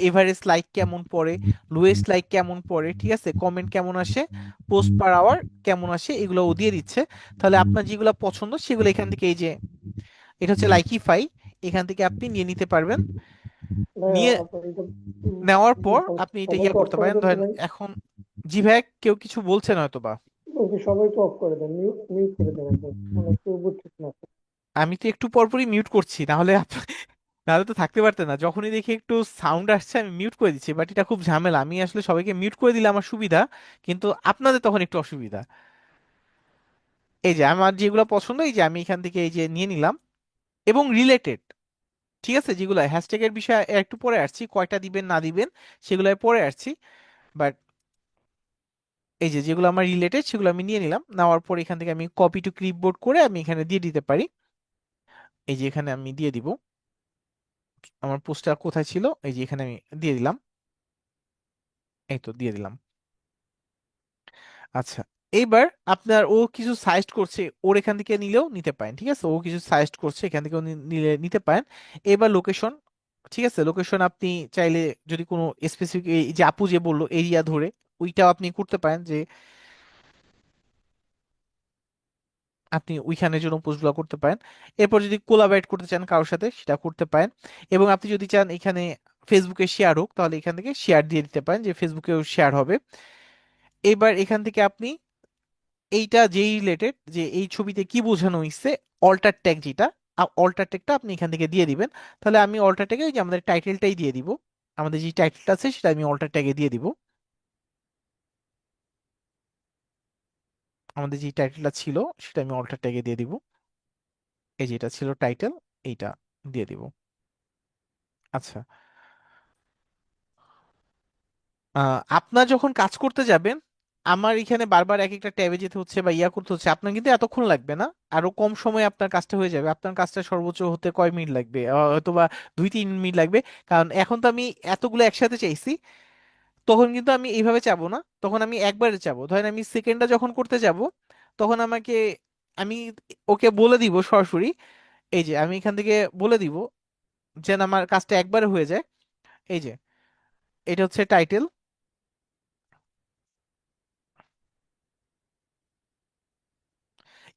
এভারেজ লাইক কেমন পড়ে, লোয়েস্ট লাইক কেমন পড়ে, ঠিক আছে, কমেন্ট কেমন আসে, পোস্ট পার আওয়ার কেমন আসে, এগুলো ও দিয়ে দিচ্ছে। তাহলে আপনার যেগুলো পছন্দ সেগুলো এখান থেকে, এই যে এটা হচ্ছে লাইকিফাই, এখান থেকে আপনি নিয়ে নিতে পারবেন। নিয়ে নেওয়ার পর আপনি এটা ইয়া সবাইকে অফ করতে করে পারেন, দেন তো ধরেন ভাই। এখন জি ভাই কেউ কিছু বলছেন হয়তো বা। ওকে, সবাইকে অফ করে দেন, মিউট মিউট করে দেন একদম, মানে কেউ বুঝতেছে না। আমি তো একটু পরপরই মিউট করছি, নাহলে তো থাকতে পারতেন না। যখনই দেখি একটু সাউন্ড আসছে আমি মিউট করে দিচ্ছি, বাট এটা খুব ঝামেলা। আমি আসলে সবাইকে মিউট করে দিলে আমার সুবিধা, কিন্তু আপনাদের তখন একটু অসুবিধা। এই যে আমার যেগুলো পছন্দ, এই যে আমি এখান থেকে এই যে নিয়ে নিলাম, এবং রিলেটেড, ঠিক আছে, যেগুলো হ্যাশট্যাগের বিষয়ে একটু পরে আসছি, কয়টা দিবেন না দিবেন সেগুলো পরে আসছি। বাট এই যে যেগুলো আমার রিলেটেড সেগুলো আমি নিয়ে নিলাম। নেওয়ার পর এখান থেকে আমি কপি টু ক্লিপবোর্ড করে আমি এখানে দিয়ে দিতে পারি। এই যে এখানে আমি দিয়ে দিব, আমার পোস্টটা কোথায় ছিল, এই যে এখানে আমি দিয়ে দিলাম, এই তো দিয়ে দিলাম। আচ্ছা, এইবার আপনার ও কিছু সাজেস্ট করছে, ওর এখান থেকে নিলেও নিতে পারেন। ঠিক আছে, ও কিছু সাজেস্ট করছে, এখান থেকেও নিলে নিতে পারেন। এবার লোকেশন, ঠিক আছে, লোকেশন আপনি চাইলে যদি কোনো স্পেসিফিক, এই যে আপু যে বললো এরিয়া ধরে, ওইটাও আপনি করতে পারেন যে আপনি ওইখানের জন্য পোস্টগুলো করতে পারেন। এরপর যদি কোলাবরেট করতে চান কারোর সাথে সেটা করতে পারেন। এবং আপনি যদি চান এখানে ফেসবুকে শেয়ার হোক, তাহলে এখান থেকে শেয়ার দিয়ে দিতে পারেন, যে ফেসবুকেও শেয়ার হবে। এবার এখান থেকে আপনি এইটা যেই রিলেটেড, যে এই ছবিতে কি বোঝানো হয়েছে, অল্টার ট্যাগ যেটা, অল্টার ট্যাগটা আপনি এখান থেকে দিয়ে দিবেন। তাহলে আমি অল্টার ট্যাগে ওই যে আমাদের টাইটেলটাই দিয়ে দিব, আমাদের যে টাইটেলটা আছে সেটা আমি অল্টার ট্যাগে দিয়ে দিব। আমাদের যে টাইটেলটা ছিল সেটা আমি অল্টার ট্যাগে দিয়ে দিব। এই যেটা ছিল টাইটেল, এইটা দিয়ে দিব। আচ্ছা, আপনার যখন কাজ করতে যাবেন, আমার এখানে বারবার এক একটা ট্যাবে যেতে হচ্ছে বা ইয়া করতে হচ্ছে, আপনার কিন্তু এতক্ষণ লাগবে না, আরো কম সময়ে আপনার কাজটা হয়ে যাবে। আপনার কাজটা সর্বোচ্চ হতে কয় মিনিট লাগবে, হয়তো বা 2-3 মিনিট লাগবে। কারণ এখন তো আমি এতগুলো একসাথে চাইছি, তখন কিন্তু আমি এইভাবে চাবো না, তখন আমি একবারে চাবো। ধরেন আমি সেকেন্ডটা যখন করতে যাব, তখন আমাকে, আমি ওকে বলে দিব সরাসরি, এই যে আমি এখান থেকে বলে দিব যেন আমার কাজটা একবারে হয়ে যায়। এই যে এটা হচ্ছে টাইটেল,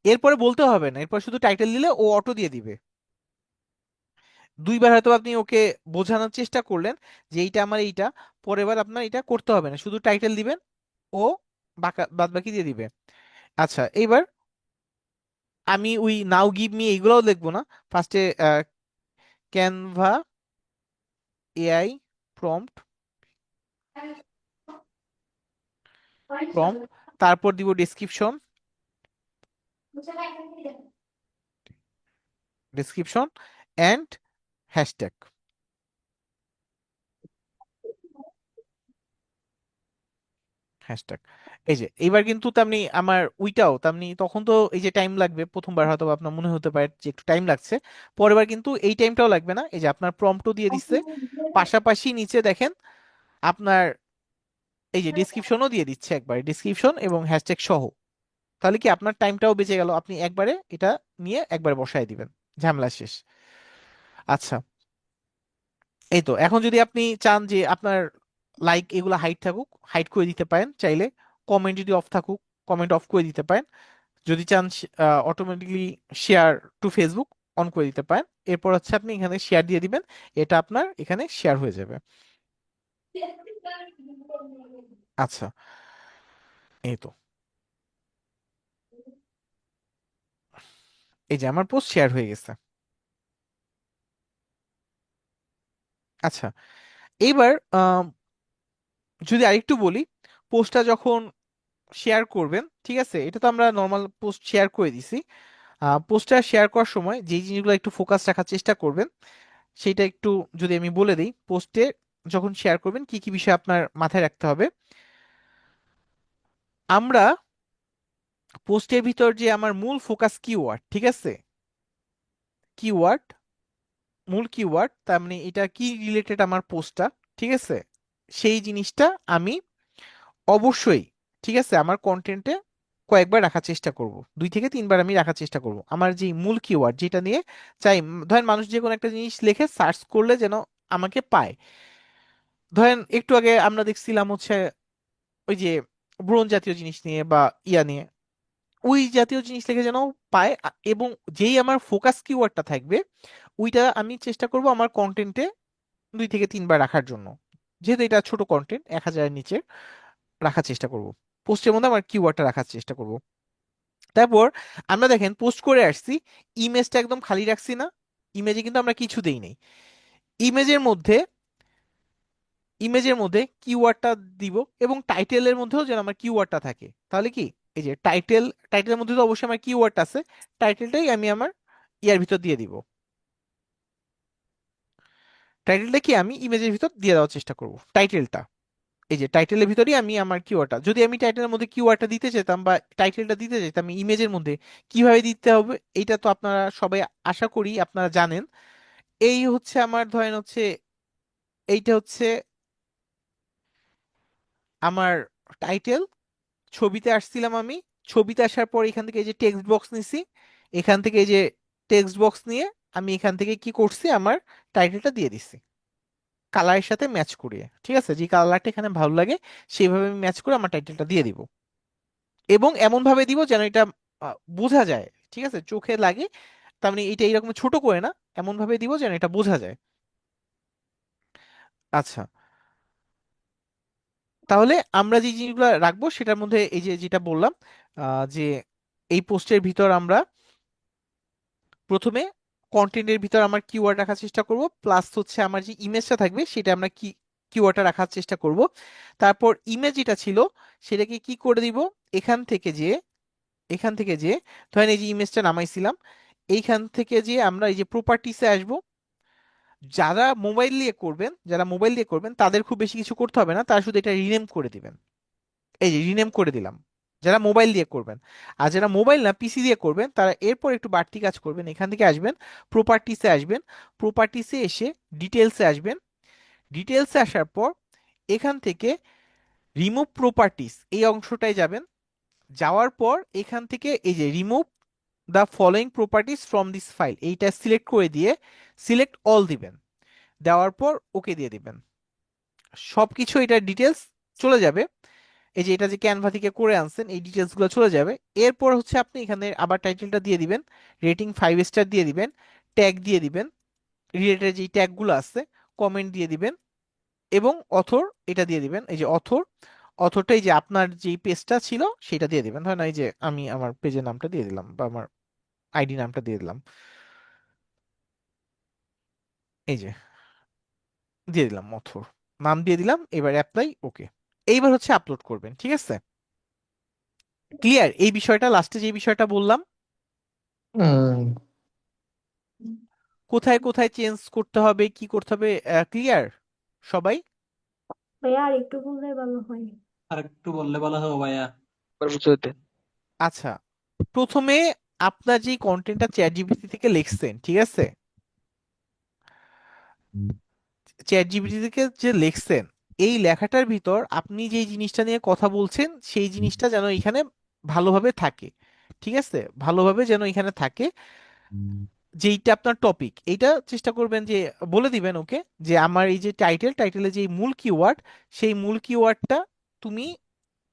এরপরে বলতে হবে না, এরপর শুধু টাইটেল দিলে ও অটো দিয়ে দিবে। দুইবার হয়তো আপনি ওকে বোঝানোর চেষ্টা করলেন যে এইটা আমার এইটা, পরের বার আপনার এটা করতে হবে না, শুধু টাইটেল দিবেন, ও বাদ বাকি দিয়ে দিবে। আচ্ছা, এইবার আমি ওই নাও গিভ মি এইগুলোও লিখবো না, ফার্স্টে ক্যানভা এআই প্রম্পট প্রম্পট, তারপর দিব description description and hashtag. Hashtag এই যে এইবার কিন্তু তেমনি আমার ওইটাও তেমনি, তখন তো এই যে টাইম লাগবে, প্রথমবার হয়তো বা আপনার মনে হতে পারে যে একটু টাইম লাগছে, পরের বার কিন্তু এই টাইমটাও লাগবে না। এই যে আপনার প্রম্পটও দিয়ে দিচ্ছে, পাশাপাশি নিচে দেখেন আপনার এই যে ডিসক্রিপশনও দিয়ে দিচ্ছে, একবার ডিসক্রিপশন এবং হ্যাশট্যাগ সহ। তাহলে কি আপনার টাইমটাও বেঁচে গেল, আপনি একবারে এটা নিয়ে একবারে বসায় দিবেন, ঝামেলা শেষ। আচ্ছা, এই তো এখন যদি আপনি চান যে আপনার লাইক এগুলো হাইড থাকুক, হাইড করে দিতে পারেন চাইলে, কমেন্ট যদি অফ থাকুক কমেন্ট অফ করে দিতে পারেন, যদি চান automatically share two Facebook on করে দিতে পারেন। এরপর হচ্ছে আপনি এখানে শেয়ার দিয়ে দিবেন, এটা আপনার এখানে শেয়ার হয়ে যাবে। আচ্ছা, এই তো এই যে আমার পোস্ট শেয়ার হয়ে গেছে। আচ্ছা, এইবার যদি আরেকটু বলি, পোস্টটা যখন শেয়ার করবেন, ঠিক আছে, এটা তো আমরা নর্মাল পোস্ট শেয়ার করে দিছি, পোস্টটা শেয়ার করার সময় যেই জিনিসগুলো একটু ফোকাস রাখার চেষ্টা করবেন সেটা একটু যদি আমি বলে দিই, পোস্টে যখন শেয়ার করবেন কি কি বিষয় আপনার মাথায় রাখতে হবে। আমরা পোস্টের ভিতর যে আমার মূল ফোকাস কিওয়ার্ড, ঠিক আছে, কিওয়ার্ড মূল কিওয়ার্ড, তার মানে এটা কি রিলেটেড আমার পোস্টটা, ঠিক আছে, সেই জিনিসটা আমি অবশ্যই, ঠিক আছে, আমার কন্টেন্টে কয়েকবার রাখার চেষ্টা করব, 2 থেকে 3বার আমি রাখার চেষ্টা করব আমার যে মূল কিওয়ার্ড যেটা নিয়ে চাই। ধরেন মানুষ যে কোনো একটা জিনিস লিখে সার্চ করলে যেন আমাকে পায়। ধরেন একটু আগে আমরা দেখছিলাম হচ্ছে ওই যে ব্রোঞ্জ জাতীয় জিনিস নিয়ে বা ইয়া নিয়ে, ওই জাতীয় জিনিস লিখে যেন পায়, এবং যেই আমার ফোকাস কিওয়ার্ডটা থাকবে ওইটা আমি চেষ্টা করব আমার কন্টেন্টে 2 থেকে 3বার রাখার জন্য, যেহেতু এটা ছোট কন্টেন্ট 1000-এর নিচে রাখার চেষ্টা করব, পোস্টের মধ্যে আমার কিওয়ার্ডটা রাখার চেষ্টা করব। তারপর আমরা দেখেন পোস্ট করে আসছি, ইমেজটা একদম খালি রাখছি না, ইমেজে কিন্তু আমরা কিছু দেই নাই। ইমেজের মধ্যে কিওয়ার্ডটা দিব, এবং টাইটেলের মধ্যেও যেন আমার কিওয়ার্ডটা থাকে। তাহলে কি এই যে টাইটেলের মধ্যে তো অবশ্যই আমার কিওয়ার্ড আছে, টাইটেলটাই আমি আমার ইয়ার ভিতর দিয়ে দিব, টাইটেলটা কি আমি ইমেজের ভিতর দিয়ে দেওয়ার চেষ্টা করব টাইটেলটা। এই যে টাইটেলের ভিতরেই আমি আমার কিওয়ার্ডটা, যদি আমি টাইটেলের মধ্যে কিওয়ার্ডটা দিতে চাইতাম বা টাইটেলটা দিতে চাইতাম ইমেজের মধ্যে, কিভাবে দিতে হবে এটা তো আপনারা সবাই আশা করি আপনারা জানেন। এই হচ্ছে আমার ধরেন হচ্ছে এইটা হচ্ছে আমার টাইটেল, ছবিতে আসছিলাম আমি, ছবিতে আসার পর এখান থেকে এই যে টেক্সট বক্স নিছি, এখান থেকে এই যে টেক্সট বক্স নিয়ে আমি এখান থেকে কি করছি, আমার টাইটেলটা দিয়ে দিছি কালারের সাথে ম্যাচ করিয়ে, ঠিক আছে, যে কালারটা এখানে ভালো লাগে সেইভাবে আমি ম্যাচ করে আমার টাইটেলটা দিয়ে দিব, এবং এমন ভাবে দিব যেন এটা বোঝা যায়, ঠিক আছে, চোখে লাগে, তার মানে এটা এরকম ছোট করে না, এমন ভাবে দিব যেন এটা বোঝা যায়। আচ্ছা, তাহলে আমরা যে জিনিসগুলো রাখবো সেটার মধ্যে এই যে যেটা বললাম, যে এই পোস্টের ভিতর আমরা প্রথমে কন্টেন্টের ভিতর আমার কিওয়ার্ড রাখার চেষ্টা করব, প্লাস হচ্ছে আমার যে ইমেজটা থাকবে সেটা আমরা কিওয়ার্ডটা রাখার চেষ্টা করব। তারপর ইমেজ যেটা ছিল সেটাকে কি করে দিব, এখান থেকে যে ধরেন এই যে ইমেজটা নামাইছিলাম, এইখান থেকে যে আমরা এই যে প্রপার্টিসে আসব, যারা মোবাইল দিয়ে করবেন তাদের খুব বেশি কিছু করতে হবে না, তারা শুধু এটা রিনেম করে দিবেন। এই যে রিনেম করে দিলাম যারা মোবাইল দিয়ে করবেন। আর যারা মোবাইল না পিসি দিয়ে করবেন তারা এরপর একটু বাড়তি কাজ করবেন, এখান থেকে আসবেন প্রপার্টিসে, এসে ডিটেলসে আসবেন, ডিটেলসে আসার পর এখান থেকে রিমুভ প্রপার্টিস এই অংশটায় যাবেন, যাওয়ার পর এখান থেকে এই যে remove the following properties from this file এইটা সিলেক্ট করে দিয়ে সিলেক্ট অল দিবেন, দেওয়ার পর ওকে দিয়ে দিবেন, সবকিছু এটা ডিটেলস চলে যাবে। এই যে এটা যে ক্যানভা থেকে করে আনছেন এই ডিটেলস গুলো চলে যাবে। এরপর হচ্ছে আপনি এখানে আবার টাইটেলটা দিয়ে দিবেন, রেটিং 5 স্টার দিয়ে দিবেন, ট্যাগ দিয়ে দিবেন, রিলেটেড যে ট্যাগগুলো আছে কমেন্ট দিয়ে দিবেন, এবং অথর এটা দিয়ে দিবেন। এই যে অথরটা এই যে আপনার যে পেজটা ছিল সেটা দিয়ে দিবেন। হয় না, এই যে আমি আমার পেজের নামটা দিয়ে দিলাম বা আমার আইডি নামটা দিয়ে দিলাম, এই যে দিয়ে দিলাম অথর, নাম দিয়ে দিলাম। এবার অ্যাপ্লাই, ওকে। এইবার হচ্ছে আপলোড করবেন, ঠিক আছে? ক্লিয়ার এই বিষয়টা? লাস্টে যে বিষয়টা বললাম, কোথায় কোথায় চেঞ্জ করতে হবে, কি করতে হবে, ক্লিয়ার সবাই? ভাইয়া আর একটু বললে ভালো হয়। আর একটু বললে ভালো হবে ভাইয়া। আচ্ছা, প্রথমে আপনার যে কন্টেন্টটা চ্যাট জিপিটি থেকে লিখছেন, ঠিক আছে, চ্যাট জিপিটি থেকে যে লিখছেন, এই লেখাটার ভিতর আপনি যে জিনিসটা নিয়ে কথা বলছেন সেই জিনিসটা যেন এখানে ভালোভাবে থাকে, ঠিক আছে? ভালোভাবে যেন এখানে থাকে। যেইটা আপনার টপিক, এইটা চেষ্টা করবেন যে বলে দিবেন ওকে যে আমার এই যে টাইটেলের যে মূল কিওয়ার্ড, সেই মূল কিওয়ার্ডটা তুমি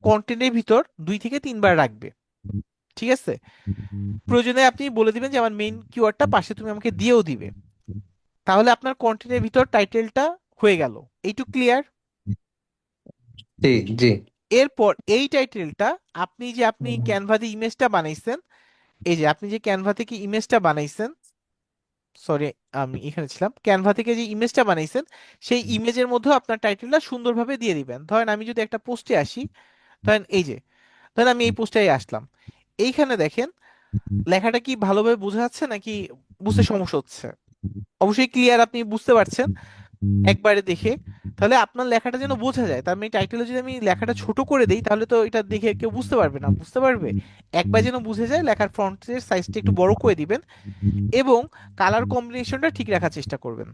কন্টেন্টের ভিতর 2 থেকে 3 বার রাখবে, ঠিক আছে? প্রয়োজনে আপনি বলে দিবেন যে আমার মেইন কিওয়ার্ডটা পাশে তুমি আমাকে দিয়েও দিবে, তাহলে আপনার কন্টেন্টের ভিতর টাইটেলটা হয়ে গেল। এইটুক ক্লিয়ার? জি জি। এরপর এই টাইটেলটা আপনি ক্যানভাতে ইমেজটা বানাইছেন, এই যে আপনি যে ক্যানভা থেকে ইমেজটা বানাইছেন, সরি আমি এখানে ছিলাম, ক্যানভা থেকে যে ইমেজটা বানাইছেন সেই ইমেজের মধ্যে আপনার টাইটেলটা সুন্দরভাবে দিয়ে দিবেন। ধরেন আমি যদি একটা পোস্টে আসি, ধরেন এই যে, ধরেন আমি এই পোস্টে আসলাম, এইখানে দেখেন লেখাটা কি ভালোভাবে বোঝা যাচ্ছে নাকি বুঝতে সমস্যা হচ্ছে? অবশ্যই ক্লিয়ার, আপনি বুঝতে পারছেন একবারে দেখে। তাহলে আপনার লেখাটা যেন বোঝা যায়, তার মানে টাইটেলে যদি আমি লেখাটা ছোট করে দিই তাহলে তো এটা দেখে কেউ বুঝতে পারবে না, বুঝতে পারবে? একবার যেন বুঝে যায়, লেখার ফন্টের সাইজটা একটু বড় করে দিবেন এবং কালার কম্বিনেশনটা ঠিক রাখার চেষ্টা করবেন,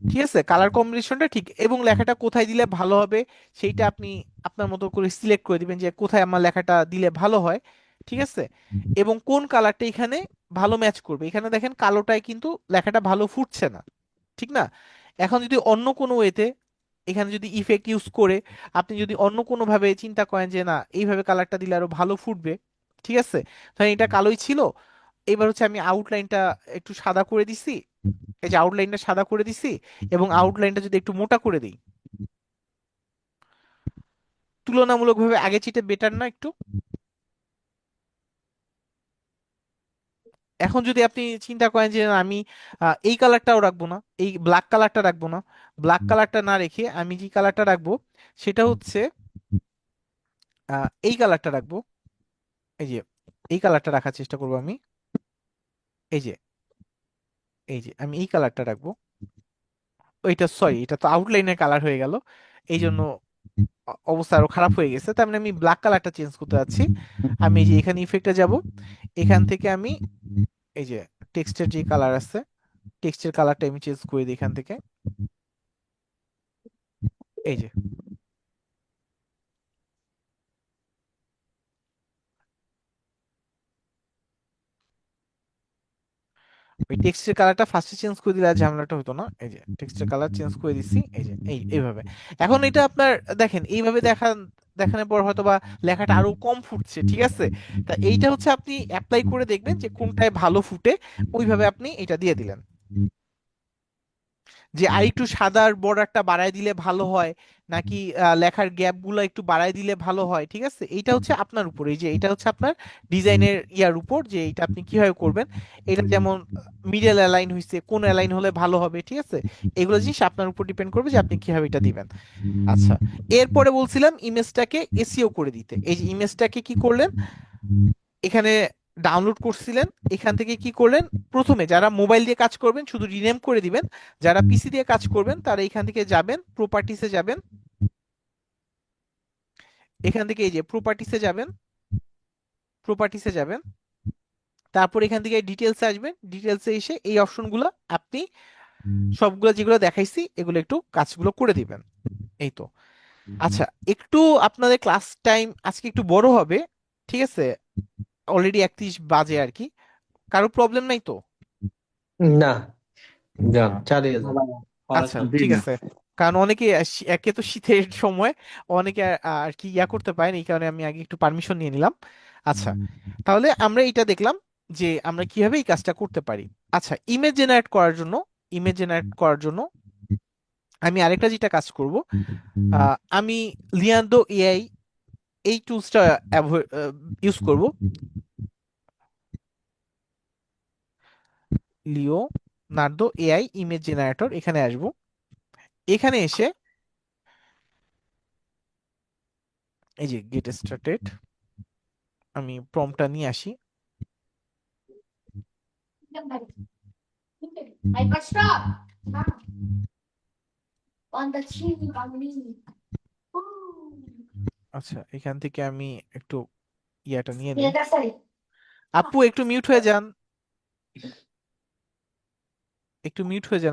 ঠিক আছে? কালার কম্বিনেশনটা ঠিক, এবং লেখাটা কোথায় দিলে ভালো হবে সেইটা আপনি আপনার মতো করে সিলেক্ট করে দিবেন যে কোথায় আমার লেখাটা দিলে ভালো হয়, ঠিক আছে? এবং কোন কালারটা এখানে ভালো ম্যাচ করবে। এখানে দেখেন কালোটায় কিন্তু লেখাটা ভালো ফুটছে না, ঠিক না? এখন যদি অন্য কোনো ওয়েতে, এখানে যদি ইফেক্ট ইউজ করে আপনি যদি অন্য কোনো ভাবে চিন্তা করেন যে না এইভাবে কালারটা দিলে আরো ভালো ফুটবে, ঠিক আছে? ধরেন এটা কালোই ছিল, এবার হচ্ছে আমি আউটলাইনটা একটু সাদা করে দিছি, এই যে আউটলাইনটা সাদা করে দিছি, এবং আউটলাইনটা যদি একটু মোটা করে দিই, তুলনামূলকভাবে আগে চেয়ে বেটার না একটু? এখন যদি আপনি চিন্তা করেন যে না, আমি এই কালারটাও রাখবো না, এই ব্ল্যাক কালারটা রাখবো না, ব্ল্যাক কালারটা না রেখে আমি যে কালারটা রাখবো সেটা হচ্ছে এই কালারটা রাখবো, এই যে এই কালারটা রাখার চেষ্টা করবো আমি, এই যে আমি এই কালারটা রাখবো। ওইটা সরি, এটা তো আউটলাইনের কালার হয়ে গেল, এই জন্য অবস্থা আরো খারাপ হয়ে গেছে। তার মানে আমি ব্ল্যাক কালারটা চেঞ্জ করতে যাচ্ছি। আমি এই যে এখানে ইফেক্টে যাব, এখান থেকে আমি এই যে টেক্সটের যে কালার আছে, টেক্সটের কালারটা আমি চেঞ্জ করে দিই এখান থেকে, এই যে ওই টেক্সটের কালারটা ফার্স্টে চেঞ্জ করে দিলে আর ঝামেলাটা হতো না। এই যে টেক্সটের কালার চেঞ্জ করে দিচ্ছি, এই যে এইভাবে। এখন এটা আপনার দেখেন এইভাবে দেখানোর পর হয়তো বা লেখাটা আরো কম ফুটছে, ঠিক আছে? তা এইটা হচ্ছে আপনি অ্যাপ্লাই করে দেখবেন যে কোনটায় ভালো ফুটে, ওইভাবে আপনি এটা দিয়ে দিলেন। যে আরেকটু সাদার বর্ডারটা বাড়ায় দিলে ভালো হয় নাকি লেখার গ্যাপ গুলো একটু বাড়ায় দিলে ভালো হয়, ঠিক আছে? এইটা হচ্ছে আপনার উপর, এই যে এটা হচ্ছে আপনার ডিজাইনের ইয়ার উপর যে এটা আপনি কিভাবে করবেন। এটা যেমন মিডল অ্যালাইন হয়েছে, কোন অ্যালাইন হলে ভালো হবে, ঠিক আছে? এগুলো জিনিস আপনার উপর ডিপেন্ড করবে যে আপনি কিভাবে এটা দিবেন। আচ্ছা, এরপরে বলছিলাম ইমেজটাকে এসইও করে দিতে। এই যে ইমেজটাকে কি করলেন, এখানে ডাউনলোড করছিলেন, এখান থেকে কি করলেন, প্রথমে যারা মোবাইল দিয়ে কাজ করবেন শুধু রিনেম করে দিবেন, যারা পিসি দিয়ে কাজ করবেন তারা এখান থেকে যাবেন, প্রপার্টিসে যাবেন, এখান থেকে এই যে প্রপার্টিসে যাবেন, তারপর এখান থেকে ডিটেলসে আসবেন, ডিটেলসে এসে এই অপশনগুলো আপনি সবগুলো যেগুলো দেখাইছি এগুলো একটু কাজগুলো করে দিবেন, এই তো। আচ্ছা, একটু আপনাদের ক্লাস টাইম আজকে একটু বড় হবে, ঠিক আছে? অলরেডি 31 বাজে আর কি, কারো প্রবলেম নাই তো? না, যান চালিয়ে যান। আচ্ছা ঠিক আছে, কারণ অনেকে একে তো শীতের সময়, অনেকে আর কি করতে পারেন, এই কারণে আমি আগে একটু পারমিশন নিয়ে নিলাম। আচ্ছা, তাহলে আমরা এটা দেখলাম যে আমরা কিভাবে এই কাজটা করতে পারি। আচ্ছা, ইমেজ জেনারেট করার জন্য আমি আরেকটা যেটা কাজ করব, আমি লিয়ান্ডো এআই এই টুলসটা ইউজ করব। লিওনার্দো এআই ইমেজ জেনারেটর, এখানে আসব। এখানে এসে এই যে গেট স্টার্টেড, আমি প্রম্পটটা নিয়ে আসি। আচ্ছা, এখান থেকে আমি একটু ইয়াটা নিয়ে নিই। আপু একটু মিউট হয়ে যান,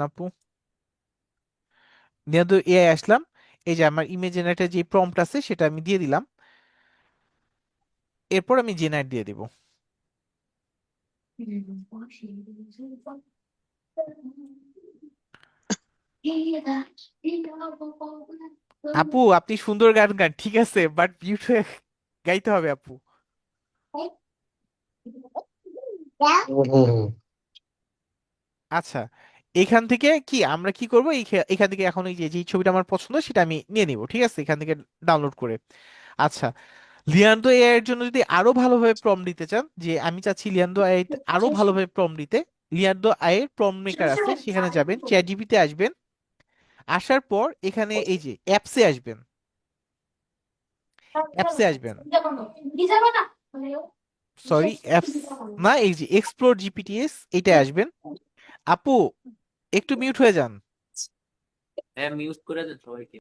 আপু। লিওনার্দো এআই আসলাম, এই যে আমার ইমেজ জেনারেটর যে প্রম্পট আছে সেটা আমি দিয়ে দিলাম। এরপর আমি জেনারেট দিয়ে দিব। আপু আপনি সুন্দর গান গান, ঠিক আছে, বাট মিউট হয়ে গাইতে হবে আপু। আচ্ছা, এখান থেকে কি আমরা কি করব, এখান থেকে এখন এই যে যে ছবিটা আমার পছন্দ সেটা আমি নিয়ে নিব, ঠিক আছে, এখান থেকে ডাউনলোড করে। আচ্ছা, লিয়ান্ডো এআই এর জন্য যদি আরো ভালোভাবে প্রম্পট দিতে চান, যে আমি চাচ্ছি লিয়ান্ডো এআই আরো ভালোভাবে প্রম্পট দিতে, লিয়ান্ডো এআই এর প্রম্পট মেকার আছে, সেখানে যাবেন, চ্যাট জিপিতে আসবেন। আসার পর এখানে এই যে অ্যাপসে আসবেন, সরি অ্যাপস না, এই যে এক্সপ্লোর জিপিটিএস, এটা আসবেন। আপু একটু মিউট হয়ে যান। হ্যাঁ, মিউট করে দেন সবাইকে।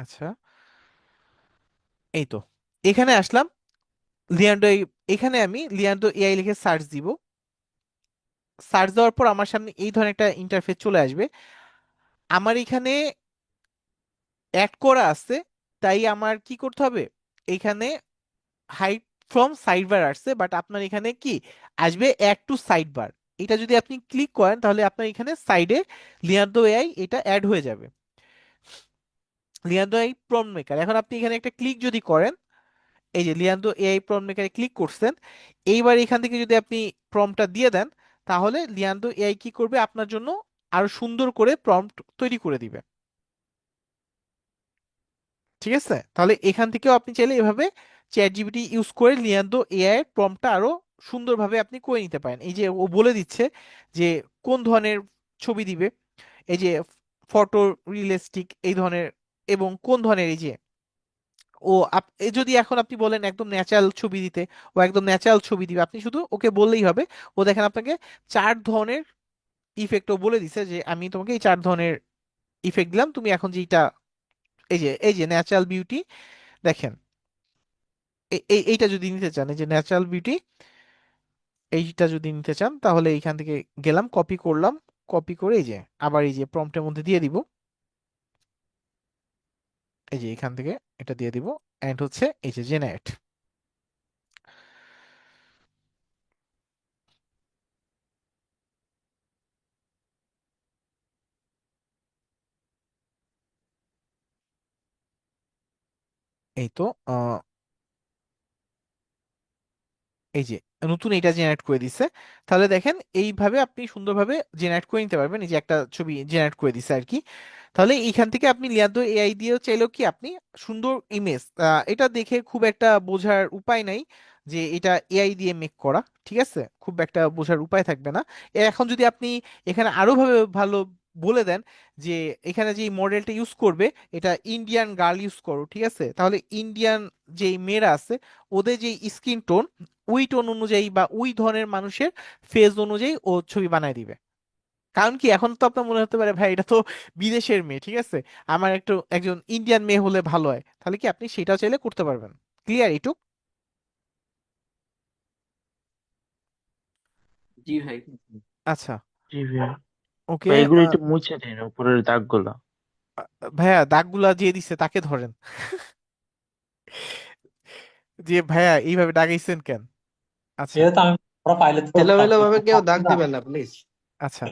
আচ্ছা, এই তো এখানে আসলাম। লিয়ান্ডো এখানে আমি লিয়ান্ডো এআই লিখে সার্চ দিব। সার্চ দেওয়ার পর আমার সামনে এই ধরনের একটা ইন্টারফেস চলে আসবে। আমার এখানে অ্যাড করা আছে, তাই আমার কি করতে হবে, এখানে হাইড ফ্রম সাইড বার আসছে, বাট আপনার এখানে কি আসবে, অ্যাড টু সাইড বার। এটা যদি আপনি ক্লিক করেন তাহলে আপনার এখানে সাইডে লিয়ান্ডো এআই এটা অ্যাড হয়ে যাবে, লিয়ান্ডো এআই প্রম্পট মেকার। এখন আপনি এখানে একটা ক্লিক যদি করেন, এই যে লিয়ান্ডো এআই প্রম্পট মেকারে ক্লিক করছেন, এইবার এখান থেকে যদি আপনি প্রম্পটটা দিয়ে দেন, তাহলে লিয়ান্ডো এআই কি করবে, আপনার জন্য আরো সুন্দর করে প্রম্পট তৈরি করে দিবে। ঠিক আছে, তাহলে এখান থেকেও আপনি চাইলে এভাবে চ্যাট জিপিটি ইউজ করে লিয়ান্ডো এআই এর প্রম্পটটা আরো সুন্দরভাবে আপনি করে নিতে পারেন। এই যে ও বলে দিচ্ছে যে কোন ধরনের ছবি দিবে, এই যে ফটো রিয়েলিস্টিক এই ধরনের, এবং কোন ধরনের, এই যে যদি এখন আপনি বলেন একদম ন্যাচারাল ছবি দিতে, ও একদম ন্যাচারাল ছবি দিবে, আপনি শুধু ওকে বললেই হবে। ও দেখেন আপনাকে 4 ধরনের ইফেক্ট ও বলে দিছে, যে আমি তোমাকে এই 4 ধরনের ইফেক্ট দিলাম, তুমি এখন যেটা, এই যে ন্যাচারাল বিউটি, দেখেন এইটা যদি নিতে চান, এই যে ন্যাচারাল বিউটি, এইটা যদি নিতে চান তাহলে এইখান থেকে গেলাম, কপি করলাম, কপি করে এই যে আবার এই যে প্রম্পটের মধ্যে দিয়ে দিব, এই যে এখান থেকে এটা দিয়ে দিব, এন্ড হচ্ছে এই যে জেনারেট। এই তো এই যে নতুন এটা জেনারেট করে দিছে। তাহলে দেখেন এইভাবে আপনি সুন্দরভাবে জেনারেট করে নিতে পারবেন, এই যে একটা ছবি জেনারেট করে দিছে আর কি। তাহলে এইখান থেকে আপনি লিয়ান্ডো এআই দিয়েও চাইলেও কি আপনি সুন্দর ইমেজ, এটা দেখে খুব একটা বোঝার উপায় নাই যে এটা এআই দিয়ে মেক করা, ঠিক আছে, খুব একটা বোঝার উপায় থাকবে না। এখন যদি আপনি এখানে আরো ভালো বলে দেন যে এখানে যে মডেলটা ইউজ করবে এটা ইন্ডিয়ান গার্ল ইউজ করো, ঠিক আছে, তাহলে ইন্ডিয়ান যে মেয়েরা আছে ওদের যে স্কিন টোন, ওই টোন অনুযায়ী বা ওই ধরনের মানুষের ফেজ অনুযায়ী ও ছবি বানায় দিবে। কারণ কি, এখন তো আপনার মনে হতে পারে ভাই এটা তো বিদেশের মেয়ে, ঠিক আছে, আমার একজন ইন্ডিয়ান মেয়ে হলে ভালো হয়, তাহলে কি আপনি সেটাও চাইলে করতে পারবেন। ক্লিয়ার এইটুক? জি ভাই। আচ্ছা, জি ভাইয়া, ওকে। ভাই এগুলো একটু মুছে দিন উপরের দাগগুলো। ভাইয়া দাগগুলা যে দিচ্ছে তাকে ধরেন। যে ভাইয়া এইভাবে দাগাইছেন কেন? আচ্ছা, এটা তো আমি পুরো ফাইলে তো এলোমেলো ছাড়ছি ভাবে কেউ দাগ দিবেন না প্লিজ। আচ্ছা,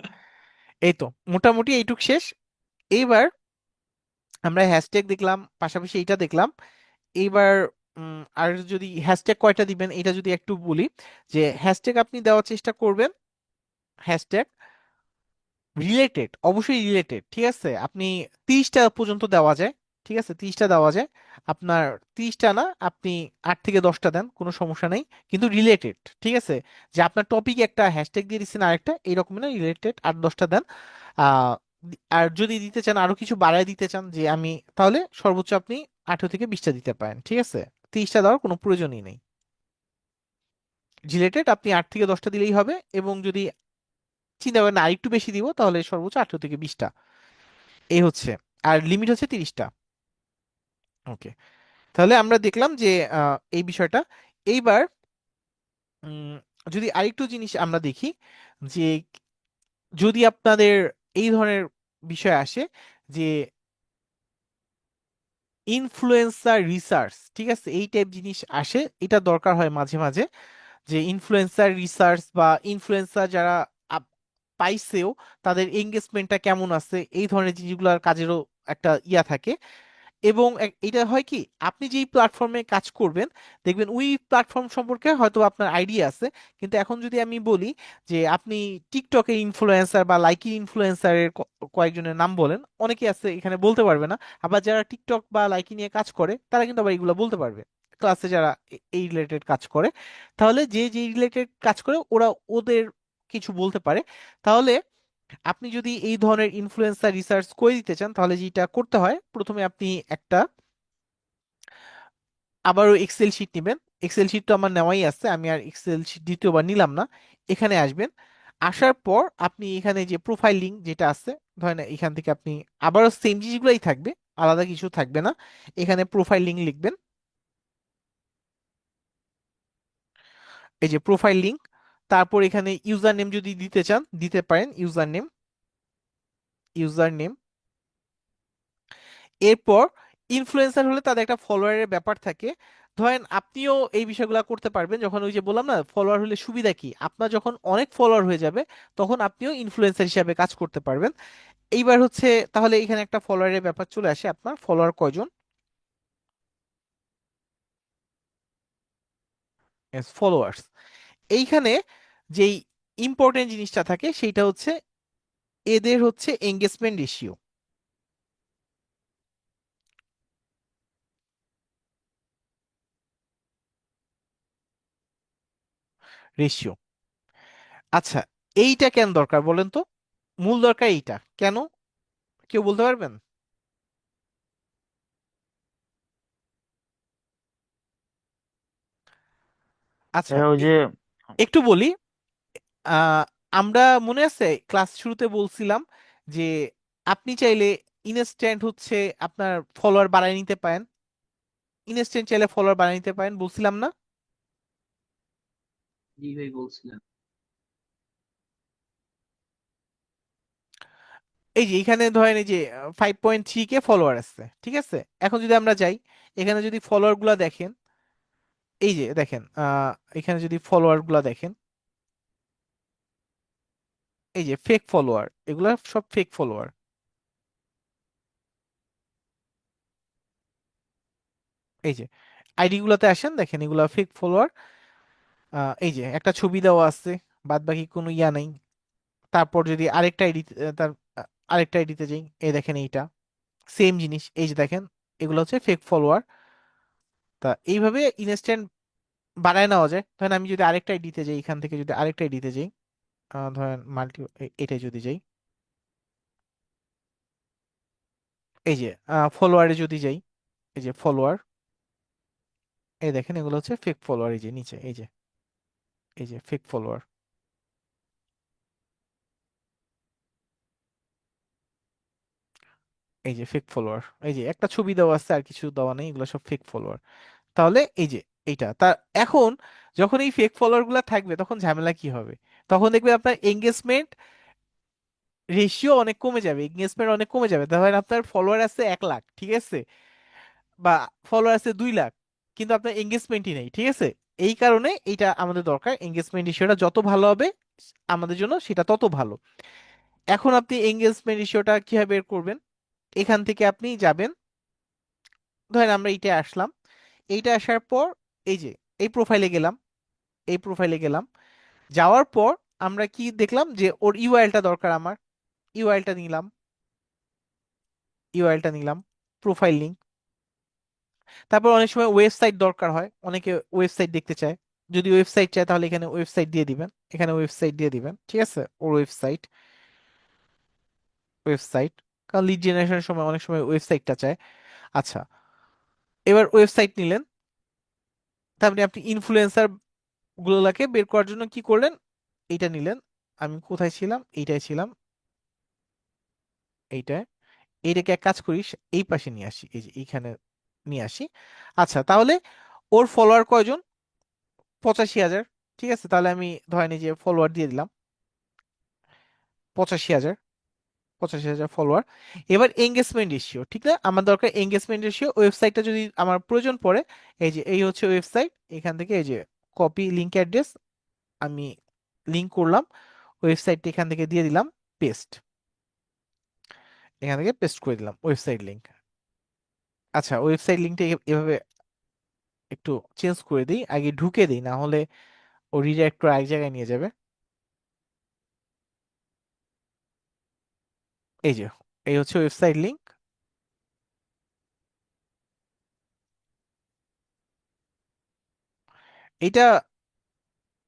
এই তো মোটামুটি এইটুক শেষ। এইবার আমরা হ্যাশট্যাগ দেখলাম, পাশাপাশি এইটা দেখলাম। এইবার আর যদি হ্যাশট্যাগ কয়টা দিবেন এটা যদি একটু বলি, যে হ্যাশট্যাগ আপনি দেওয়ার চেষ্টা করবেন, হ্যাশট্যাগ রিলেটেড, অবশ্যই রিলেটেড, ঠিক আছে? আপনি 30টা পর্যন্ত দেওয়া যায়, ঠিক আছে? 30টা দেওয়া যায় আপনার, 30টা না, আপনি 8 থেকে 10টা দেন, কোনো সমস্যা নেই, কিন্তু রিলেটেড, ঠিক আছে? যে আপনার টপিক একটা হ্যাশট্যাগ দিয়ে দিচ্ছেন আরেকটা, এইরকম না, রিলেটেড 8-10টা দেন। আহ আর যদি দিতে চান আরো কিছু বাড়ায় দিতে চান যে আমি, তাহলে সর্বোচ্চ আপনি 18 থেকে 20টা দিতে পারেন, ঠিক আছে? 30টা দেওয়ার কোনো প্রয়োজনই নেই। রিলেটেড আপনি 8 থেকে 10টা দিলেই হবে, এবং যদি চিন্তা করেন আরেকটু বেশি দিব, তাহলে সর্বোচ্চ 18 থেকে 20টা, এই হচ্ছে। আর লিমিট হচ্ছে 30টা। ওকে, তাহলে আমরা দেখলাম যে এই বিষয়টা। এইবার উম, যদি আরেকটু জিনিস আমরা দেখি, যে যদি আপনাদের এই ধরনের বিষয় আসে, যে ইনফ্লুয়েন্সার রিসার্চ, ঠিক আছে, এই টাইপ জিনিস আসে, এটা দরকার হয় মাঝে মাঝে, যে ইনফ্লুয়েন্সার রিসার্চ বা ইনফ্লুয়েন্সার যারা পাইছেও তাদের এঙ্গেজমেন্টটা কেমন আছে, এই ধরনের জিনিসগুলোর কাজেরও একটা ইয়া থাকে। এবং এটা হয় কি, আপনি যেই প্ল্যাটফর্মে কাজ করবেন, দেখবেন ওই প্ল্যাটফর্ম সম্পর্কে হয়তো আপনার আইডিয়া আছে, কিন্তু এখন যদি আমি বলি যে আপনি টিকটকের ইনফ্লুয়েন্সার বা লাইকি ইনফ্লুয়েন্সারের কয়েকজনের নাম বলেন, অনেকে আছে এখানে বলতে পারবে না। আবার যারা টিকটক বা লাইকি নিয়ে কাজ করে তারা কিন্তু আবার এগুলো বলতে পারবে, ক্লাসে যারা এই রিলেটেড কাজ করে। তাহলে যে যে রিলেটেড কাজ করে ওরা ওদের কিছু বলতে পারে। তাহলে আপনি যদি এই ধরনের ইনফ্লুয়েন্সার রিসার্চ করে দিতে চান, তাহলে যেটা করতে হয়, প্রথমে আপনি একটা আবারও এক্সেল শিট নেবেন। এক্সেল শিট তো আমার নেওয়াই আছে, আমি আর এক্সেল শিট দ্বিতীয়বার নিলাম না। এখানে আসবেন, আসার পর আপনি এখানে যে প্রোফাইল লিঙ্ক যেটা আছে, ধরেন এখান থেকে আপনি আবারও সেম জিনিসগুলোই থাকবে, আলাদা কিছু থাকবে না। এখানে প্রোফাইল লিঙ্ক লিখবেন, এই যে প্রোফাইল লিঙ্ক। তারপর এখানে ইউজার নেম যদি দিতে চান দিতে পারেন, ইউজার নেম, ইউজার নেম। এরপর ইনফ্লুয়েন্সার হলে তাদের একটা ফলোয়ারের ব্যাপার থাকে। ধরেন আপনিও এই বিষয়গুলো করতে পারবেন, যখন ওই যে বললাম না ফলোয়ার হলে সুবিধা কি, আপনার যখন অনেক ফলোয়ার হয়ে যাবে তখন আপনিও ইনফ্লুয়েন্সার হিসাবে কাজ করতে পারবেন। এইবার হচ্ছে, তাহলে এখানে একটা ফলোয়ারের ব্যাপার চলে আসে, আপনার ফলোয়ার কয়জন, ফলোয়ার্স। এইখানে যেই ইম্পর্টেন্ট জিনিসটা থাকে সেইটা হচ্ছে এদের হচ্ছে এঙ্গেজমেন্ট রেশিও, রেশিও। আচ্ছা, এইটা কেন দরকার বলেন তো? মূল দরকার এইটা কেন, কেউ বলতে পারবেন? আচ্ছা, ওই যে একটু বলি। আহ, আমরা মনে আছে ক্লাস শুরুতে বলছিলাম যে আপনি চাইলে ইনস্ট্যান্ট হচ্ছে আপনার ফলোয়ার বাড়ায় নিতে পারেন, ইনস্ট্যান্ট চাইলে ফলোয়ার বাড়ায় নিতে পারেন, বলছিলাম না? জি ভাই বলছিলেন। এই যে এখানে ধরেন এই যে 5.3 কে ফলোয়ার আছে, ঠিক আছে? এখন যদি আমরা যাই, এখানে যদি ফলোয়ার গুলা দেখেন, এই যে দেখেন এখানে যদি ফলোয়ার গুলা দেখেন, এই যে ফেক ফলোয়ার, এগুলা সব ফেক ফলোয়ার। এই যে আইডি গুলাতে আসেন, দেখেন এগুলা ফেক ফলোয়ার। এই যে একটা ছবি দেওয়া আছে, বাদ বাকি কোনো ইয়া নেই। তারপর যদি আরেকটা আইডি, তার আরেকটা আইডিতে যাই, এই দেখেন এইটা সেম জিনিস, এই যে দেখেন এগুলো হচ্ছে ফেক ফলোয়ার। তা এইভাবে ইনস্ট্যান্ট বাড়ায় নেওয়া যায়। ধরেন আমি যদি আরেকটা আইডিতে যাই, এখান থেকে যদি আরেকটা আইডিতে যাই, ধরেন মাল্টি, এটাই যদি যাই, এই যে ফলোয়ারে যদি যাই, এই যে ফলোয়ার, এই দেখেন এগুলো হচ্ছে ফেক ফলোয়ার, এই যে নিচে, এই যে, এই যে ফেক ফলোয়ার, এই যে ফেক ফলোয়ার, এই যে একটা ছবি দেওয়া আছে আর কিছু দেওয়া নেই, এগুলো সব ফেক ফলোয়ার। তাহলে এই যে এইটা তার, এখন যখন এই ফেক ফলোয়ার গুলা থাকবে তখন ঝামেলা কি হবে? তখন দেখবে আপনার এঙ্গেজমেন্ট রেশিও অনেক কমে যাবে, এঙ্গেজমেন্ট অনেক কমে যাবে। ধরেন আপনার ফলোয়ার আছে 1 লাখ, ঠিক আছে, বা ফলোয়ার আছে 2 লাখ, কিন্তু আপনার এঙ্গেজমেন্টই নেই, ঠিক আছে? এই কারণে এইটা আমাদের দরকার, এঙ্গেজমেন্ট রেশিওটা যত ভালো হবে আমাদের জন্য সেটা তত ভালো। এখন আপনি এঙ্গেজমেন্ট রেশিওটা কিভাবে বের করবেন? এখান থেকে আপনি যাবেন, ধরেন আমরা এইটা আসলাম, এইটা আসার পর এই যে এই প্রোফাইলে গেলাম, এই প্রোফাইলে গেলাম, যাওয়ার পর আমরা কি দেখলাম যে ওর ইউআরএলটা দরকার আমার, ইউআরএলটা নিলাম, ইউআরএলটা নিলাম, প্রোফাইল লিংক। তারপর অনেক সময় ওয়েবসাইট দরকার হয়, অনেকে ওয়েবসাইট দেখতে চায়, যদি ওয়েবসাইট চায় তাহলে এখানে ওয়েবসাইট দিয়ে দিবেন, এখানে ওয়েবসাইট দিয়ে দিবেন, ঠিক আছে, ওর ওয়েবসাইট, ওয়েবসাইট, কারণ লিড জেনারেশনের সময় অনেক সময় ওয়েবসাইটটা চায়। আচ্ছা, এবার ওয়েবসাইট নিলেন, তারপরে আপনি ইনফ্লুয়েন্সার গুলোকে বের করার জন্য কি করলেন, এইটা নিলেন, আমি কোথায় ছিলাম, এইটাই ছিলাম, এইটায়, এইটাকে এক কাজ করি, এই পাশে নিয়ে আসি, এই যে এইখানে নিয়ে আসি। আচ্ছা, তাহলে ওর ফলোয়ার কয়জন, 85,000, ঠিক আছে, তাহলে আমি ধরেন এই যে ফলোয়ার দিয়ে দিলাম 85,000, 85,000 ফলোয়ার। এবার এঙ্গেজমেন্ট রেশিও, ঠিক না, আমার দরকার এঙ্গেজমেন্ট রেশিও, ওয়েবসাইটটা যদি আমার প্রয়োজন পড়ে, এই যে এই হচ্ছে ওয়েবসাইট, এখান থেকে এই যে কপি লিংক অ্যাড্রেস, আমি লিংক করলাম, ওয়েবসাইটটা এখান থেকে দিয়ে দিলাম পেস্ট, এখান থেকে পেস্ট করে দিলাম ওয়েবসাইট লিংক। আচ্ছা, ওয়েবসাইট লিংকটা এভাবে একটু চেঞ্জ করে দিই, আগে ঢুকে দিই, না হলে ও রিডাইরেক্ট করে এক জায়গায় নিয়ে যাবে। এই যে এই হচ্ছে ওয়েবসাইট লিংক। এটা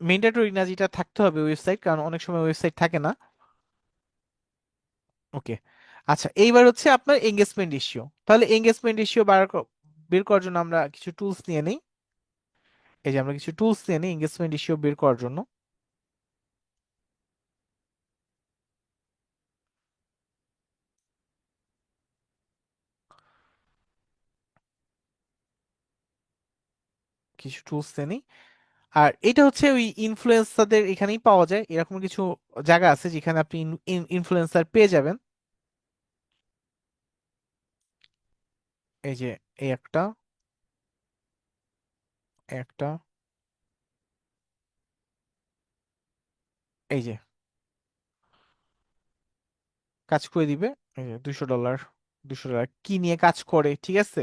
ম্যান্ডেটরি না, যেটা থাকতে হবে ওয়েবসাইট, কারণ অনেক সময় ওয়েবসাইট থাকে না। ওকে, আচ্ছা, এইবার হচ্ছে আপনার এঙ্গেজমেন্ট রেশিও। তাহলে এঙ্গেজমেন্ট রেশিও বের করার জন্য আমরা কিছু টুলস নিয়ে নিই। এই যে আমরা কিছু টুলস নিয়ে নিই এঙ্গেজমেন্ট রেশিও বের করার জন্য। কিছু টুলস নিয়ে নিই। আর এটা হচ্ছে ওই ইনফ্লুয়েন্সারদের এখানেই পাওয়া যায়, এরকম কিছু জায়গা আছে যেখানে আপনি ইনফ্লুয়েন্সার পেয়ে যাবেন। এই যে এই একটা, একটা, এই যে কাজ করে দিবে, এই যে $200, $200 কি নিয়ে কাজ করে, ঠিক আছে,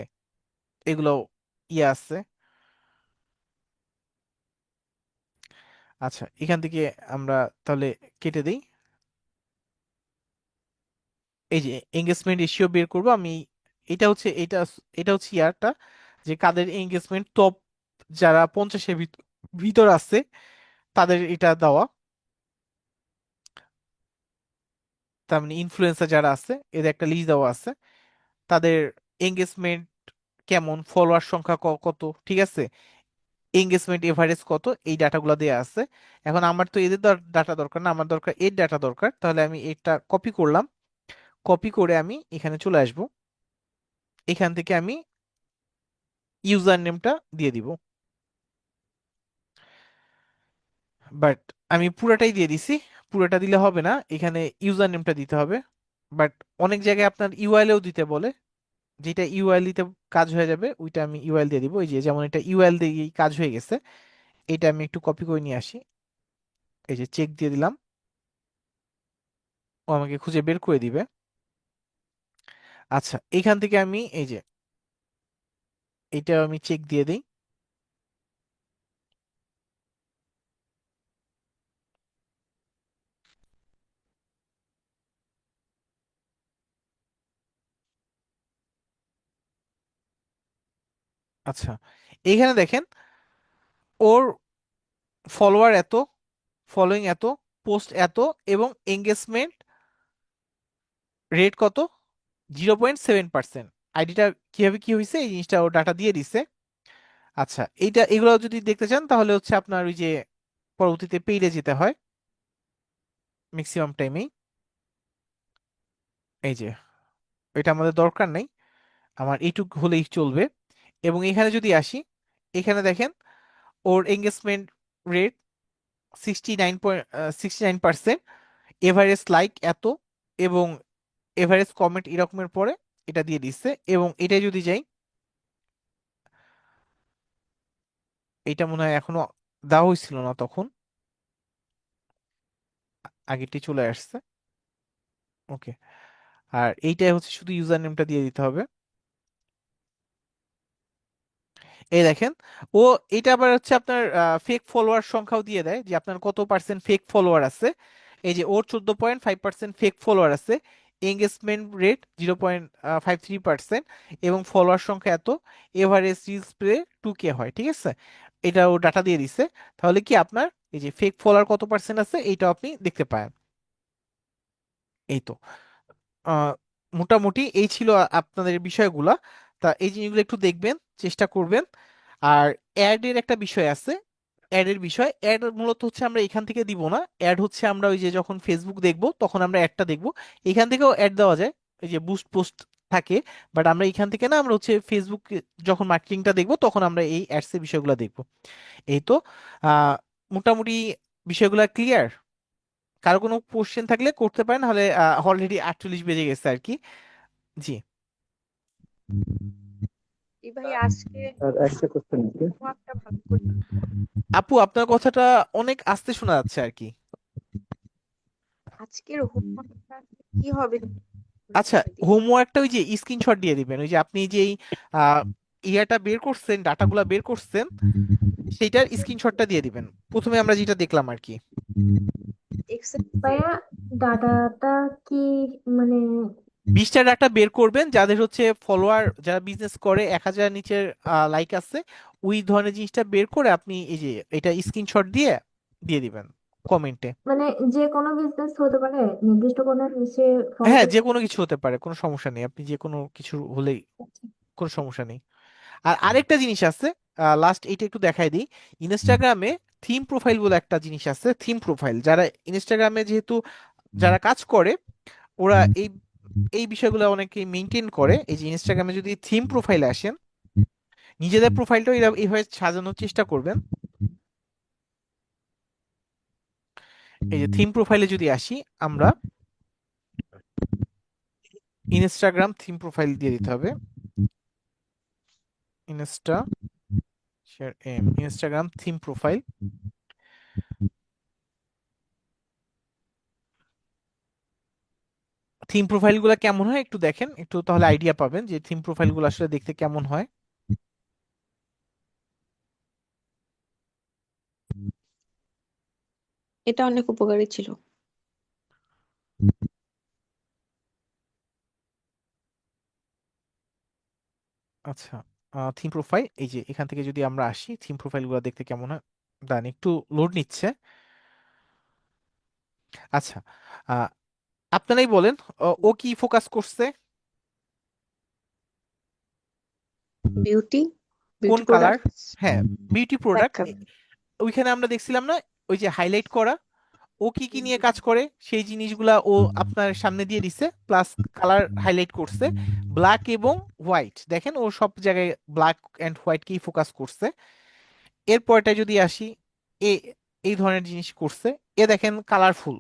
এগুলো ইয়ে আছে। আচ্ছা, এখান থেকে আমরা তাহলে কেটে দিই। এই যে এঙ্গেজমেন্ট রেশিও বের করব আমি, এটা হচ্ছে এটা হচ্ছে ইয়ারটা, যে কাদের এঙ্গেজমেন্ট টপ, যারা 50-এর ভিতর আছে তাদের এটা দেওয়া, তার মানে ইনফ্লুয়েন্সার যারা আছে এদের একটা লিস্ট দেওয়া আছে, তাদের এঙ্গেজমেন্ট কেমন, ফলোয়ার সংখ্যা কত, ঠিক আছে, এঙ্গেজমেন্ট এভারেজ কত, এই ডাটাগুলো দেওয়া আছে। এখন আমার তো এদের ডাটা দরকার না, আমার দরকার এর ডাটা দরকার, তাহলে আমি এটা কপি করলাম, কপি করে আমি এখানে চলে আসব, এখান থেকে আমি ইউজার নেমটা দিয়ে দিব, বাট আমি পুরাটাই দিয়ে দিছি, পুরাটা দিলে হবে না, এখানে ইউজার নেমটা দিতে হবে। বাট অনেক জায়গায় আপনার ইউআরএলও দিতে বলে, যেটা ইউআরএল দিতে কাজ হয়ে যাবে ওইটা আমি ইউআরএল দিয়ে দিব। এই যে যেমন এটা ইউআরএল দিয়ে কাজ হয়ে গেছে, এটা আমি একটু কপি করে নিয়ে আসি, এই যে চেক দিয়ে দিলাম, ও আমাকে খুঁজে বের করে দিবে। আচ্ছা, এখান থেকে আমি এই যে এটা আমি চেক দিয়ে দিই। আচ্ছা, এইখানে দেখেন ওর ফলোয়ার এত, ফলোইং এত, পোস্ট এত, এবং এঙ্গেজমেন্ট রেট কত, 0.7%। আইডিটা কিভাবে কি হয়েছে এই জিনিসটা ও ডাটা দিয়ে দিছে। আচ্ছা, এগুলো যদি দেখতে চান তাহলে হচ্ছে আপনার ওই যে পরবর্তীতে পেইডে যেতে হয় ম্যাক্সিমাম টাইমেই। এই যে এটা আমাদের দরকার নেই, আমার এইটুক হলেই চলবে। এবং এখানে যদি আসি, এখানে দেখেন ওর এঙ্গেজমেন্ট রেট 69%, এভারেজ লাইক এত, এবং এভারেজ কমেন্ট এরকমের পরে এটা দিয়ে দিচ্ছে। এবং এটা যদি যাই, এটা মনে হয় এখনো দেওয়া হয়েছিল না তখন, আগেরটি চলে আসছে। ওকে, আর এইটাই হচ্ছে শুধু ইউজার নেমটা দিয়ে দিতে হবে। এই দেখেন, ও এটা আবার হচ্ছে আপনার ফেক ফলোয়ার সংখ্যাও দিয়ে দেয় যে আপনার কত পার্সেন্ট ফেক ফলোয়ার আছে। এই যে ওর 14.5% ফেক ফলোয়ার আছে, এঙ্গেজমেন্ট রেট 0.53%, এবং ফলোয়ার সংখ্যা এত, এভারেজ রিলস প্লে 2K হয়, ঠিক আছে। এটা ও ডাটা দিয়ে দিছে। তাহলে কি আপনার এই যে ফেক ফলোয়ার কত পার্সেন্ট আছে এইটা আপনি দেখতে পারেন। এই তো আহ, মোটামুটি এই ছিল আপনাদের বিষয়গুলা। তা এই জিনিসগুলো একটু দেখবেন, চেষ্টা করবেন। আর অ্যাড এর একটা বিষয় আছে, অ্যাড এর বিষয়, অ্যাড মূলত হচ্ছে আমরা এখান থেকে দিব না। অ্যাড হচ্ছে আমরা ওই যে যখন ফেসবুক দেখব তখন আমরা অ্যাডটা দেখব, এখান থেকেও অ্যাড দেওয়া যায়, এই যে বুস্ট পোস্ট থাকে। বাট আমরা এখান থেকে না, আমরা হচ্ছে ফেসবুক যখন মার্কেটিংটা দেখব তখন আমরা এই অ্যাডস এর বিষয়গুলো দেখব। এই তো আহ মোটামুটি বিষয়গুলো ক্লিয়ার। কারো কোনো কোশ্চেন থাকলে করতে পারেন, নাহলে অলরেডি 48 বেজে গেছে আর কি। জি। এই ভাই আজকে আর একটা কোশ্চেন আছে। হোমওয়ার্কটা ভালো করে আপু আপনার কথাটা অনেক আস্তে শোনা যাচ্ছে আর কি। আজকের হোমওয়ার্কটা কি হবে আচ্ছা, বলে দিই। হোমওয়ার্কটা ওই যে স্ক্রিনশট দিয়ে দিবেন, ওই যে আপনি যেই আহ, ইয়াটা বের করছেন, ডাটাগুলা বের করছেন, সেইটার স্ক্রিনশটটা দিয়ে দিবেন, প্রথমে আমরা যেটা দেখলাম আর কি। এক্সেল ভাইয়া ডাটাটা কি মানে 20টা ডাটা বের করবেন যাদের হচ্ছে ফলোয়ার, যারা বিজনেস করে 1000 নিচের লাইক আছে, ওই ধরনের জিনিসটা বের করে আপনি এই যে এটা স্ক্রিনশট দিয়ে দিয়ে দিবেন কমেন্টে। মানে যে কোনো বিজনেস হতে পারে, নির্দিষ্ট কোনো নিচে ফলো হ্যাঁ, করে? যে কোনো কিছু হতে পারে, কোনো সমস্যা নেই, আপনি যে কোনো কিছু হলেই কোনো সমস্যা নেই। আর আরেকটা জিনিস আছে, লাস্ট এইটা একটু দেখাই দিই। ইনস্টাগ্রামে থিম প্রোফাইল বলে একটা জিনিস আছে, থিম প্রোফাইল, যারা ইনস্টাগ্রামে যেহেতু যারা কাজ করে ওরা এই এই বিষয়গুলো অনেকে মেনটেন করে। এই যে ইনস্টাগ্রামে যদি থিম প্রোফাইলে আসেন, নিজেদের প্রোফাইলটা এইভাবে সাজানোর চেষ্টা করবেন। এই যে থিম প্রোফাইলে যদি আসি আমরা, ইনস্টাগ্রাম থিম প্রোফাইল দিয়ে দিতে হবে, Insta Instagram theme profile. Theme profile গুলা কেমন হয় একটু দেখেন, একটু তাহলে আইডিয়া পাবেন যে থিম প্রোফাইল গুলো আসলে দেখতে কেমন হয়। এটা অনেক উপকারী ছিল। আচ্ছা, থিম প্রোফাইল, এই যে এখান থেকে যদি আমরা আসি, থিম প্রোফাইল গুলো দেখতে কেমন হয়, দান একটু লোড নিচ্ছে। আচ্ছা, আহ, আপনারাই বলেন, ও কি ফোকাস করছে, বিউটি কোন বিউটি কালার? প্রোডাক্ট হ্যাঁ, বিউটি ব্ল্যাক প্রোডাক্ট। কালার। ওইখানে আমরা দেখছিলাম না, ওই যে হাইলাইট করা, ও কি কি নিয়ে কাজ করে সেই জিনিসগুলা ও আপনার সামনে দিয়ে দিছে, প্লাস কালার হাইলাইট করছে, ব্ল্যাক এবং হোয়াইট। দেখেন ও সব জায়গায় ব্ল্যাক এন্ড হোয়াইট কেই ফোকাস করছে। এরপরটা যদি আসি, এ এই ধরনের জিনিস করছে। এ দেখেন কালারফুল,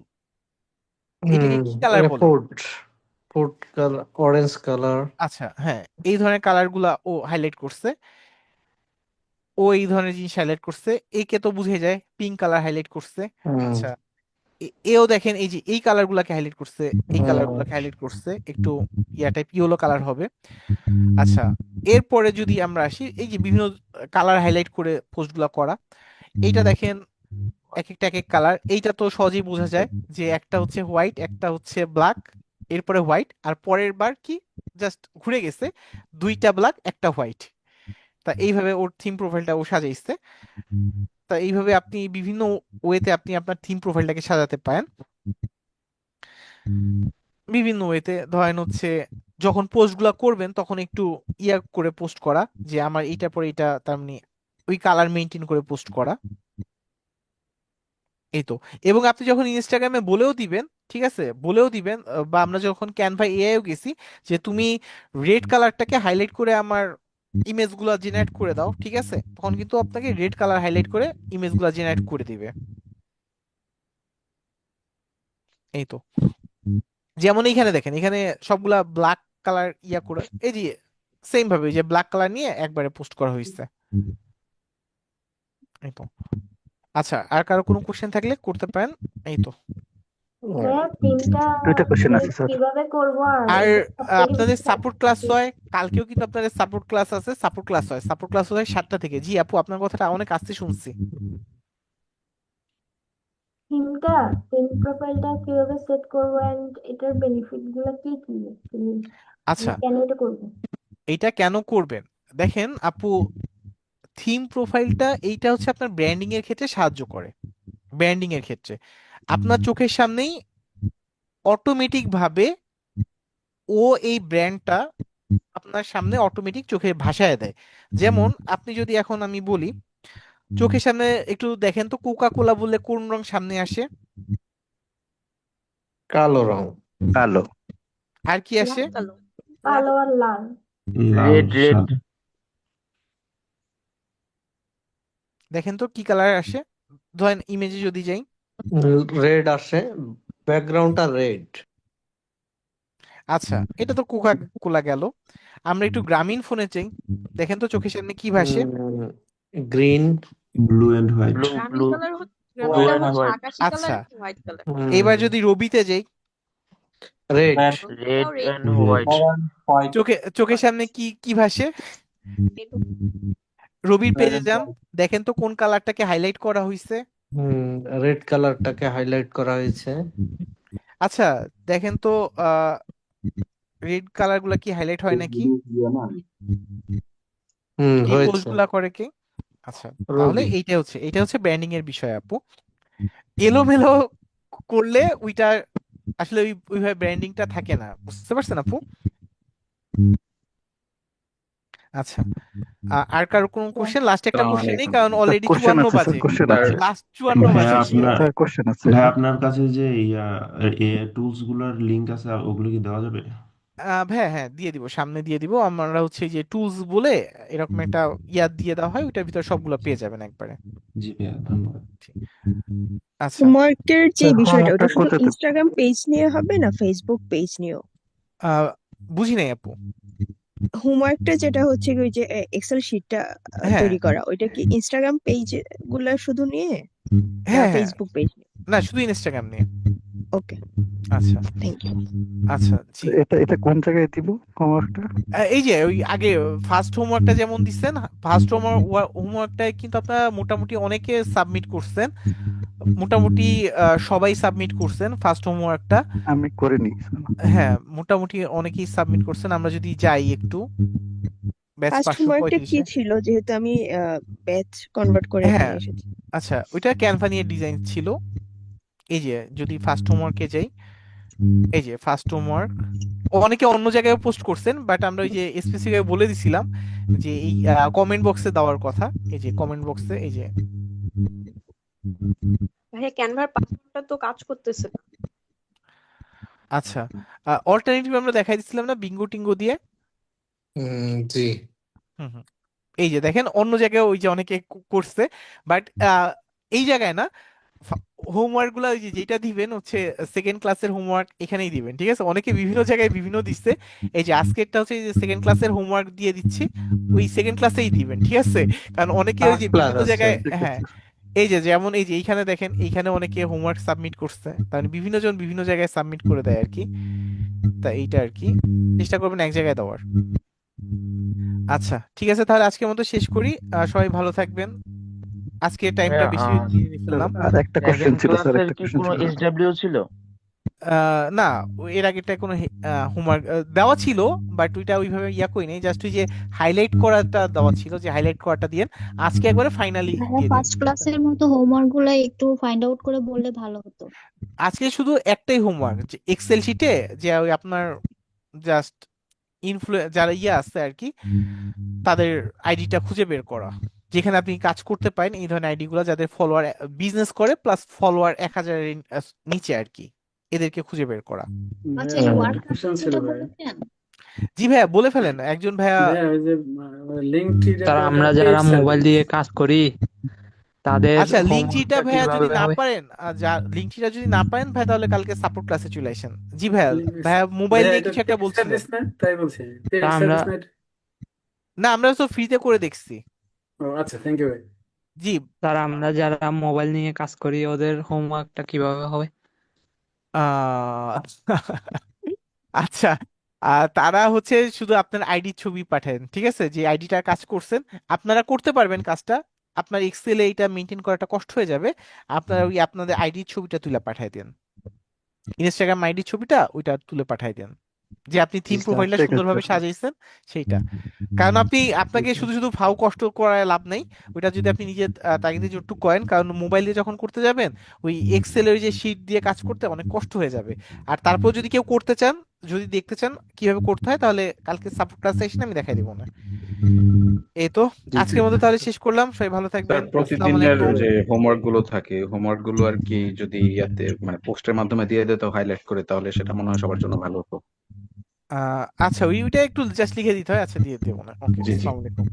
এটাকে কি কালার এটা বলে? Food food colour, orange colour. আচ্ছা হ্যাঁ, এই ধরনের কালার গুলা ও হাইলাইট করছে। ও এই ধরনের জিনিস হাইলাইট করছে। একে তো বুঝে যায়, পিঙ্ক কালার হাইলাইট করছে। আচ্ছা, এও দেখেন এই যে এই কালার গুলাকে হাইলাইট করছে, এই কালার গুলাকে হাইলাইট করছে, একটু ইয়া টাইপ ইয়েলো কালার হবে। আচ্ছা, এরপরে যদি আমরা আসি, এই যে বিভিন্ন কালার হাইলাইট করে পোস্ট গুলা করা, এইটা দেখেন এক এক কালার। এইটা তো সহজেই বোঝা যায় যে একটা হচ্ছে হোয়াইট, একটা হচ্ছে ব্ল্যাক, এরপরে হোয়াইট, আর পরের বার কি জাস্ট ঘুরে গেছে, দুইটা ব্ল্যাক একটা হোয়াইট। তা এইভাবে ওর থিম প্রোফাইলটা ও সাজাইছে। তা এইভাবে আপনি বিভিন্ন ওয়েতে আপনি আপনার থিম প্রোফাইলটাকে সাজাতে পারেন। বিভিন্ন ওয়েতে ধরেন হচ্ছে যখন পোস্টগুলো করবেন তখন একটু ইয়া করে পোস্ট করা, যে আমার এইটার পরে এটা, তার মানে ওই কালার মেনটেন করে পোস্ট করা। এই তো। এবং আপনি যখন ইনস্টাগ্রামে বলেও দিবেন, ঠিক আছে, বলেও দিবেন, বা আমরা যখন ক্যানভা এআইও গেছি, যে তুমি রেড কালারটাকে হাইলাইট করে আমার ইমেজগুলো জেনারেট করে দাও, ঠিক আছে, তখন কিন্তু আপনাকে রেড কালার হাইলাইট করে ইমেজগুলো জেনারেট করে দিবে। এই তো, যেমন এইখানে দেখেন, এখানে সবগুলা ব্ল্যাক কালার ইয়া করে, এই যে সেম ভাবে ওই যে ব্ল্যাক কালার নিয়ে একবারে পোস্ট করা হয়েছে। এই তো। আচ্ছা, আর কারো কোনো কোশ্চেন থাকলে করতে পারেন। এই তো। ভাইয়া থিমটা দুইটা কোশ্চেন আসলে আছে স্যার। কিভাবে করবো আর আর এটা সবথেকে আপনাদের বেশি সাপোর্ট ক্লাস হয় কালকেও, কিন্তু আপনাদের সাপোর্ট ক্লাস আছে, সাপোর্ট ক্লাস হয় 7টা থেকে। জি আপু, আপনার কথাটা অনেক আস্তে শুনছি। থিমটা থিম প্রোফাইলটা কিভাবে সেট করবো এন্ড এটার বেনিফিট গুলা কি কি actually? আচ্ছা, কেন এটা করবো? এইটা কেন করবেন দেখেন আপু, থিম প্রোফাইলটা এইটা হচ্ছে আপনার ব্র্যান্ডিং এর ক্ষেত্রে সাহায্য করে। ব্র্যান্ডিং এর ক্ষেত্রে আপনার চোখের সামনেই অটোমেটিক ভাবে ও এই ব্র্যান্ডটা আপনার সামনে অটোমেটিক চোখে ভাসায় দেয়। যেমন আপনি যদি এখন আমি বলি, চোখের সামনে একটু দেখেন তো কোকা কোলা বললে কোন রং সামনে আসে? কালো রং। কালো। আর কি আসে? কালো। কালো আর লাল। Red red. দেখেন তো কি কালার আসে, ধরেন ইমেজে যদি যাই। রেড আসে, ব্যাকগ্রাউন্ডটা রেড। আচ্ছা, এটা তো কোকা কোলা গেল। আমরা একটু গ্রামীণ ফোনে চাই, দেখেন তো চোখের সামনে কি ভাসে? Green, blue and white. Blue Grameen blue colour blue Grameen colour and হচ্ছে হোয়াইট। আকাশি কালার আচ্ছা, আর হোয়াইট কালার। এবার যদি রবিতে যাই, red. Red red and white. White. চোখের সামনে কি কি ভাসে? রবির পেজে যান, দেখেন তো কোন কালারটাকে হাইলাইট করা হয়েছে। রেড কালারটাকে হাইলাইট করা হয়েছে। আচ্ছা, দেখেন তো রেড কালার গুলা কি হাইলাইট হয় নাকি? এই হয়েছে। পোস্ট করে কে? আচ্ছা, তাহলে রবি। এইটা হচ্ছে ব্র্যান্ডিং এর বিষয় আপু। এলোমেলো করলে ওইটা আসলে ওইভাবে ব্র্যান্ডিংটা থাকে না, বুঝতে পারছেন আপু? আচ্ছা, আর কারো কোনো কোশ্চেন? লাস্ট একটা কোশ্চেন নেই, কারণ অলরেডি কোশ্চেন 54 আছে স্যার, বাজে। কোশ্চেন আছে। লাস্ট 54 ভাইয়া বাজে। আপনার স্যার কোশ্চেন আছে। ভাইয়া আপনার কাছে যে টুলস গুলোর লিংক আছে ওগুলো কি দেওয়া যাবে? হ্যাঁ হ্যাঁ, দিয়ে দিব, সামনে দিয়ে দিব। আমরা হচ্ছে যে টুলস বলে এরকম একটা ইয়াদ দিয়ে দেওয়া হয়, ওইটার ভিতরে সবগুলো পেয়ে যাবেন একবারে। জি ভাইয়া, ধন্যবাদ। আচ্ছা, হোমওয়ার্কের যে বিষয়টা ওটা শুধু কোথাতে? ইনস্টাগ্রাম পেজ নিয়ে হবে না ফেসবুক পেজ নিয়েও? বুঝি নাই আপু। হোমওয়ার্কটা যেটা হচ্ছে কি ওই যে এক্সেল শিটটা হ্যাঁ তৈরি করা, ওইটা কি ইনস্টাগ্রাম পেজ গুলা শুধু নিয়ে না হ্যাঁ হ্যাঁ, ফেসবুক পেজ? না শুধু ইনস্টাগ্রাম নিয়ে। ওকে, আচ্ছা থ্যাংক ইউ। আচ্ছা, জি। এটা এটা কোন জায়গায় দিব হোমওয়ার্কটা? এই যে ওই আগে ফার্স্ট হোমওয়ার্কটা যেমন দিচ্ছেন, ফার্স্ট হোমওয়ার্কটায় কিন্তু আপনারা মোটামুটি অনেকে সাবমিট করছেন, মোটামুটি সবাই সাবমিট করছেন ফার্স্ট হোমওয়ার্কটা। আমি করিনি। হ্যাঁ, মোটামুটি অনেকেই সাবমিট করছেন। আমরা যদি যাই একটু, ব্যাচ ফার্স্ট হোমওয়ার্কটা কি 535-এ। ছিল, যেহেতু আমি ব্যাচ কনভার্ট করে এখানে হ্যাঁ, এসেছি? আচ্ছা, ওইটা ক্যানভা নিয়ে ডিজাইন ছিল। এই যে যদি ফার্স্ট হোমওয়ার্কে যাই, এই যে ফার্স্ট হোমওয়ার্ক অনেকে অন্য জায়গায় পোস্ট করছেন, বাট আমরা ওই যে স্পেসিফিক বলে দিছিলাম যে এই কমেন্ট বক্সে দেওয়ার কথা। এই যে কমেন্ট বক্সে, এই যে ভাইয়া ক্যানভার পাসওয়ার্ডটা তো কাজ করতেছে না। আচ্ছা, অল্টারনেটিভ আমরা দেখাই দিছিলাম না বিঙ্গো টিঙ্গো দিয়ে। জি। হুম হুম, এই যে দেখেন অন্য জায়গায় ওই যে অনেকে করছে, বাট এই জায়গায় না। হোমওয়ার্ক গুলা ওই যে যেটা দিবেন হচ্ছে সেকেন্ড ক্লাসের হোমওয়ার্ক এখানেই দিবেন, ঠিক আছে? অনেকে বিভিন্ন জায়গায় বিভিন্ন দিচ্ছে। এই যে আজকেরটা হচ্ছে যে সেকেন্ড ক্লাসের হোমওয়ার্ক দিয়ে দিচ্ছি, ওই সেকেন্ড ক্লাসেই দিবেন, ঠিক আছে? কারণ অনেকে ওই যে ক্লাস বিভিন্ন আছে। জায়গায়, হ্যাঁ, এই যে যেমন এই যে এইখানে দেখেন, এইখানে অনেকে হোমওয়ার্ক সাবমিট করছে, তার মানে বিভিন্ন জন বিভিন্ন জায়গায় সাবমিট করে দেয় আর কি। তা এইটা আর কি, চেষ্টা করবেন এক জায়গায় দেওয়ার। আচ্ছা, ঠিক আছে, তাহলে আজকের মতো শেষ করি। সবাই ভালো থাকবেন। আজকে টাইমটা ভাইয়া বেশি নিয়ে ফেললাম। আর একটা কোশ্চেন 7 ছিল স্যার, ক্লাসের একটা কি কোশ্চেন কোনো ছিল। এসডব্লিউ ছিল? না, এর আগেটা কোনো হোমওয়ার্ক দেওয়া ছিল, বাট ওইটা ওইভাবে ইয়া করি নাই, জাস্ট ওই যে হাইলাইট করাটা দেওয়া ছিল, যে হাইলাইট করাটা দিয়ে আজকে একবারে ফাইনালি দিয়ে দিন। ফার্স্ট ক্লাসের মতো হোমওয়ার্ক গুলো একটু ফাইন্ড আউট করে বললে ভালো হতো। আজকে শুধু একটাই হোমওয়ার্ক, যে এক্সেল শিটে যে ওই আপনার জাস্ট যারা ইয়ে আছে আর কি, তাদের আইডিটা খুঁজে বের করা, যেখানে আপনি কাজ করতে পারেন এই ধরনের আইডি গুলা, যাদের ফলোয়ার বিজনেস করে প্লাস ফলোয়ার 1000-এর নিচে আর কি, এদেরকে খুঁজে বের করা। আচ্ছা, এই ওয়ার্ক কোশ্চেন ছিল যেটা ভাইয়া। বলেছেন, জি ভাইয়া, বলে ফেলেন একজন ভাইয়া। ভাইয়া ওই যে লিঙ্ক ট্রিটা স্যার তো আমরা একটা যারা পেজ মোবাইল দিয়ে কাজ করি তাদের আচ্ছা, লিঙ্ক ট্রিটা হোমওয়ার্কটা ভাইয়া যদি কিভাবে না হবে? পারেন, লিঙ্ক ট্রিটা যদি না পারেন ভাই, তাহলে কালকে সাপোর্ট ক্লাসে চলে আসেন। জি ভাইয়া, ভাইয়া মোবাইল ভাইয়া নিয়ে এটা কিছু একটা পেড বলছিলেন। সার্ভিস না, তাই বলছি পেড তা আমরা সার্ভিস না এটা? না, আমরা তো ফ্রিতে করে দেখছি। ও আচ্ছা, থ্যাংক ইউ ভাই। জি, স্যার আমরা যারা মোবাইল নিয়ে কাজ করি ওদের হোমওয়ার্কটা কিভাবে হবে? আহ আচ্ছা, তারা হচ্ছে শুধু আপনার আইডি ছবি পাঠান, ঠিক আছে, যে আইডিটার কাজ করছেন। আপনারা করতে পারবেন কাজটা, আপনার এক্সেলে এটা মেনটেন করাটা কষ্ট হয়ে যাবে। আপনারা ওই আপনাদের আইডি ছবিটা তুলে পাঠাই দেন, ইনস্টাগ্রাম আইডি ছবিটা ওইটা তুলে পাঠাই দেন, যে আপনি থিম প্রোফাইলটা সুন্দরভাবে সাজাইছেন সেইটা। কারণ আপনাকে শুধু শুধু ফাও কষ্ট করায় লাভ নাই। ওইটা যদি আপনি নিজে তাগিদে একটু করেন, কারণ মোবাইলে যখন করতে যাবেন ওই এক্সেলের যে শীট দিয়ে কাজ করতে অনেক কষ্ট হয়ে যাবে। আর তারপর যদি কেউ করতে চান, যদি দেখতে চান কিভাবে করতে হয়, তাহলে কালকে সাপোর্ট ক্লাসে এসে আমি দেখাই দিব না। এই তো জি জি আজকের মতো তাহলে শেষ করলাম, সবাই ভালো স্যার, থাকবেন, আসসালামু প্রতিদিনের আলাইকুম। যে হোমওয়ার্ক গুলো থাকে, হোমওয়ার্ক গুলো আর কি যদি ইয়াতে মানে পোস্টের মাধ্যমে দিয়ে দিত হাইলাইট করে, তাহলে সেটা মনে হয় সবার জন্য ভালো হতো। আচ্ছা, ওইটা একটু জাস্ট লিখে দিতে হয়, আচ্ছা দিয়ে দেবো না। ওকে, জি জি আসসালামু আলাইকুম।